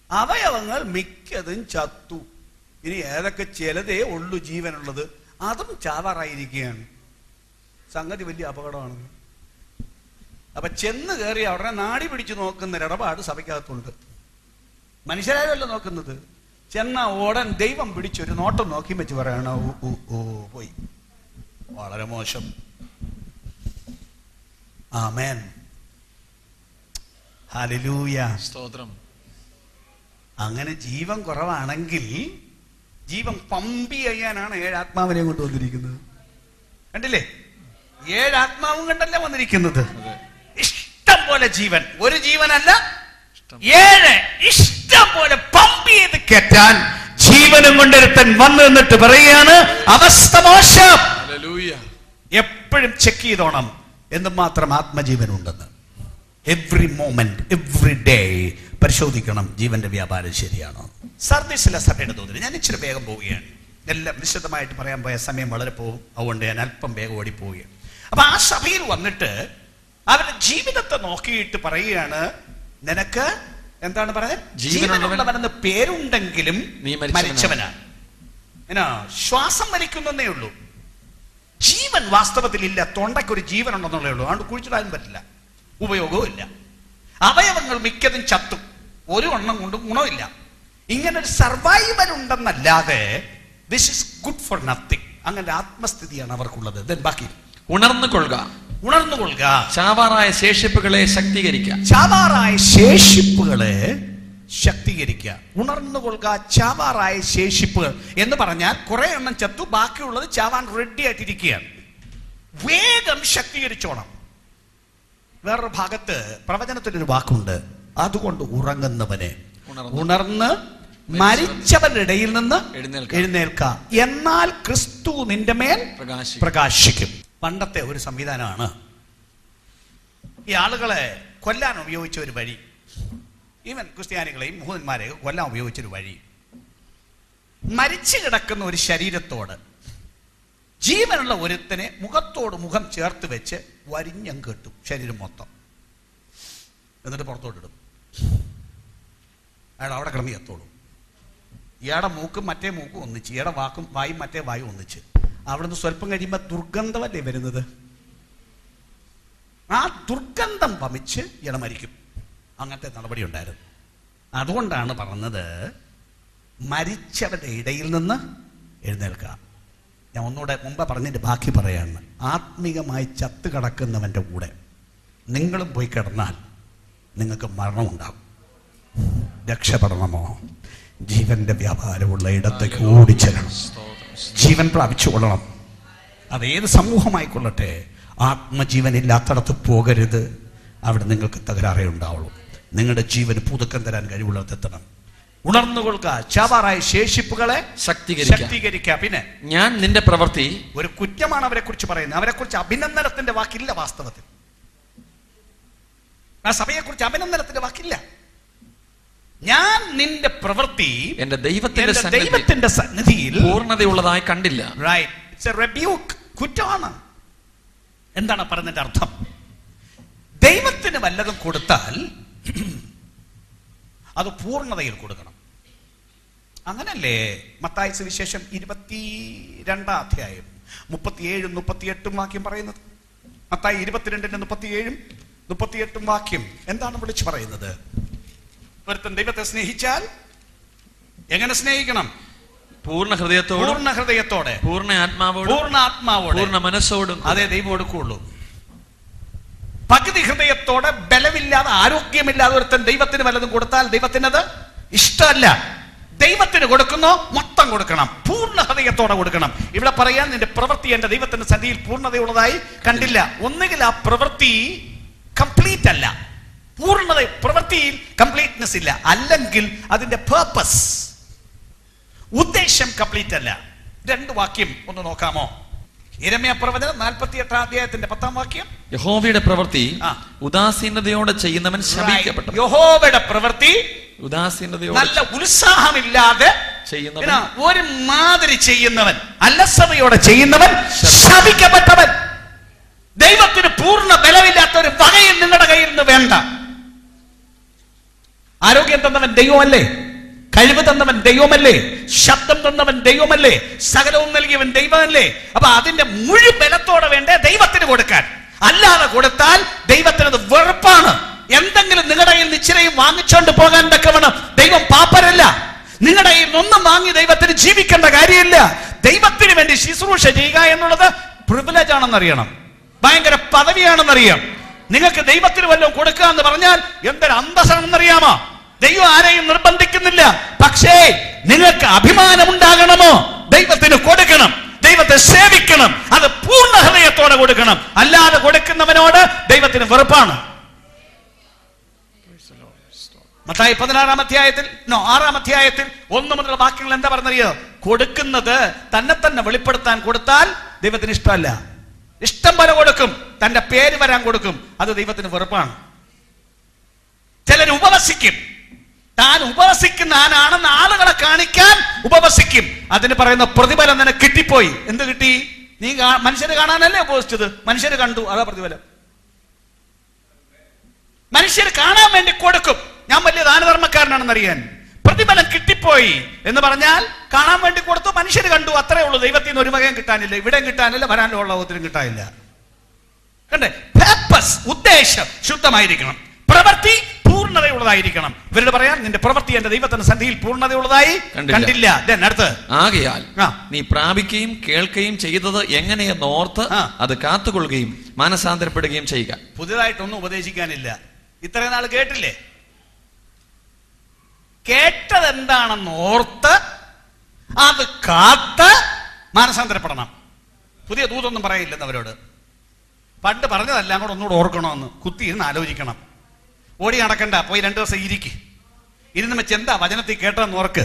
അവയവങ്ങൾ മിക്കതും ചത്തു, ഇനി ഏതൊക്കെ ചിലതേ ഉള്ളു ജീവനുള്ളത്, അതും ചാവാറായിരിക്കുകയാണ്. സംഗതി വലിയ അപകടമാണ്. അപ്പൊ ചെന്ന് കയറി അവിടെ നാടി പിടിച്ചു നോക്കുന്ന ഇടപാട് സഭയ്ക്കകത്തുണ്ട്. മനുഷ്യരായല്ല നോക്കുന്നത്. ചെന്ന ഓടൻ ദൈവം പിടിച്ചൊരു നോട്ടം നോക്കി വെച്ച് പറയണ, ഓ പോയി, വളരെ മോശം. ആമേൻ, ഹല്ലേലൂയ, സ്തോത്രം. അങ്ങനെ ജീവൻ കുറവാണെങ്കിൽ ജീവൻ പമ്പി ചെയ്യാനാണ് 7 ആത്മാവിനെ കൊണ്ട് വന്നിരിക്കുന്നത്. കണ്ടില്ലേ? 7 ആത്മാവും കണ്ടല്ലേ വന്നിരിക്കുന്നത്. ഇഷ്ടം പോലെ ജീവൻ, ഒരു ജീവനല്ല, 7 ഇഷ്ടം പോലെ പമ്പ് ചെയ്ത് കെറ്റാൻ ജീവനും കൊണ്ടൊരുത്തൻ വന്നു നിന്നിട്ട് പറയുകയാണ്, അവസ്ഥ മോശം. എപ്പോഴും ചെക്ക് ചെയ്തോണം എന്തുമാത്രം ആത്മജീവൻ ഉണ്ടെന്ന്. എവ്രി മോമെന്റ്, എവ്രി ഡേ പരിശോധിക്കണം ജീവന്റെ വ്യാപാരം ശരിയാണോ. സർദീസിലെ സഭയുടെ തോതിൽ ഞാൻ ഇച്ചിരി വേഗം പോവുകയാണ്. എല്ലാം വിശദമായിട്ട് പറയാൻ പോയ സമയം വളരെ പോകും. അതുകൊണ്ട് ഞാൻ അല്പം വേഗം ഓടിപ്പോവുകയാണ്. അപ്പൊ ആ സഭയിൽ വന്നിട്ട് അവരുടെ ജീവിതത്തെ നോക്കിയിട്ട് പറയുകയാണ്, നിനക്ക് എന്താണ് പറയുന്നത്? ജീവനുള്ളവനെന്ന് പേരുണ്ടെങ്കിലും നീ മരിച്ചവനാണ്. ശ്വാസം വലിക്കുന്നേ ഉള്ളൂ. ജീവൻ വാസ്തവത്തിൽ ഇല്ല. തൊണ്ടയ്ക്കൊരു ജീവൻ ഉണ്ടെന്നുള്ളേ ഉള്ളൂ. അതുകൊണ്ട് കുഴിച്ചിടാനും പറ്റില്ല, ഉപയോഗവും ഇല്ല. അവയവങ്ങൾ മിക്കതും ചത്തും, ഒരു എണ്ണം കൊണ്ടും ഗുണമില്ല. ഇങ്ങനെ ഒരു സർവൈവൽ ഉണ്ടെന്നല്ലാതെ this is good for nothing. അങ്ങനെ ആത്മസ്ഥിതിയാണ് അവർക്കുള്ളത്. ബാക്കി ഉണർന്നുകൊള്ളുക, ഉണർന്നുകൊള്ളുക, ചാവാറായ ശേഷിപ്പുകളെ ശക്തീകരിക്കുക. ചാവാറായ ശേഷിപ്പുകളെ ശക്തീകരിക്കുക. ഉണർന്നുകൊള്ളുക, ചാവാറായ ശേഷിപ്പുകൾ എന്ന് പറഞ്ഞാൽ കുറെ എണ്ണം ചത്തു, ബാക്കിയുള്ളത് ചാവാൻ റെഡി ആയിട്ടിരിക്കുകയാണ്. വേഗം ശക്തീകരിച്ചോണം. വേറൊരു ഭാഗത്ത് പ്രവചനത്തിനൊരു വാക്കുണ്ട്, അതുകൊണ്ട് ഉറങ്ങുന്നവനെ ഉണർന്ന് മരിച്ചവരുടെ ഇടയിൽ നിന്ന് എഴുന്നേൽക്ക, എന്നാൽ ക്രിസ്തു നിന്റെ മേൽ പ്രകാശിക്കും. പണ്ടത്തെ ഒരു സംവിധാനമാണ്. ഈ ആളുകളെ കൊല്ലാൻ ഉപയോഗിച്ച ഒരു വഴി, ഈവൻ ക്രിസ്ത്യാനികളെയും മുഹമ്മദന്മാരെയും കൊല്ലാൻ ഉപയോഗിച്ചൊരു വഴി, മരിച്ചു കിടക്കുന്ന ഒരു ശരീരത്തോട് ജീവനുള്ള ഒരുത്തനെ മുഖത്തോട് മുഖം ചേർത്ത് വെച്ച് വരിഞ്ഞം കെട്ടും, ശരീരം മൊത്തം. എന്നിട്ട് പുറത്തോട്ടിടും. അയാൾ അവിടെ കിടന്ന് എത്തോളൂ. ഇയാടെ മൂക്കും മറ്റേ മൂക്കും ഒന്നിച്ച്, ഇയാടെ വായും മറ്റേ വായും ഒന്നിച്ച്. അവിടുന്ന് സ്വല്പം കഴിയുമ്പോൾ ദുർഗന്ധമല്ലേ വരുന്നത്? ആ ദുർഗന്ധം വമിച്ച് ഇയാളെ മരിക്കും. അങ്ങനത്തെ നടപടി ഉണ്ടായിരുന്നു. അതുകൊണ്ടാണ് പറഞ്ഞത് മരിച്ചവരുടെ ഇടയിൽ നിന്ന് എഴുന്നേൽക്കുക. ഞാൻ ഒന്നുകൂടെ മുമ്പ് പറഞ്ഞതിന്റെ ബാക്കി പറയാണ്. ആത്മീകമായി ചത്തു കിടക്കുന്നവന്റെ കൂടെ നിങ്ങളും പോയി കിടന്നാൽ നിങ്ങൾക്ക് മരണമുണ്ടാകും. രക്ഷപ്പെടണമോ? ജീവന്റെ വ്യാപാരമുള്ള ഇടത്തേക്ക് ഓടിച്ചെല്ലണം, ജീവൻ പ്രാപിച്ചു കൊള്ളണം. അതേത് സമൂഹമായിക്കൊള്ളട്ടെ, ആത്മജീവൻ ഇല്ലാത്തടത്ത് പോകരുത്. അവിടെ നിങ്ങൾക്ക് തകരാറേ ഉണ്ടാവുള്ളൂ. നിങ്ങളുടെ ജീവന് പുതുക്കം തരാൻ കഴിവുള്ളതെത്തണം. ഉണർന്നുകൊള്ളുക, ചാവാറായ ശേഷിപ്പുകളെ ശക്തീകരിക്കുക. പിന്നെ ഞാൻ നിന്റെ പ്രവൃത്തി, ഒരു കുറ്റമാണ് അവരെ കുറിച്ച് പറയുന്നത്. അവരെ കുറിച്ച് അഭിനന്ദനത്തിന്റെ വാക്കില്ല. വാസ്തവത്തിൽ ആ സഭയെ കുറിച്ച് അഭിനന്ദനത്തിന്റെ വാക്കില്ല. ഞാൻ നിന്റെ പ്രവൃത്തി എന്റെ ദൈവത്തിന്റെ സന്നിധിയിൽ പൂർണ്ണതയുള്ളതായി കണ്ടില്ല. Right, it's a rebuke. കുറ്റമാണ്. എന്താണ് പറഞ്ഞതിന്റെ അർത്ഥം? ദൈവത്തിന് വല്ലതും കൊടുത്താൽ അത് പൂർണ്ണതയിൽ കൊടുക്കണം. അങ്ങനല്ലേ മത്തായി സുവിശേഷം 22 അധ്യായം 37 38 വാക്യം പറയുന്നത്? മത്തായി 22 37 വാക്യം എന്താണ് വിളിച്ചു പറയുന്നത്? ഒരുത്തൻ ദൈവത്തെ സ്നേഹിച്ചാൽ എങ്ങനെ സ്നേഹിക്കണം? പൂർണ്ണ ഹൃദയത്തോടെ, പൂർണ്ണ ആത്മാവോടെ, പൂർണ്ണ മനസ്സോടും. അതേ ദൈവം കൊടുക്കുള്ളൂ. പകുതി ഹൃദയത്തോടെ, ബലമില്ലാതെ, ആരോഗ്യമില്ലാതെ ഒരുത്തൻ ദൈവത്തിന് വല്ലതും കൊടുത്താൽ ദൈവത്തിനത് ഇഷ്ടമല്ല. ദൈവത്തിന് കൊടുക്കുന്നോ മൊത്തം കൊടുക്കണം, പൂർണ്ണ ഹൃദയത്തോടെ കൊടുക്കണം. ഇവിടെ പറയാൻ നിന്റെ പ്രവൃത്തി എന്റെ ദൈവത്തിന്റെ സന്നിധിയിൽ പൂർണ്ണതയുള്ളതായി കണ്ടില്ല. ഒന്നുകിൽ ആ പ്രവൃത്തി കംപ്ലീറ്റ് അല്ല, പൂർണ്ണത, പ്രവൃത്തിയിൽ കംപ്ലീറ്റ്നെസ് ഇല്ല, അല്ലെങ്കിൽ അതിന്റെ പേർപ്പസ്, ഉദ്ദേശം കംപ്ലീറ്റ് അല്ല. 2 വാക്യം ഒന്ന് നോക്കാമോ? യിരെമ്യാ പ്രവചനം 48 അധ്യായത്തിന്റെ 10 വാക്യം. യഹോവയുടെ പ്രവൃത്തി ഉദാസീനതയോടെ ചെയ്യുന്നവൻ ശപിക്കപ്പെട്ടവൻ. യഹോവയുടെ പ്രവൃത്തി ഉദാസീനതയോടെ, നല്ല ഉത്സാഹമില്ലാതെ ചെയ്യുന്നവൻ, ഒരു മാതിരി ചെയ്യുന്നവൻ, അലസതയോടെ ചെയ്യുന്നവൻ ശപിക്കപ്പെട്ടവൻ. ദൈവത്തിന് പൂർണ്ണ ബലമില്ലാത്ത ഒരു വകയിൽ നിങ്ങളുടെ കയ്യിൽ നിന്ന് വേണ്ട. ആരോഗ്യം തന്നവൻ ദൈവമല്ലേ? കഴിവ് തന്നവൻ ദൈവമല്ലേ? ശബ്ദം തന്നവൻ ദൈവമല്ലേ? സകലവും നൽകിയവൻ ദൈവമല്ലേ? അപ്പൊ അതിന്റെ മുഴു ബലത്തോടെ വേണ്ടേ ദൈവത്തിന് കൊടുക്കാൻ. അല്ലാതെ കൊടുത്താൽ ദൈവത്തിനത് വെറുപ്പാണ്. എന്തെങ്കിലും നിങ്ങളുടെ കയ്യിൽ നിശ്ചയം വാങ്ങിച്ചോണ്ട് പോകാൻ തക്കവണ്ണം ദൈവം പാപ്പരല്ല. നിങ്ങളുടെ കയ്യിൽ ഒന്നും വാങ്ങി ദൈവത്തിന് ജീവിക്കേണ്ട കാര്യമില്ല. ദൈവത്തിന് വേണ്ടി ശുശ്രൂഷ ചെയ്യുക എന്നുള്ളത് പ്രിവിലേജ് ആണെന്നറിയണം, ഭയങ്കര പദവിയാണെന്നറിയാം. നിങ്ങൾക്ക് ദൈവത്തിന് വല്ലതും കൊടുക്കുക എന്ന് പറഞ്ഞാൽ എന്തൊരു അന്തസ്സാണെന്നറിയാമോ? ദൈവം ആരെയും നിർബന്ധിക്കുന്നില്ല. പക്ഷേ നിങ്ങൾക്ക് അഭിമാനമുണ്ടാകണമോ? ദൈവത്തിന് കൊടുക്കണം, ദൈവത്തെ സേവിക്കണം. അത് പൂർണ്ണ ഹൃദയത്തോടെ കൊടുക്കണം. അല്ലാതെ കൊടുക്കുന്നവനോട് ദൈവത്തിന് വെറുപ്പാണ്. മത്തായി 16 അധ്യായത്തിൽ 6 അധ്യായത്തിൽ 1 മുതൽ വാക്യങ്ങൾ എന്താ പറഞ്ഞറിയോ? കൊടുക്കുന്നത് തന്നെ വെളിപ്പെടുത്താൻ കൊടുത്താൽ ദൈവത്തിന് ഇഷ്ടമല്ല. ഇഷ്ടം പോലെ കൊടുക്കും, തന്റെ പേര് വരാൻ കൊടുക്കും, അത് ദൈവത്തിന് വെറുപ്പാണ്. ചിലർ ഉപവസിക്കും, താൻ ഉപവസിക്കുന്ന ആനാണെന്ന് ആളുകളെ കാണിക്കാൻ ഉപവസിക്കും. അതിന് പറയുന്ന പ്രതിഫലം നിനക്ക് കിട്ടിപ്പോയി. എന്ത് കിട്ടി? നീ മനുഷ്യര് കാണാനല്ലേ ഉപവസിച്ചത്, മനുഷ്യര് കണ്ടു, അതാ പ്രതിഫലം. മനുഷ്യർ കാണാൻ വേണ്ടി കൊടുക്കും. ഞാൻ വലിയ ദാനധർമ്മക്കാരനാണെന്ന് അറിയാൻ. പ്രതിഫലം കിട്ടിപ്പോയി എന്ന് പറഞ്ഞാൽ കാണാൻ വേണ്ടി കൊടുത്തു, മനുഷ്യർ കണ്ടു, അത്രേ ഉള്ളൂ. ദൈവത്തിൽ നിന്ന് ഒരു വകയും കിട്ടാനില്ല, ഇവിടെയും കിട്ടാനില്ല, വരാനുള്ള ലോകത്തിലും കിട്ടാനില്ല. കണ്ടേ? പർപ്പസ്, ഉദ്ദേശം ശുദ്ധമായിരിക്കണം, പ്രവൃത്തി പൂർണ്ണതയുള്ളതായിരിക്കണം. ഇവരോട് പറയാൻ നിന്റെ പ്രവൃത്തി എന്റെ ദൈവത്തിന്റെ സന്നിധിയിൽ പൂർണ്ണതയുള്ളതായി കണ്ടില്ല. അടുത്ത് ആകയാൽ നീ പ്രാപിക്കുകയും കേൾക്കുകയും ചെയ്തത് എങ്ങനെയെന്ന് ഓർത്ത് അത് കാത്തുകൊള്ളുകയും മാനസാന്തരപ്പെടുകയും ചെയ്യുക. പുതിയതായിട്ടൊന്നും ഉപദേശിക്കാനില്ല. ഇത്രയും നാൾ കേട്ടില്ലേ? കേട്ടത് എന്താണെന്ന് ഓർത്ത് അത് കാത്ത് മാനസാന്തരപ്പെടണം. പുതിയ ദൂതൊന്നും പറയില്ലെന്ന് അവരോട്. പണ്ട് പറഞ്ഞതെല്ലാം കൂടെ ഒന്നുകൂടെ ഓർക്കണമെന്ന് കുത്തിയിരുന്ന് ആലോചിക്കണം. ഓടി നടക്കണ്ട, പോയി 2 ദിവസം ഇരുന്ന് വെച്ച് എന്താ വചനത്തിൽ കേട്ടതെന്ന് ഓർക്ക്.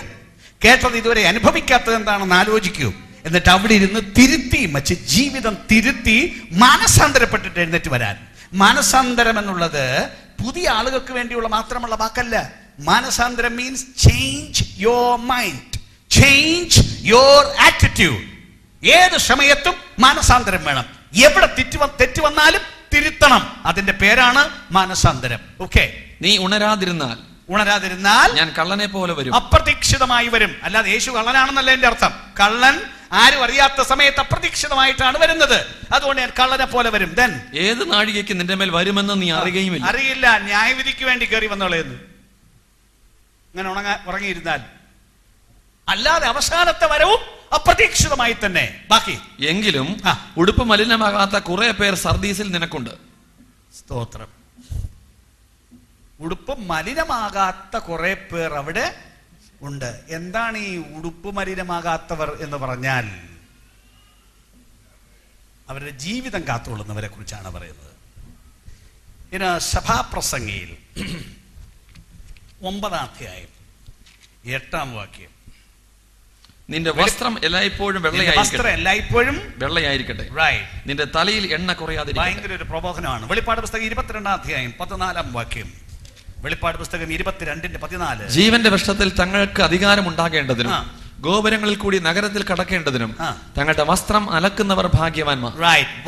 കേട്ടത് ഇതുവരെ അനുഭവിക്കാത്തത് എന്താണെന്ന് ആലോചിക്കൂ. എന്നിട്ട് അവിടെ ഇരുന്ന് തിരുത്തി വെച്ച് ജീവിതം തിരുത്തി മാനസാന്തരപ്പെട്ടിട്ട് എഴുന്നേറ്റ് വരാൻ. മാനസാന്തരം എന്നുള്ളത് പുതിയ ആളുകൾക്ക് വേണ്ടിയുള്ള മാത്രമുള്ള വാക്കല്ല. മാനസാന്തരം means change your mind, change your attitude. ഏത് സമയത്തും മാനസാന്തരം വേണം. എവിടെ തെറ്റ് വന്നാലും തിരുത്തണം. അതിന്റെ പേരാണ് മാനസാന്തരം. ഓക്കെ. നീ ഉണരാതിരുന്നാൽ ഞാൻ കള്ളനെ പോലെ വരും, അപ്രതീക്ഷിതമായി വരും. അല്ലാതെ യേശു കള്ളനാണെന്നല്ല എന്റെ അർത്ഥം. കള്ളൻ ആരും അറിയാത്ത സമയത്ത് അപ്രതീക്ഷിതമായിട്ടാണ് വരുന്നത്. അതുകൊണ്ട് ഞാൻ കള്ളനെ പോലെ വരും. ദെൻ ഏത് നാഴികയ്ക്ക് നിന്റെ മേൽ വരുമെന്ന് നീ അറിയില്ല. ന്യായവിധിക്ക് വേണ്ടി കയറി വന്നോളെന്ന് അങ്ങനെ ഉറങ്ങിയിരുന്നാൽ. അല്ലാതെ അവസാനത്തെ വരവും അപ്രതീക്ഷിതമായി തന്നെ. ബാക്കി എങ്കിലും ഉടുപ്പ് മലിനമാകാത്ത കുറെ പേർ സർദീസിൽ നിനക്കുണ്ട്. സ്തോത്രം. ഉടുപ്പ് മലിനമാകാത്ത കുറെ പേർ അവിടെ ഉണ്ട്. എന്താണ് ഈ ഉടുപ്പ് മലിനമാകാത്തവർ എന്ന് പറഞ്ഞാൽ? അവരുടെ ജീവിതം കാത്തുകൊള്ളുന്നവരെ കുറിച്ചാണ് പറയുന്നത്. ഇനി സഭാപ്രസംഗിയിൽ 9-ാം അധ്യായം 8-ാം വാക്യം. നിന്റെ വസ്ത്രം എല്ലായ്പ്പോഴും വെള്ളയായിരിക്കട്ടെ, നിന്റെ തലയിൽ എണ്ണ കുറയാതെ. ഭയങ്കര ഒരു പ്രബോധനമാണ്. വെളിപ്പാട് പുസ്തകം 22-ാം അധ്യായം 14-ാം വാക്യം. വെളിപ്പാട് പുസ്തകം 22:14. ജീവന്റെ വൃക്ഷത്തിൽ തങ്ങൾക്ക് അധികാരം ഉണ്ടാകേണ്ടതിനും ഗോപുരങ്ങളിൽ കൂടി നഗരത്തിൽ കടക്കേണ്ടതിനും തങ്ങളുടെ വസ്ത്രം അലക്കുന്നവർ ഭാഗ്യവാന്മാർ.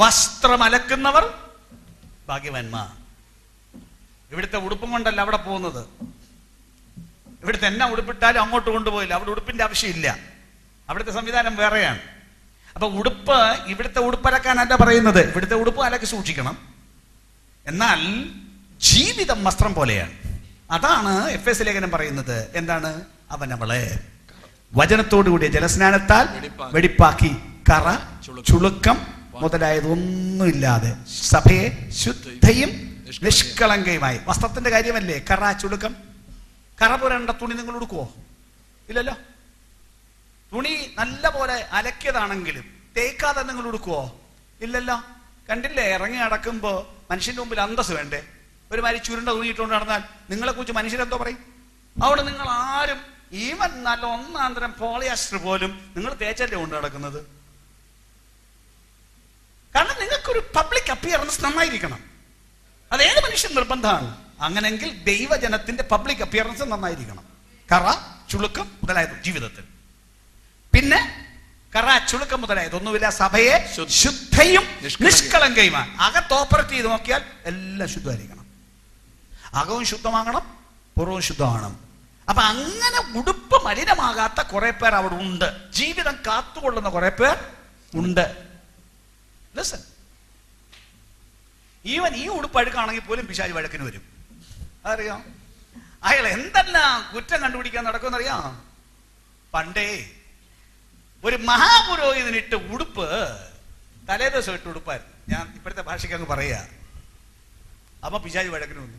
വസ്ത്രം അലക്കുന്നവർ ഭാഗ്യവാന്മാർ. ഇവിടുത്തെ ഉടുപ്പും കൊണ്ടല്ല അവിടെ പോകുന്നത്. ഇവിടുത്തെ എന്നാ ഉടുപ്പിട്ടാലും അങ്ങോട്ട് കൊണ്ടുപോയില്ല. അവിടെ ഉടുപ്പിന്റെ ആവശ്യമില്ല. അവിടുത്തെ സംവിധാനം വേറെയാണ്. അപ്പൊ ഉടുപ്പ് ഇവിടുത്തെ ഉടുപ്പലക്കാനല്ല പറയുന്നത്. ഇവിടുത്തെ ഉടുപ്പ് അലക്കി സൂക്ഷിക്കണം. എന്നാൽ ജീവിതം വസ്ത്രം പോലെയാണ്. അതാണ് എഫേസ് ലേഖനം പറയുന്നത്. എന്താണ്? അവനവളെ വചനത്തോടുകൂടിയ ജലസ്നാനത്താൽ വെടിപ്പാക്കി കറ ചുളുക്കം മുതലായതൊന്നുമില്ലാതെ സഭയെ ശുദ്ധയും നിഷ്കളങ്കയുമായി. വസ്ത്രത്തിന്റെ കാര്യമല്ലേ കറ ചുളുക്കം. കറ പുരണ്ട തുണി നിങ്ങൾ ഉടുക്കുവോ? ഇല്ലല്ലോ. തുണി നല്ല പോലെ അലക്കിയതാണെങ്കിലും തേക്കാതെ നിങ്ങൾ ഉടുക്കുവോ? ഇല്ലല്ലോ. കണ്ടില്ലേ? ഇറങ്ങി നടക്കുമ്പോ മനുഷ്യന്റെ മുമ്പിൽ അന്തസ് വേണ്ടേ? ഒരുമാതിരി ചുരുണ്ട തുണിയിട്ടുകൊണ്ട് നടന്നാൽ നിങ്ങളെ കുറിച്ച് മനുഷ്യരെന്തോ പറയും? അവിടെ നിങ്ങൾ ആരും ഈവൻ നല്ല ഒന്നാന്തരം പോളിയാസ്റ്റർ പോലും നിങ്ങൾ തേച്ചല്ലേ കൊണ്ട് നടക്കുന്നത്. കാരണം നിങ്ങൾക്കൊരു പബ്ലിക് അപ്പിയറൻസ് നന്നായിരിക്കണം. അതേത് മനുഷ്യൻ നിർബന്ധമാണ്. അങ്ങനെങ്കിൽ ദൈവജനത്തിന്റെ പബ്ലിക് അപ്പിയറൻസ് നന്നായിരിക്കണം. കറ ചുളുക്കം മുതലായത് ജീവിതത്തിൽ. പിന്നെ കറ ചുളുക്കം മുതലായത് ഒന്നുമില്ല. സഭയെ ശുദ്ധയും നിഷ്കളങ്കയുമാണ്. അകത്ത് ഓപ്പറേറ്റ് ചെയ്ത് നോക്കിയാൽ എല്ലാം ശുദ്ധമായിരിക്കണം. അകവും ശുദ്ധമാകണം, പുറവും ശുദ്ധമാകണം. അപ്പൊ അങ്ങനെ ഉടുപ്പ് മലിനമാകാത്ത കുറെ പേർ അവിടെ ഉണ്ട്. ജീവിതം കാത്തുകൊള്ളുന്ന കുറെ പേർ ഉണ്ട്. ലിസൺ, ഈവൻ ഈ ഉടുപ്പ് അഴുക്കാണെങ്കിൽ പോലും പിശാച് വഴക്കിന് വരും. അറിയാം. അയാൾ എന്തെല്ലാം കുറ്റം കണ്ടുപിടിക്കാൻ നടക്കുമെന്നറിയാം. പണ്ടേ ഒരു മഹാപുരോഹിതനിട്ട് ഉടുപ്പ് തലേദിവസം ഇട്ട് ഉടുപ്പായിരുന്നു. ഞാൻ ഇപ്പോഴത്തെ ഭാഷയ്ക്ക് അങ്ങ് പറയുക. അപ്പൊ പിശാച് വഴക്കിന് വന്നു.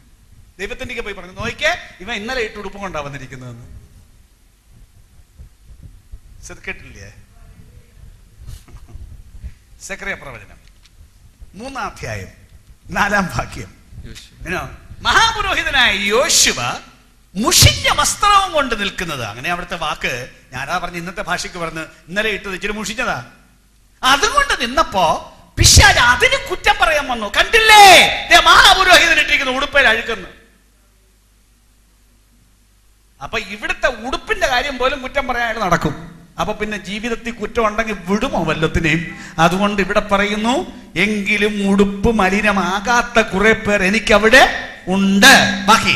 ദൈവത്തിന്റെ പോയി പറഞ്ഞു, നോക്കിക്കേ ഇവ ഇന്നലെ ഇട്ട് ഉടുപ്പം കൊണ്ടാ വന്നിരിക്കുന്നതെന്ന്. കേട്ടില്ലേ? സെക്രിയ പ്രവചനം 3-ാം അധ്യായം 4-ാം വാക്യം. മഹാപുരോഹിതനായ യോശുവ മുഷിഞ്ഞ വസ്ത്രവും കൊണ്ട് നിൽക്കുന്നത്. അങ്ങനെ അവിടുത്തെ വാക്ക് ഞാനാ പറഞ്ഞു, ഇന്നത്തെ ഭാഷയ്ക്ക് പറഞ്ഞ് ഇന്നലെ ഇട്ടത് ഇച്ചിരി മുഷിഞ്ഞതാ. അതുകൊണ്ട് നിന്നപ്പോ പിശാച് അതിന് കുറ്റം പറയാൻ വന്നു. കണ്ടില്ലേ മഹാപുരോഹിതൻ ഇട്ടിരിക്കുന്ന ഉടുപ്പേൽ അഴുക്കുന്നു. അപ്പൊ ഇവിടുത്തെ ഉടുപ്പിന്റെ കാര്യം പോലും കുറ്റം പറയാനായിട്ട് നടക്കും. അപ്പൊ പിന്നെ ജീവിതത്തിൽ കുറ്റം ഉണ്ടെങ്കിൽ വിടുമോ വല്ലത്തിനെയും? അതുകൊണ്ട് ഇവിടെ പറയുന്നു, എങ്കിലും ഉടുപ്പ് മലിനമാകാത്ത കുറെ പേർ എനിക്കവിടെ ഉണ്ട്. ബാക്കി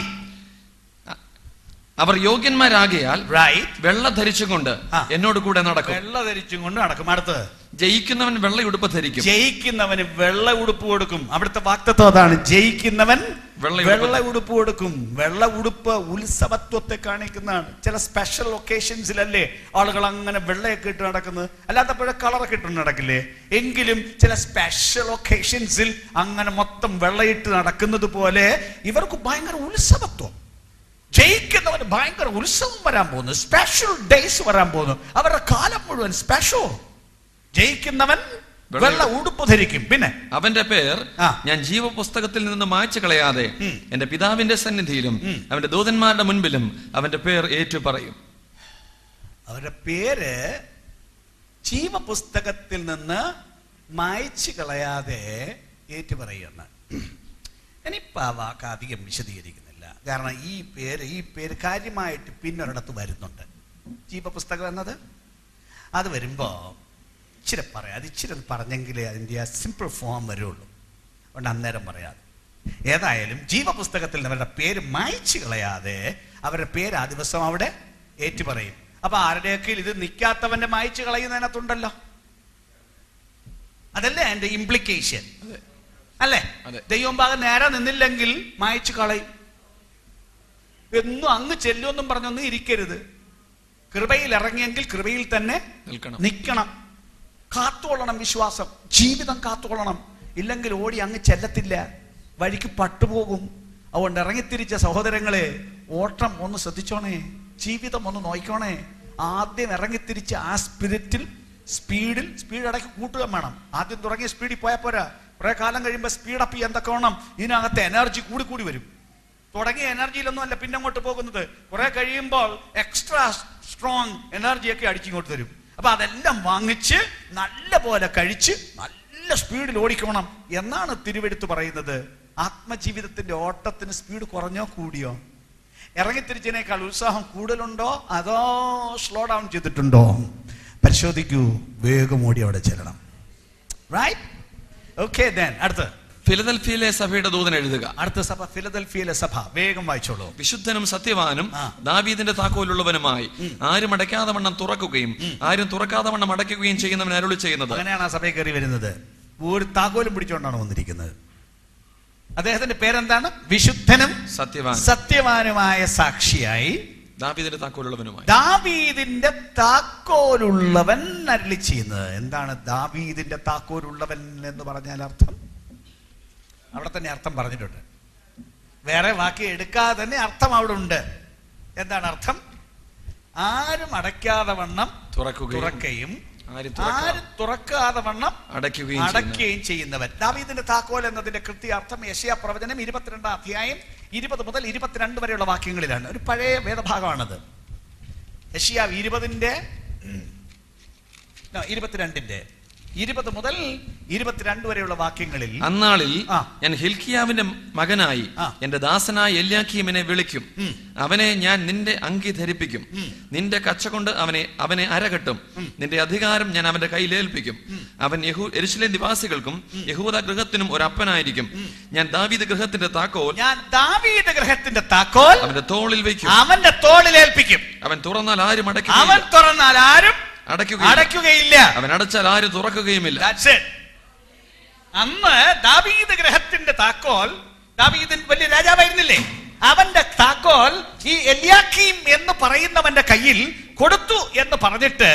അവർ യോഗ്യന്മാരാകയാൽ വെള്ള ധരിച്ചുകൊണ്ട് എന്നോട് കൂടെ നടക്കും. വെള്ള ധരിച്ചും കൊണ്ട് നടക്കും. അടുത്തത്, ജയിക്കുന്നവൻ വെള്ള ഉടുപ്പ് ധരിക്കും. ജയിക്കുന്നവന് വെള്ള ഉടുപ്പ് കൊടുക്കും. അവിടുത്തെ വാക്തത്വം അതാണ്, ജയിക്കുന്നവൻ വെള്ള ഉടുപ്പ് കൊടുക്കും. വെള്ള ഉടുപ്പ് ഉത്സവത്വത്തെ കാണിക്കുന്നതാണ്. ചില സ്പെഷ്യൽ ഒക്കേഷൻസിലല്ലേ ആളുകൾ അങ്ങനെ വെള്ളയൊക്കെ ഇട്ട് നടക്കുന്നത്, അല്ലാത്തപ്പോഴേ കളറൊക്കെ ഇട്ട് നടക്കില്ലേ? എങ്കിലും ചില സ്പെഷ്യൽ ഒക്കേഷൻസിൽ അങ്ങനെ മൊത്തം വെള്ളയിട്ട് നടക്കുന്നത് പോലെ ഇവർക്ക് ഭയങ്കര ഉത്സവത്വം. ജയിക്കുന്നവന് ഭയങ്കര ഉത്സവം വരാൻ പോകുന്നു, സ്പെഷ്യൽ ഡേയ്സ് വരാൻ പോകുന്നു. അവരുടെ കാലം മുഴുവൻ സ്പെഷ്യൽ. ജയിക്കുന്നവൻ വെള്ള ഉടുപ്പ് ധരിക്കും. പിന്നെ അവന്റെ പേർ ഞാൻ ജീവപുസ്തകത്തിൽ നിന്ന് മായ്ച്ചു കളയാതെ എന്റെ പിതാവിന്റെ സന്നിധിയിലും അവന്റെ ദൂതന്മാരുടെ മുൻപിലും അവന്റെ പേർ ഏറ്റു പറയും. അവരുടെ പേര് ജീവപുസ്തകത്തിൽ നിന്ന് മായ്ച്ചു കളയാതെ ഏറ്റു പറയുന്ന. ഞാനിപ്പോ ആ വാക്ക് അധികം വിശദീകരിക്കുന്നില്ല, കാരണം ഈ പേര് കാര്യമായിട്ട് പിന്നൊരിടത്ത് വരുന്നുണ്ട്. ജീവപുസ്തകം എന്നത് അത് വരുമ്പോ ഇച്ചിരി പറയാം. അത് ഇച്ചിരി പറഞ്ഞെങ്കിലേ അതിൻ്റെ ആ സിമ്പിൾ ഫോം വരുള്ളൂ. അതുകൊണ്ട് അന്നേരം പറയാതെ. ഏതായാലും ജീവപുസ്തകത്തിൽ നിന്ന് അവരുടെ പേര് മായ്ച്ചു കളയാതെ അവരുടെ പേര് ആ ദിവസം അവിടെ ഏറ്റു പറയും. അപ്പൊ ആരുടെയൊക്കെ ഇത് നിൽക്കാത്തവന്റെ മായ്ച്ചു കളയുന്നതിനകത്തുണ്ടല്ലോ, അതല്ലേ അതിന്റെ ഇംപ്ലിക്കേഷൻ അല്ലേ? ദൈവം ഭാഗം നേരെ നിന്നില്ലെങ്കിൽ മായ്ച്ചു കളയും. എന്നും അങ്ങ് ചെല്ലുമെന്നും പറഞ്ഞൊന്നും ഇരിക്കരുത്. കൃപയിൽ ഇറങ്ങിയെങ്കിൽ കൃപയിൽ തന്നെ നിൽക്കണം. കാത്തുകൊള്ളണം വിശ്വാസം, ജീവിതം കാത്തുകൊള്ളണം. ഇല്ലെങ്കിൽ ഓടി അങ്ങ് ചെല്ലത്തില്ല, വഴിക്ക് പട്ടുപോകും. അതുകൊണ്ട് ഇറങ്ങിത്തിരിച്ച സഹോദരങ്ങളെ, ഓട്ടം ഒന്ന് ശ്രദ്ധിച്ചോണേ, ജീവിതം ഒന്ന് നോക്കണേ. ആദ്യം ഇറങ്ങിത്തിരിച്ച് ആ സ്പിരിറ്റിൽ സ്പീഡ് ഇടയ്ക്ക് കൂട്ടുക വേണം. ആദ്യം തുടങ്ങിയ സ്പീഡിൽ പോയാൽ പോരാ, കുറെ കാലം കഴിയുമ്പോൾ സ്പീഡപ്പ് എന്തൊക്കെ വേണം. ഇതിനകത്ത് എനർജി കൂടി വരും. തുടങ്ങിയ എനർജിയിലൊന്നും അല്ല പിന്നെ അങ്ങോട്ട് പോകുന്നത്. കുറെ കഴിയുമ്പോൾ എക്സ്ട്രാ സ്ട്രോങ് എനർജിയൊക്കെ അടിച്ചിങ്ങോട്ട് തരും. അപ്പൊ അതെല്ലാം വാങ്ങിച്ച് നല്ല പോലെ കഴിച്ച് നല്ല സ്പീഡിൽ ഓടിക്കണം എന്നാണ് തിരുവെടുത്ത് പറയുന്നത്. ആത്മജീവിതത്തിന്റെ ഓട്ടത്തിന് സ്പീഡ് കുറഞ്ഞോ കൂടിയോ? ഇറങ്ങിത്തിരിച്ചതിനേക്കാൾ ഉത്സാഹം കൂടുതലുണ്ടോ അതോ സ്ലോ ഡൗൺ ചെയ്തിട്ടുണ്ടോ? പരിശോധിക്കൂ, വേഗം ഓടി അവിടെ ചെല്ലണം. റൈറ്റ്? ഓക്കെ, ദെൻ അടുത്ത് ഫിലദൽഫിയയിലെ സഭയുടെ ദൂതൻ എഴുതുക. അടുത്ത സഭ ഫിലദൽഫിയയിലെ സഭ. വേഗം വായിച്ചോളൂ. വിശുദ്ധനും സത്യവാനും ദാവീദിന്റെ താക്കോലുള്ളവനുമായി ആരും അടയ്ക്കാതെ വണ്ണം തുറക്കുകയും ആരും തുറക്കാതെ വണ്ണം അടയ്ക്കുകയും ചെയ്യുന്നവൻ അരുളി ചെയ്യുന്നത്. അങ്ങനെയാണ് ആ സഭയിൽ കയറി വരുന്നത്. ഒരു താക്കോലും പിടിച്ചുകൊണ്ടാണ് വന്നിരിക്കുന്നത്. അദ്ദേഹത്തിന്റെ പേരെന്താണ്? വിശുദ്ധനും സത്യവാനുമായ സാക്ഷിയായി ദാവീദിന്റെ താക്കോലുള്ളവനുമായി. ദാവീദിന്റെ താക്കോലുള്ളവൻ അരുളി ചെയ്യുന്നത്. എന്താണ് ദാവീദിന്റെ താക്കോലുള്ളവൻ എന്ന് പറഞ്ഞാൽ അർത്ഥം? അവിടെ തന്നെ അർത്ഥം പറഞ്ഞിട്ടുണ്ട്. വേറെ വാക്ക് എടുക്കാതെ തന്നെ അർത്ഥം അവിടെ ഉണ്ട്. എന്താണ് അർത്ഥം? ആരും അടയ്ക്കാതെ വണ്ണം തുറക്കുകയും ആരും തുറക്കാതെ വണ്ണം അടയ്ക്കുകയും ചെയ്യുന്നവൻ. ദാവീദിന്റെ താക്കോൽ എന്നതിന്റെ കൃത്യാർത്ഥം യെശയ്യാ പ്രവചനം 22 അധ്യായം 20 മുതൽ 22 വരെയുള്ള വാക്യങ്ങളിലാണ്. ഒരു പഴയ വേദഭാഗമാണത്. യെശയ്യാ 20 മുതൽ 22 വരെയുള്ള വാക്യങ്ങളിൽ, അന്നാളിൽ ഞാൻ ഹിൽക്കിയാവിന്റെ മകനായി എന്റെ ദാസനായ എല്യാക്കീമിനെ വിളിക്കും. അവനെ ഞാൻ നിന്റെ അങ്കി ധരിപ്പിക്കും. നിന്റെ കച്ച കൊണ്ട് അവനെ അരകെട്ടും. നിന്റെ അധികാരം ഞാൻ അവന്റെ കയ്യിൽ ഏൽപ്പിക്കും. അവൻ യെരൂശലേം നിവാസികൾക്കും യഹൂദ ഗൃഹത്തിനും ഒരു അപ്പനായിരിക്കും. ഞാൻ ദാവീദ് ഗൃഹത്തിന്റെ താക്കോൽ അവന്റെ തോളിൽ വയ്ക്കും. അവന്റെ തോളിൽ ഏൽപ്പിക്കും. അവൻ തുറന്നാൽ ആരും അടയ്ക്കുകയില്ല. അവൻ അടച്ചാൽ ആരും തുറക്കുകയുമില്ല. അന്ന് ദാവീദ് ഗൃഹത്തിന്റെ താക്കോൽ, ദാവീദ് വലിയ രാജാവായിരുന്നില്ലേ, അവന്റെ താക്കോൽ ഈ എല്യാക്കീം എന്ന് പറയുന്നവന്റെ കയ്യിൽ കൊടുത്തു എന്ന് പറഞ്ഞിട്ട്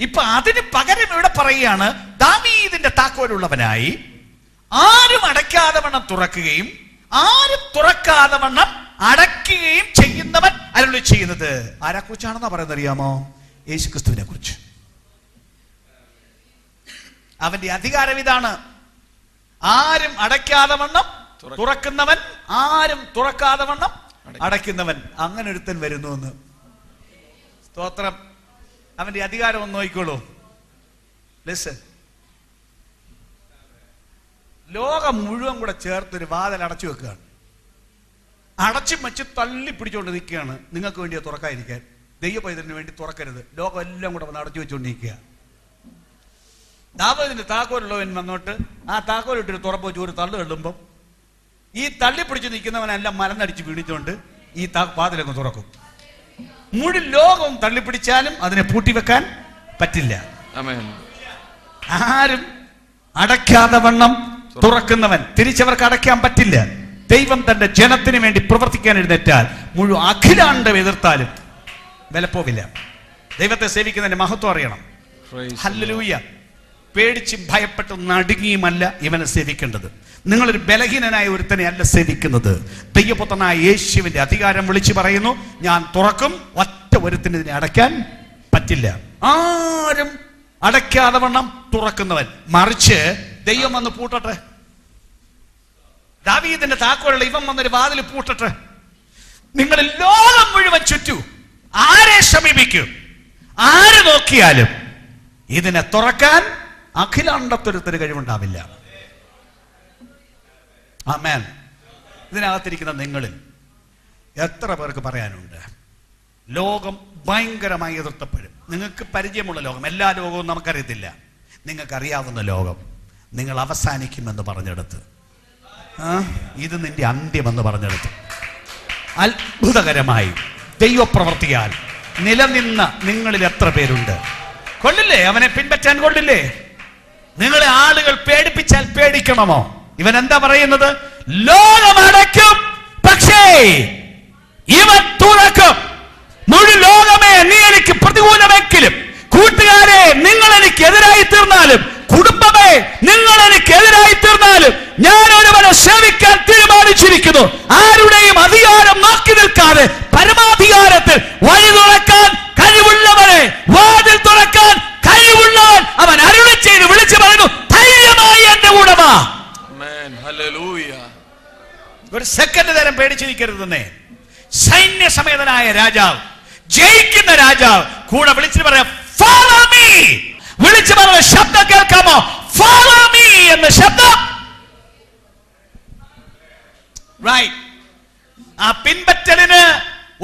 ഇപ്പൊ അതിന് പകരം ഇവിടെ പറയുകയാണ് ദാവീദിന്റെ താക്കോലുള്ളവനായി ആരും അടയ്ക്കാതെ വണ്ണം തുറക്കുകയും ആരും തുറക്കാതെ വണ്ണം അടയ്ക്കുകയും ചെയ്യുന്നവൻ അരുളി ചെയ്യുന്നത്. ആരെ കുറിച്ചാണെന്നാ പറയുന്നത് അറിയാമോ? യേശുക്രിസ്തുവിനെ കുറിച്ച്. അവന്റെ അധികാരം ഇതാണ്. ആരും അടയ്ക്കാതെ വണ്ണം തുറക്കുന്നവൻ, ആരും തുറക്കാതെ വണ്ണം അടയ്ക്കുന്നവൻ. അങ്ങനെ ഒരുത്തൻ വരുന്നു എന്ന്. സ്തോത്രം. അവന്റെ അധികാരം ഒന്ന് നോക്കിക്കോളൂ. ലിസൺ. ലോകം മുഴുവൻ കൂടെ ചേർത്തൊരു വാതിൽ അടച്ചു വെക്കുകയാണ്. അടച്ചും വെച്ച് തള്ളി പിടിച്ചുകൊണ്ട് നിൽക്കുകയാണ്. നിങ്ങൾക്ക് വേണ്ടിയോ തുറക്കാതിരിക്കാൻ. ദൈവപൈതലിന് വേണ്ടി തുറക്കരുത്. ലോകം എല്ലാം കൂടെ വന്ന് അടച്ചു വെച്ചുകൊണ്ടിരിക്കുക. ദാവീദിന്റെ താക്കോലുള്ളവൻ വന്നോട്ട് ആ താക്കോലിട്ടൊരു തുറപ്പ് വെച്ച് ഒരു തള്ളു തള്ളുമ്പം ഈ തള്ളിപ്പിടിച്ച് നിൽക്കുന്നവനെല്ലാം മലന്നടിച്ച് വീണിച്ചുകൊണ്ട് ഈ വാതിലങ്ങ് തുറക്കും. മുഴുവൻ ലോകവും തള്ളിപ്പിടിച്ചാലും അതിനെ പൂട്ടിവെക്കാൻ പറ്റില്ല. ആമേൻ. ആരും അടയ്ക്കാതെ വണ്ണം തുറക്കുന്നവൻ തിരിച്ചവർക്ക് അടയ്ക്കാൻ പറ്റില്ല. ദൈവം തന്റെ ജനത്തിന് വേണ്ടി പ്രവർത്തിക്കാൻ എഴുന്നേറ്റാൽ മുഴുവൻ അഖിലാണ്ടം എതിർത്താലും വിലപ്പോവില്ല. ദൈവത്തെ സേവിക്കുന്നതിന്റെ മഹത്വം അറിയണം. ഹല്ലേലൂയ. പേടിച്ചും ഭയപ്പെട്ടും നടുങ്ങിയുമല്ല ഇവനെ സേവിക്കേണ്ടത്. നിങ്ങളൊരു ബലഹീനനായ ഒരുത്തനെ അല്ല സേവിക്കുന്നത്. ദൈവപുത്രനായ യേശുവിന്റെ അധികാരം വിളിച്ചു പറയുന്നു, ഞാൻ തുറക്കും, ഒറ്റ ഒരുത്തിന് ഇതിനെ അടയ്ക്കാൻ പറ്റില്ല. ആരും അടയ്ക്കാതെ വണ്ണം തുറക്കുന്നവൻ. മറിച്ച് ദൈവം വന്ന് പൂട്ടട്ടെ. ദാവീദിന്റെ താക്കോലുള്ള ഇവൻ വന്നൊരു വാതിൽ പൂട്ടട്ടെ. നിങ്ങൾ ലോകം മുഴുവൻ ചുറ്റൂ, ആരെ സമീപിക്കും, ആര് നോക്കിയാലും ഇതിനെ തുറക്കാൻ അഖിലാണ്ടത്തൊരുത്തിന് കഴിവുണ്ടാവില്ല. ആമേൻ. ഇതിനകത്തിരിക്കുന്ന നിങ്ങളിൽ എത്ര പേർക്ക് പറയാനുണ്ട്? ലോകം ഭയങ്കരമായി എതിർത്തപ്പെടും. നിങ്ങൾക്ക് പരിചയമുള്ള ലോകം, എല്ലാ ലോകവും നമുക്കറിയത്തില്ല. നിങ്ങൾക്കറിയാവുന്ന ലോകം നിങ്ങൾ അവസാനിക്കുമെന്ന് പറഞ്ഞെടുത്ത്, ഇത് നിന്റെ അന്ത്യമെന്ന് പറഞ്ഞെടുത്ത്, അത്ഭുതകരമായി ദൈവപ്രവർത്തിയാൽ നിലനിന്ന നിങ്ങളിൽ എത്ര പേരുണ്ട്? കൊള്ളില്ലേ? അവനെ പിൻപറ്റാൻ കൊള്ളില്ലേ? നിങ്ങളെ ആളുകൾ പേടിപ്പിച്ചാൽ പേടിക്കണമോ? ഇവൻ എന്താ പറയുന്നത്? ലോകം അടയ്ക്കും, പക്ഷേ ഇവൻ തുറക്കും. മുഴു ലോകമേ നീ എനിക്ക് പ്രതികൂലമെങ്കിലും, കൂട്ടുകാരെ നിങ്ങൾ എനിക്ക് എതിരായി തീർന്നാലും, കുടുംബമേ നിങ്ങൾ എനിക്ക് എതിരായി തീർന്നാലും, ഞാൻ ഒരുവനെ സേവിക്കാൻ തീരുമാനിച്ചിരിക്കുന്നു. ആരുടെയും അധികാരം നോക്കി നിൽക്കാതെ പരമാധികാരത്തിൽ വഴി തുറക്കാൻ കഴിവുള്ളവനെ, വാതിൽ തുറക്കാൻ കഴിവുള്ളവൻ അവൻ അരുളി ചെയ്ത് വിളിച്ചു പറയുന്നു, ധൈര്യമായി എന്റെ കൂടെ വാ. ഒരു സെക്കൻഡ് നേരം പേടിച്ചിരിക്കരുതെന്നേ. സൈന്യസമേതനായ രാജാവ്, ജയിക്കുന്ന രാജാവ് കൂടെ വിളിച്ചിട്ട് പറയാം, ഫോളോ മീ. വിളിച്ചു പറഞ്ഞ ശബ്ദം കേൾക്കാമോ? ഫോളോ മീ എന്ന ശബ്ദം. റൈറ്റ്. ആ പിൻപറ്റലിന്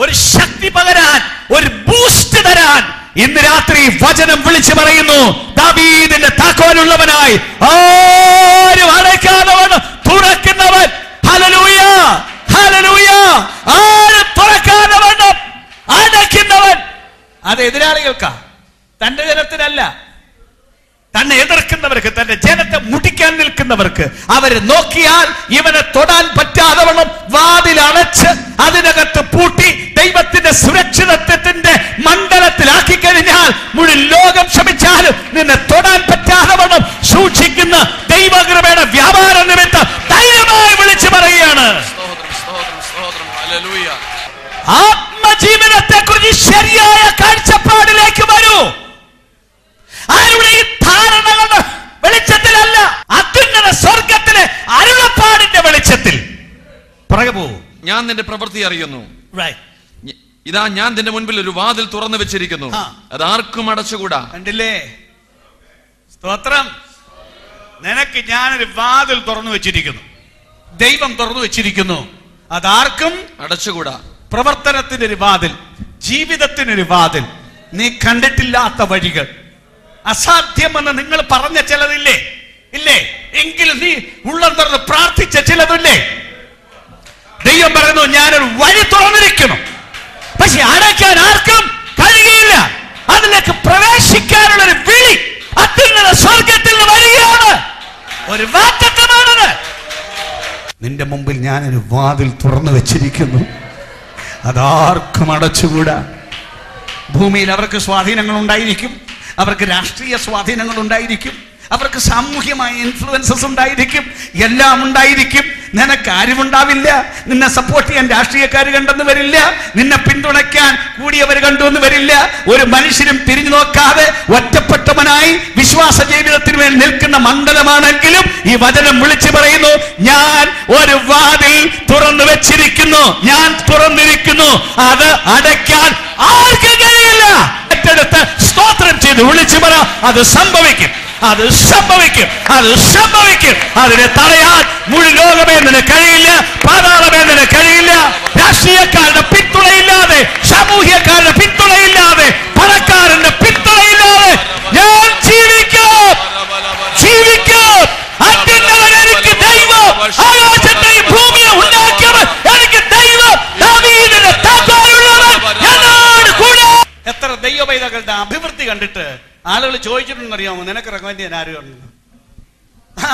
ഒരു ശക്തി പകരാൻ, ഒരു ബൂസ്റ്റ് തരാൻ ഇന്ന് രാത്രി വചനം വിളിച്ചു പറയുന്നു, ദാവീദിന്റെ താക്കോലുള്ളവനായി ആരും അടയ്ക്കാതെ തുറക്കുന്നവൻ. Hallelujah, hallelujah. ആരും തുറക്കാതെ വണ്ണം അടയ്ക്കുന്നവൻ. അത് എതിരാളികൾക്കാ, തന്റെ ജനത്തിനല്ല. തന്നെ എതിർക്കുന്നവർക്ക്, തന്റെ ജനത്തെ മുടിക്കാൻ നിൽക്കുന്നവർക്ക്, അവരെ നോക്കിയാൽ ഇവനെ തൊടാൻ പറ്റാതെ വണ്ണം വാതിൽ അടച്ച് അതിനകത്ത് പൂട്ടി ദൈവത്തിന്റെ സുരക്ഷിതത്വത്തിന്റെ മണ്ഡലത്തിലാക്കി കഴിഞ്ഞാൽ മുഴുവൻ ലോകം ക്ഷമിച്ചാലും നിന്നെ തൊടാൻ പറ്റാതെ വണ്ണം സൂക്ഷിക്കുന്ന ദൈവകൃപയുടെ വ്യാപാര നിമിത്തം ധൈര്യമായി വിളിച്ചു പറയുകയാണ്. ആത്മജീവനത്തെ കുറിച്ച് ശരിയായ കാഴ്ചപ്പാടിലേക്ക് വരൂ. ആരുടെയും ധാരണകളുടെ വെളിച്ചത്തിലല്ല, അത്യുന്നത സ്വർഗത്തിലെ അരുളപ്പാടിന്റെ വെളിച്ചത്തിൽ പുറകെ പോകൂ. ഞാൻ നിന്റെ പ്രവൃത്തി അറിയുന്നു. ഇതാ ഞാൻ നിന്റെ മുൻപിൽ ഒരു വാതിൽ തുറന്നു വെച്ചിരിക്കുന്നു, അത് ആർക്കും അടച്ചുകൂടാ. കണ്ടില്ലേ? സ്തോത്രം. നിനക്ക് ഞാനൊരു വാതിൽ തുറന്നു വെച്ചിരിക്കുന്നു, ദൈവം തുറന്നു വെച്ചിരിക്കുന്നു, അതാർക്കും അടച്ചുകൂടാ. പ്രവർത്തനത്തിനൊരു വാതിൽ, ജീവിതത്തിനൊരു വാതിൽ, നീ കണ്ടിട്ടില്ലാത്ത വഴികൾ, അസാധ്യമെന്ന് നിങ്ങൾ പറഞ്ഞ ചിലതില്ലേ? ഇല്ലേ? എങ്കിലും നീ ഉള്ളം തുറന്ന് പ്രാർത്ഥിച്ച ചിലതില്ലേ? ദൈവം പറയുന്നു, ഞാനൊരു വഴി തുറന്നിരിക്കുന്നു, പക്ഷെ അടയ്ക്കാൻ ആർക്കും കഴിയില്ല. അതിലേക്ക് പ്രവേശിക്കാനുള്ള ഒരു വിളി അത്യുന്നത സ്വർഗത്തിൽ നിന്ന് വരികയാണ്. ഒരു വാഗ്ദത്തമാണത്. നിന്റെ മുമ്പിൽ ഞാനൊരു വാതിൽ തുറന്നു വെച്ചിരിക്കുന്നു, അതാർക്കും അടച്ചുകൂടാ. ഭൂമിയിൽ അവർക്ക് സ്വാധീനങ്ങൾ ഉണ്ടായിരിക്കും, അവർക്ക് രാഷ്ട്രീയ സ്വാധീനങ്ങൾ ഉണ്ടായിരിക്കും, അവർക്ക് സാമൂഹ്യമായ ഇൻഫ്ലുവൻസസ് ഉണ്ടായിരിക്കും, എല്ലാം ഉണ്ടായിരിക്കും. നിനക്ക് ആരുമുണ്ടാവില്ല. നിന്നെ സപ്പോർട്ട് ചെയ്യാൻ രാഷ്ട്രീയക്കാർ കണ്ടെന്ന് വരില്ല, നിന്നെ പിന്തുണയ്ക്കാൻ കൂടിയവർ കണ്ടുവെന്ന് വരില്ല. ഒരു മനുഷ്യരും തിരിഞ്ഞു നോക്കാതെ ഒറ്റപ്പെട്ടവനായി വിശ്വാസ ജീവിതത്തിന് വേണ്ടി നിൽക്കുന്ന മണ്ഡലമാണെങ്കിലും ഈ വചനം വിളിച്ചു പറയുന്നു, ഞാൻ ഒരു വാതിൽ തുറന്നു വെച്ചിരിക്കുന്നു, ഞാൻ തുറന്നിരിക്കുന്നു, അത് അടയ്ക്കാൻ ആർക്കും കഴിയില്ല. ഏറ്റെടുത്ത് സ്തോത്രം ചെയ്ത് വിളിച്ചു പറ, അത് സംഭവിക്കും, അത് സംഭവിക്കും, അത് സംഭവിക്കും. അതിനെ തടയാൻ മുഴു ലോകമേ നിനക്ക് കഴിയില്ല, പാതാളമേ നിനക്ക് കഴിയില്ല. രാഷ്ട്രീയക്കാരുടെ പിന്തുണയില്ലാതെ, സാമൂഹ്യക്കാരുടെ പിന്തുണയില്ലാതെ, പണക്കാരന്റെ പിന്തുണയില്ലാതെ ഞാൻ ജീവിക്കും, ജീവിക്കും. അത്യുന്നതൻ എനിക്ക് ദൈവം, ആകാശത്തെയും ഭൂമിയെ ഉണ്ടാക്കിയവൻ എനിക്ക് ദൈവം, ദാവീദിന്റെ താക്കോലുള്ളവൻ. ജനങ്ങളുടെ അഭിവൃദ്ധി കണ്ടിട്ട് ആളുകൾ ചോദിച്ചിട്ടുണ്ടെന്നറിയാമോ, നിനക്ക് റെക്കമെൻഡ് ചെയ്യാൻ ആരും ഉണ്ടെന്ന്?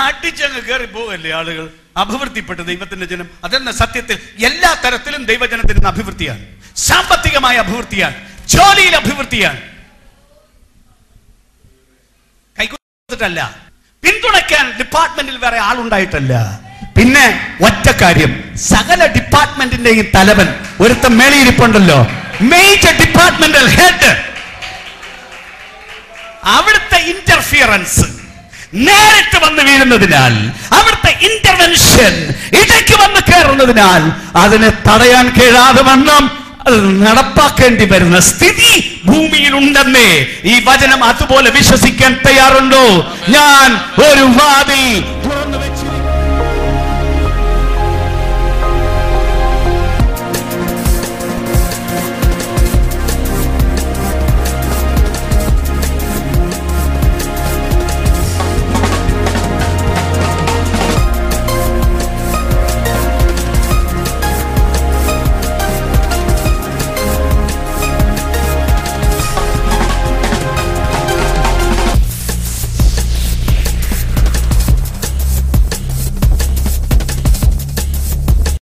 അടിച്ചങ്ങ് കയറി പോവല്ലേ ആളുകൾ. അഭിവൃദ്ധിപ്പെട്ട ദൈവത്തിന്റെ ജനം. അതെന്ന സത്യത്തിൽ എല്ലാ തരത്തിലും ദൈവജനത്തിന് അഭിവൃദ്ധിയാണ്. സാമ്പത്തികമായ അഭിവൃദ്ധിയാണ്, ജോലിയിൽ അഭിവൃദ്ധിയാണ്. കൈകൊടുത്തിട്ടല്ല, പിന്തുണയ്ക്കാൻ ഡിപ്പാർട്ട്മെന്റിൽ വേറെ ആളുണ്ടായിട്ടല്ല. പിന്നെ ഒറ്റ കാര്യം, സകല ഡിപ്പാർട്ട്മെന്റിന്റെയും തലവൻ ഒരുത്തം മേളിയിരിപ്പുണ്ടല്ലോ, മേജർ ഡിപ്പാർട്ട്മെന്റൽ ഹെഡ്. അവിടുത്തെ ഇന്റർഫിയറൻസ് നേരിട്ട് വന്ന് വീഴുന്നതിനാൽ, അവിടുത്തെ ഇന്റർവെൻഷൻ ഇടയ്ക്ക് വന്ന് കയറുന്നതിനാൽ അതിനെ തടയാൻ കഴിയാതെ വണ്ണം അത് നടപ്പാക്കേണ്ടി വരുന്ന സ്ഥിതി ഭൂമിയിൽ ഉണ്ടെന്നേ ഈ വചനം അതുപോലെ വിശ്വസിക്കാൻ തയ്യാറുണ്ടോ? ഞാൻ ഒരു വാതിൽ